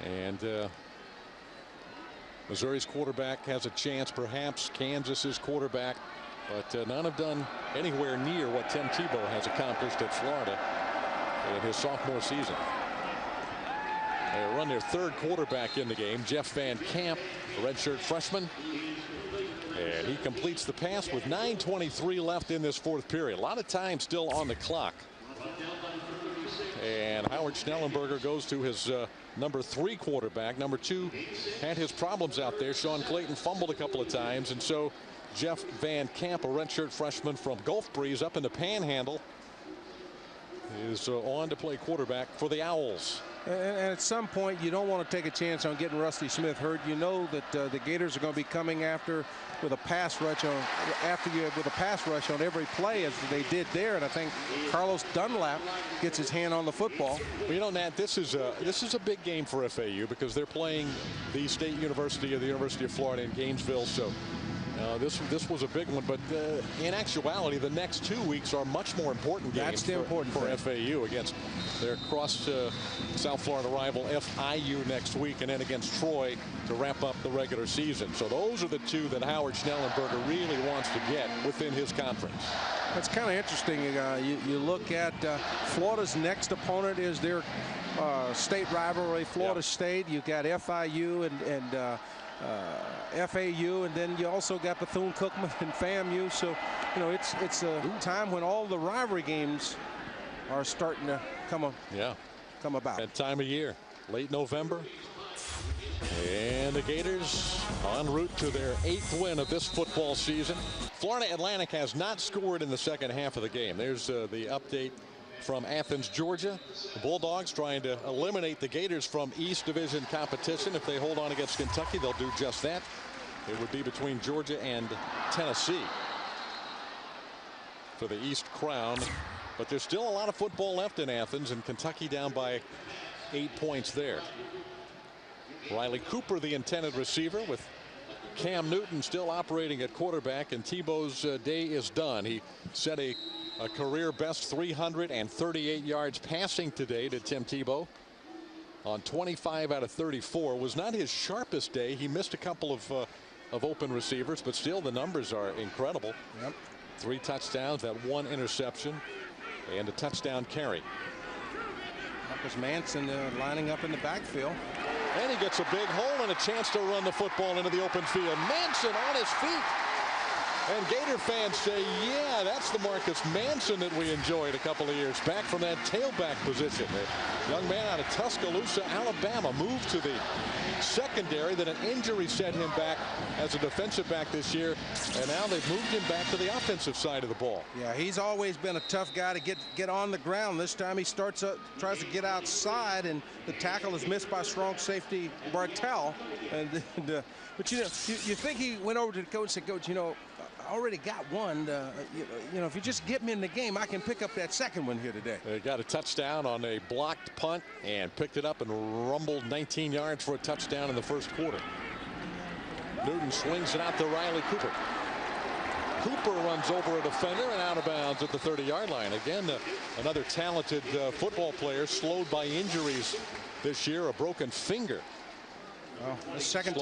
and Missouri's quarterback has a chance, perhaps Kansas's quarterback, but none have done anywhere near what Tim Tebow has accomplished at Florida. in his sophomore season. They run their third quarterback in the game, Jeff Van Camp, a redshirt freshman. And he completes the pass with 9:23 left in this fourth period. A lot of time still on the clock. And Howard Schnellenberger goes to his number 3 quarterback. Number 2 had his problems out there. Sean Clayton fumbled a couple of times. And so Jeff Van Camp, a redshirt freshman from Gulf Breeze up in the Panhandle, is on to play quarterback for the Owls. And at some point, you don't want to take a chance on getting Rusty Smith hurt. You know that the Gators are going to be coming after with a pass rush on every play, as they did there. And I think Carlos Dunlap gets his hand on the football. Well, you know, Nat, this is a big game for FAU because they're playing the State University of the University of Florida in Gainesville. So this was a big one, but in actuality, the next 2 weeks are much more important games. That's the important for thing. FAU against their cross South Florida rival FIU next week, and then against Troy to wrap up the regular season. So those are the 2 that Howard Schnellenberger really wants to get within his conference. That's kind of interesting. You look at Florida's next opponent is their state rivalry, Florida State. You've got FIU and FAU, and then you also got Bethune-Cookman and FAMU. So, you know, it's a time when all the rivalry games are starting to come about. That time of year, late November. And the Gators en route to their 8th win of this football season. Florida Atlantic has not scored in the second half of the game. There's the update from Athens, Georgia. The Bulldogs trying to eliminate the Gators from East Division competition. If they hold on against Kentucky, they'll do just that. It would be between Georgia and Tennessee for the East crown. But there's still a lot of football left in Athens, and Kentucky down by 8 points there. Riley Cooper, the intended receiver, with Cam Newton still operating at quarterback, and Tebow's day is done. He set a career best 338 yards passing today to Tim Tebow on 25 out of 34. Was not his sharpest day. He missed a couple of open receivers, but still the numbers are incredible. 3 touchdowns, that 1 interception, and a touchdown carry. Marcus Manson lining up in the backfield. And he gets a big hole and a chance to run the football into the open field. Manson on his feet. And Gator fans say, yeah, that's the Marcus Manson that we enjoyed a couple of years back from that tailback position. The young man out of Tuscaloosa, Alabama, moved to the secondary. Then an injury set him back as a defensive back this year. And now they've moved him back to the offensive side of the ball. Yeah, he's always been a tough guy to get on the ground. This time he tries to get outside, and the tackle is missed by strong safety Bartell. But you know, you think he went over to the coach and said, Coach, you know, I already got one. You know, if you just get me in the game, I can pick up that second one here today. They got a touchdown on a blocked punt and picked it up and rumbled 19 yards for a touchdown in the first quarter. Newton swings it out to Riley Cooper. Cooper runs over a defender and out of bounds at the 30-yard line. Again, another talented football player slowed by injuries this year, a broken finger. Well, the second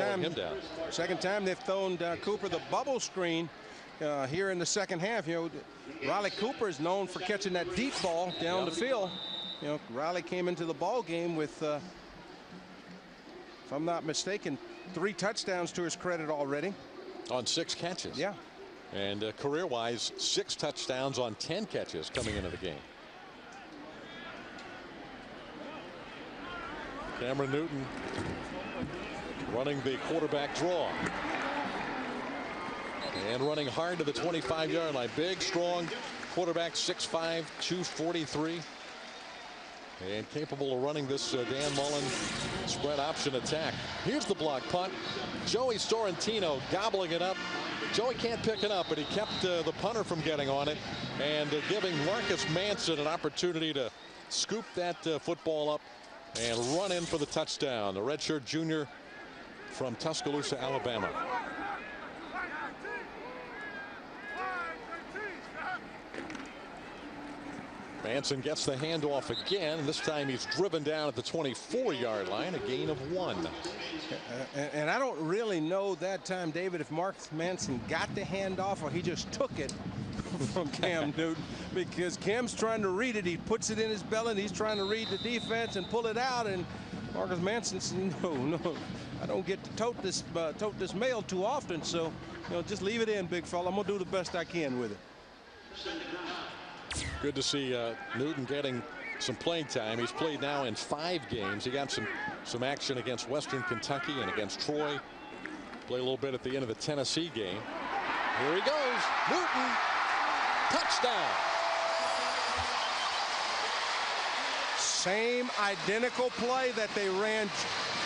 time they've thrown Cooper the bubble screen here in the second half. You know, Riley Cooper is known for catching that deep ball down the field. You know, Riley came into the ball game with, if I'm not mistaken, 3 touchdowns to his credit already. On 6 catches. Yeah. And career-wise, 6 touchdowns on 10 catches coming into the game. Cameron Newton running the quarterback draw. And running hard to the 25-yard line. Big, strong quarterback, 6'5", 243. And capable of running this Dan Mullen spread option attack. Here's the block punt. Joey Sorrentino gobbling it up. Joey can't pick it up, but he kept the punter from getting on it and giving Marcus Manson an opportunity to scoop that football up and run in for the touchdown. The redshirt junior from Tuscaloosa, Alabama. Manson gets the handoff again, and this time he's driven down at the 24-yard line, a gain of 1. And I don't really know that time, David, if Mark Manson got the handoff or he just took it from Cam Newton, because Cam's trying to read it. He puts it in his belly and he's trying to read the defense and pull it out, and Marcus Manson said, no, I don't get to tote this mail too often, so just leave it in, big fella. I'm gonna do the best I can with it. Good to see Newton getting some playing time. He's played now in 5 games. He got some action against Western Kentucky and against Troy. Played a little bit at the end of the Tennessee game. Here he goes. Newton. Touchdown. Same identical play that they ran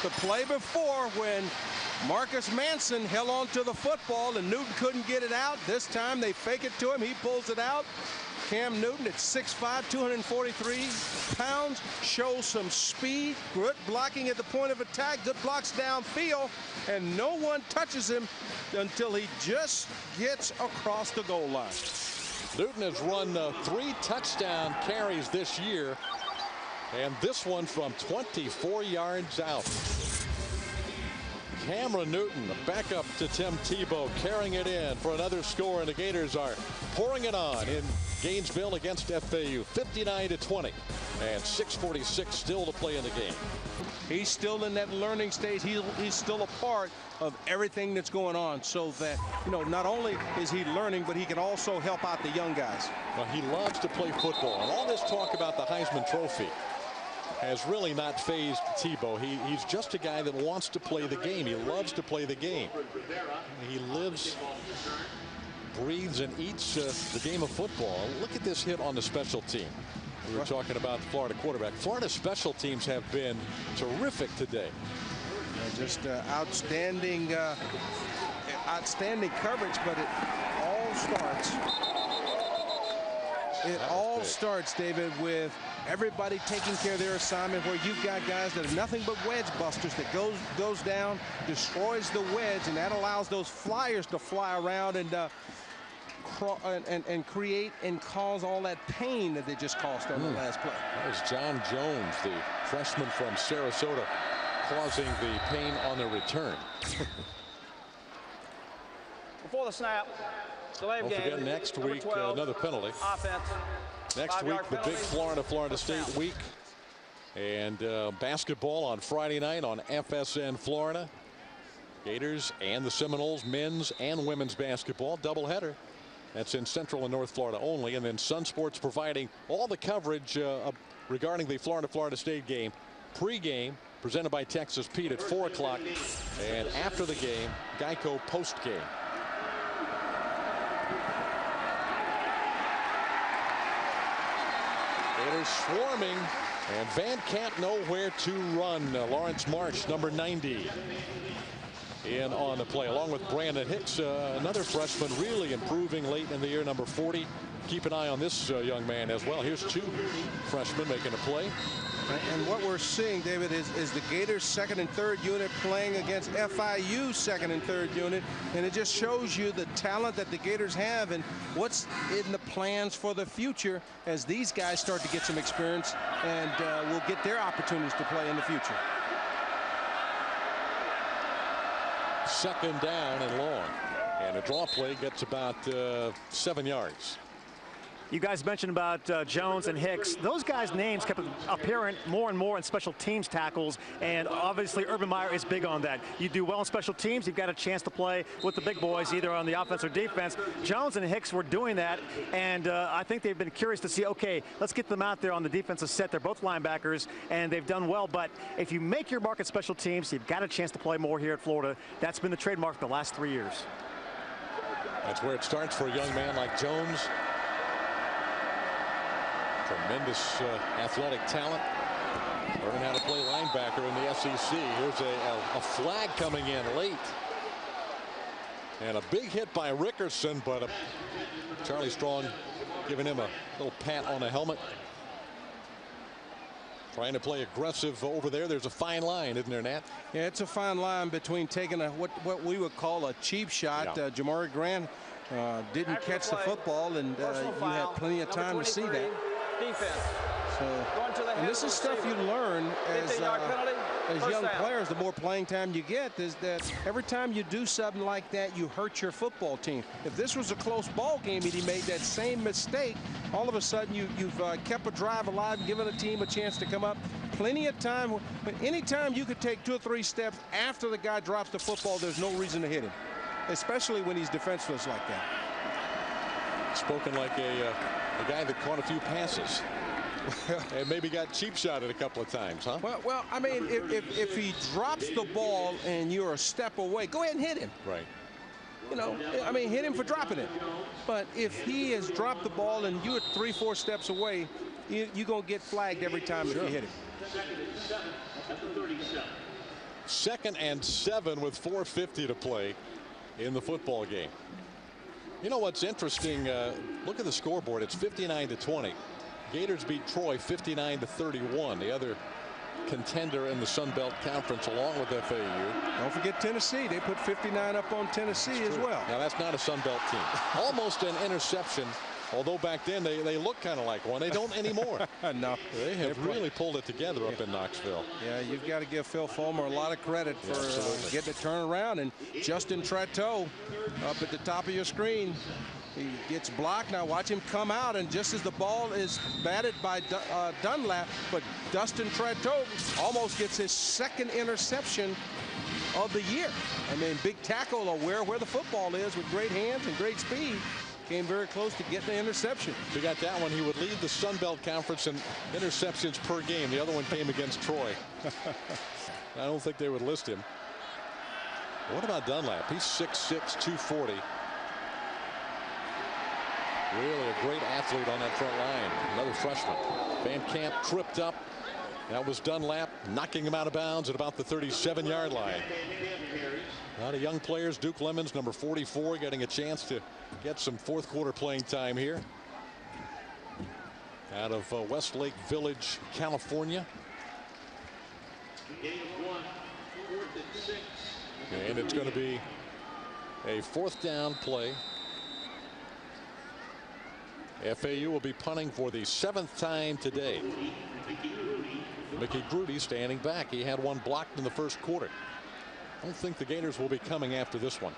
the play before when Marcus Manson held on to the football and Newton couldn't get it out. This time they fake it to him. He pulls it out. Cam Newton at 6'5", 243 pounds, shows some speed, good blocking at the point of attack, good blocks downfield, and no one touches him until he just gets across the goal line. Newton has run 3 touchdown carries this year, and this one from 24 yards out. Cameron Newton, back up to Tim Tebow, carrying it in for another score, and the Gators are pouring it on in Gainesville against FAU, 59-20, and 6:46 still to play in the game. He's still in that learning stage. He's still a part of everything that's going on, so that not only is he learning, but he can also help out the young guys. Well, he loves to play football, and all this talk about the Heisman Trophy has really not fazed Tebow. He's just a guy that wants to play the game. He loves to play the game. He lives, breathes, and eats the game of football. Look at this hit on the special team. We were talking about the Florida quarterback. Florida special teams have been terrific today. Just outstanding coverage, but it all starts. It all starts, David, with everybody taking care of their assignment, where you've got guys that are nothing but wedge busters that goes down, destroys the wedge, and that allows those flyers to fly around and create and cause all that pain that they just caused on the last play. That was John Jones, the freshman from Sarasota, causing the pain on the return. Before the snap, delay of game. Don't forget, next week, 12, another penalty. Offense. Next week, the big Florida State week. And basketball on Friday night on FSN Florida. Gators and the Seminoles, men's and women's basketball doubleheader. That's in Central and North Florida only. And then Sun Sports providing all the coverage regarding the Florida State game. Pre-game, presented by Texas Pete at 4 o'clock. And after the game, Geico post-game. Gators swarming, and Van Camp nowhere to run. Lawrence Marsh, number 90, in on the play, along with Brandon Hicks, another freshman, really improving late in the year, number 40. Keep an eye on this young man as well. Here's 2 freshmen making a play. And what we're seeing, David, is the Gators' 2nd and 3rd unit playing against FIU's 2nd and 3rd unit, and it just shows you the talent that the Gators have and what's in the plans for the future as these guys start to get some experience and will get their opportunities to play in the future. 2nd down and long, and a draw play gets about 7 yards. You guys mentioned about Jones and Hicks. Those guys' names kept appearing more and more in special teams tackles, and obviously Urban Meyer is big on that. You do well in special teams, you've got a chance to play with the big boys, either on the offense or defense. Jones and Hicks were doing that, and I think they've been curious to see, okay, let's get them out there on the defensive set. They're both linebackers, and they've done well, but if you make your mark at special teams, you've got a chance to play more here at Florida. That's been the trademark the last 3 years. That's where it starts for a young man like Jones. Tremendous athletic talent. Learning how to play linebacker in the SEC. Here's a flag coming in late. And a big hit by Rickerson, but Charlie Strong giving him a little pat on the helmet. Trying to play aggressive over there. There's a fine line, isn't there, Nat? Yeah, it's a fine line between taking what we would call a cheap shot. Yeah. Jamari Grant didn't catch the football, and you had plenty of time to see that. Defense. So, and this is stuff you learn as as young players, the more playing time you get, is that every time you do something like that, you hurt your football team. If this was a close ball game and he made that same mistake, all of a sudden you've kept a drive alive, given a team a chance to come up. Plenty of time. But anytime you could take 2 or 3 steps after the guy drops the football, there's no reason to hit him, especially when he's defenseless like that. Spoken like a guy that caught a few passes. And maybe got cheap shotted a couple of times, huh? Well, I mean, if he drops the ball and you're a step away, go ahead and hit him. Right. You know, I mean, hit him for dropping it. But if he has dropped the ball and you're 3 or 4 steps away, you're going to get flagged every time if you hit him. 2nd and 7 with 4:50 to play in the football game. You know what's interesting? Look at the scoreboard. It's 59-20. Gators beat Troy 59-31. The other contender in the Sun Belt Conference, along with FAU. Don't forget Tennessee. They put 59 up on Tennessee as well. Now that's not a Sun Belt team. Almost an interception. Although back then they looked kind of like one. They don't anymore. No. They have really pulled it together up in Knoxville. Yeah, you've got to give Phil Fulmer a lot of credit for getting it turned around. And Justin Trattou up at the top of your screen. He gets blocked. Now watch him come out, and just as the ball is batted by Dunlap, but Justin Trattou almost gets his 2nd interception of the year. I mean, big tackle, aware where the football is with great hands and great speed. Came very close to getting the interception. If he got that one, he would lead the Sun Belt Conference in interceptions per game. The other one came against Troy. I don't think they would list him. What about Dunlap? He's 6'6", 240. Really a great athlete on that front line. Another freshman. Van Camp tripped up. That was Dunlap knocking him out of bounds at about the 37-yard line. A lot of young players. Duke Lemons, number 44, getting a chance to get some 4th quarter playing time here. Out of Westlake Village, California. And it's going to be a 4th down play. FAU will be punting for the 7th time today. Mickey Grudy standing back. He had one blocked in the 1st quarter. I don't think the Gators will be coming after this one.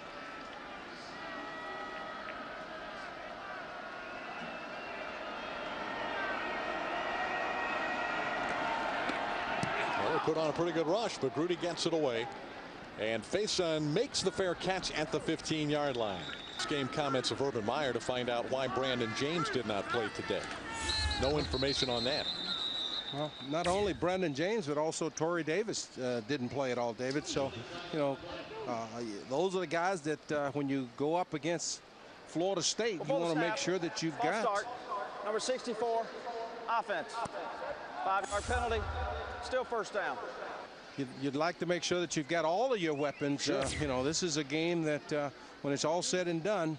Well, they put on a pretty good rush, but Grudy gets it away. And Faison makes the fair catch at the 15-yard line. This game comments of Urban Meyer to find out why Brandon James did not play today. No information on that. Well, not only Brandon James, but also Torrey Davis didn't play at all, David. So, you know, those are the guys that when you go up against Florida State, you want to make sure that you've got. Start. Number 64, offense. 5-yard penalty, still 1st down. You'd like to make sure that you've got all of your weapons. Sure. You know, this is a game that when it's all said and done,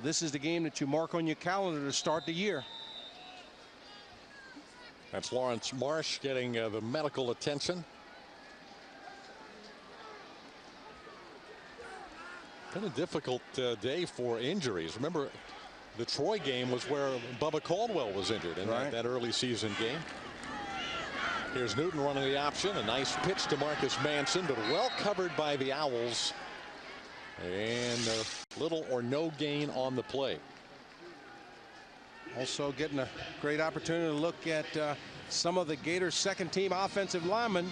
this is the game that you mark on your calendar to start the year. That's Lawrence Marsh getting the medical attention. Been a difficult day for injuries. Remember, the Troy game was where Bubba Caldwell was injured in that early season game. Here's Newton running the option. A nice pitch to Marcus Manson, but well covered by the Owls. And little or no gain on the play. Also getting a great opportunity to look at some of the Gators' 2nd-team offensive linemen.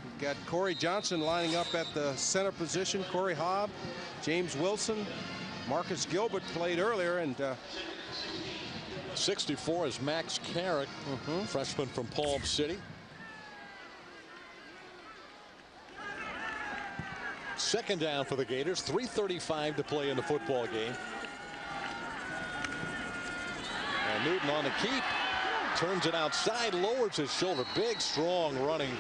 We've got Corey Johnson lining up at the center position. Corey Hobb, James Wilson, Marcus Gilbert played earlier, and 64 is Max Carrick, freshman from Palm City. 2nd down for the Gators. 3:35 to play in the football game. And Newton on the keep. Turns it outside, lowers his shoulder. Big, strong running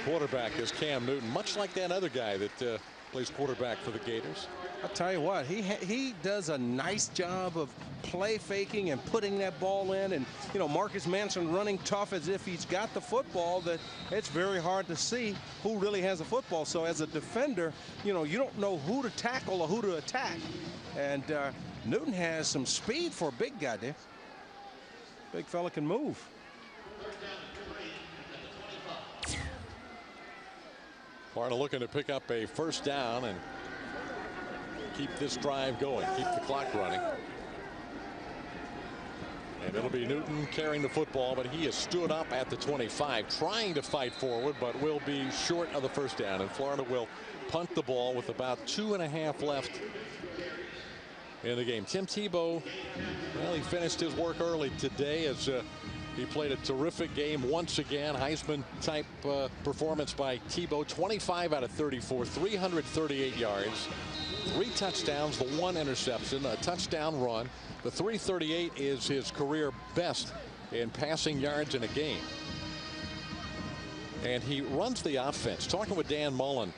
quarterback is Cam Newton. Much like that other guy that plays quarterback for the Gators. I'll tell you what, he does a nice job of play faking and putting that ball in. And, you know, Marcus Manson running tough as if he's got the football, that it's very hard to see who really has a football. So as a defender, you know, you don't know who to tackle or who to attack. And Newton has some speed for a big guy there. Big fella can move. Florida looking to pick up a first down and keep this drive going, keep the clock running. And it'll be Newton carrying the football, but he has stood up at the 25, trying to fight forward, but will be short of the first down. And Florida will punt the ball with about 2.5 left in the game. Tim Tebow, well, he finished his work early today as he played a terrific game once again. Heisman type performance by Tebow. 25 out of 34, 338 yards, 3 touchdowns, the 1 interception, a touchdown run. The 338 is his career best in passing yards in a game. And he runs the offense. Talking with Dan Mullen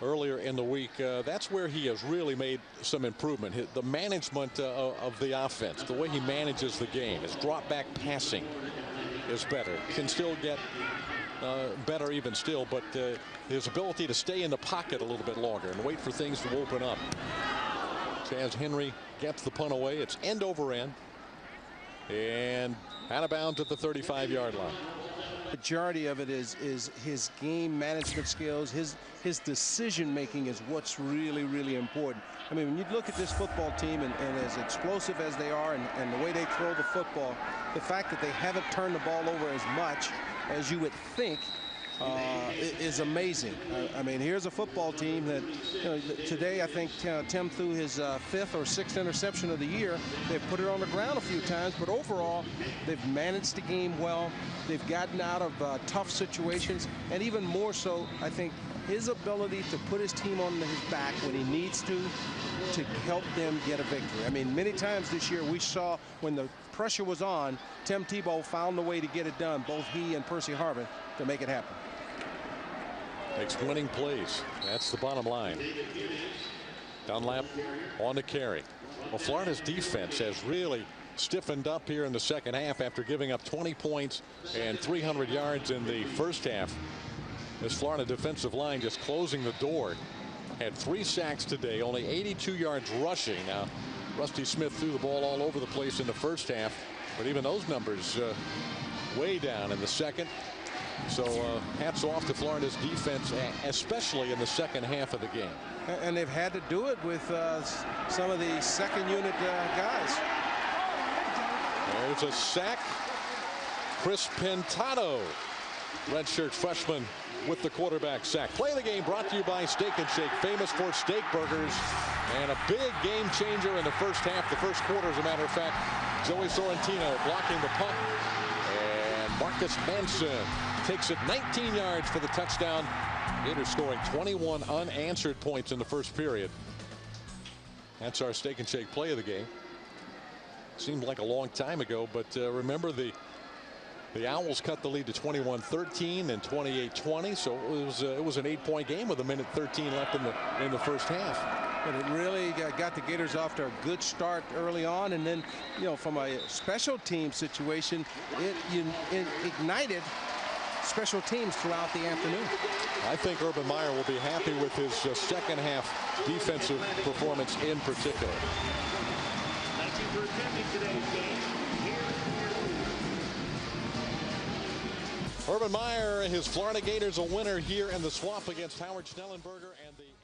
earlier in the week, that's where he has really made some improvement. The management of the offense, the way he manages the game, his drop back passing is better. Can still get better even still, but his ability to stay in the pocket a little bit longer and wait for things to open up. As Henry gets the punt away, it's end over end and out of bounds at the 35-yard line. Majority of it is his game management skills. His decision making is what's really important. I mean, when you look at this football team and as explosive as they are and the way they throw the football, the fact that they haven't turned the ball over as much as you would think is amazing. I mean, here's a football team that, you know, today I think Tim threw his 5th or 6th interception of the year. They've put it on the ground a few times, but overall they've managed the game well. They've gotten out of tough situations, and even more so, I think his ability to put his team on his back when he needs to help them get a victory. I mean, many times this year we saw when the pressure was on, Tim Tebow found a way to get it done, both he and Percy Harvin, to make it happen. Makes winning plays. That's the bottom line. Dunlap on the carry. Well, Florida's defense has really stiffened up here in the second half after giving up 20 points and 300 yards in the first half. This Florida defensive line just closing the door. Had 3 sacks today, only 82 yards rushing. Now, Rusty Smith threw the ball all over the place in the first half, but even those numbers way down in the second. So hats off to Florida's defense, especially in the second half of the game. And they've had to do it with some of the second unit guys. There's a sack. Chris Pintado, redshirt freshman, with the quarterback sack. Play of the game brought to you by Steak and Shake, famous for steak burgers, and a big game changer in the first half, the first quarter, as a matter of fact. Joey Sorrentino blocking the punt, and Marcus Manson takes it 19 yards for the touchdown. Gators scoring 21 unanswered points in the first period. That's our Steak and Shake play of the game. Seemed like a long time ago, but remember the Owls cut the lead to 21-13 and 28-20, so it was an 8-point game with 1:13 left in the first half. But it really got the Gators off to a good start early on, and then, you know, from a special team situation, it ignited special teams throughout the afternoon. I think Urban Meyer will be happy with his second half defensive performance in particular. Thank you for attending today's game. Urban Meyer, his Florida Gators a winner here in the swamp against Howard Schnellenberger and the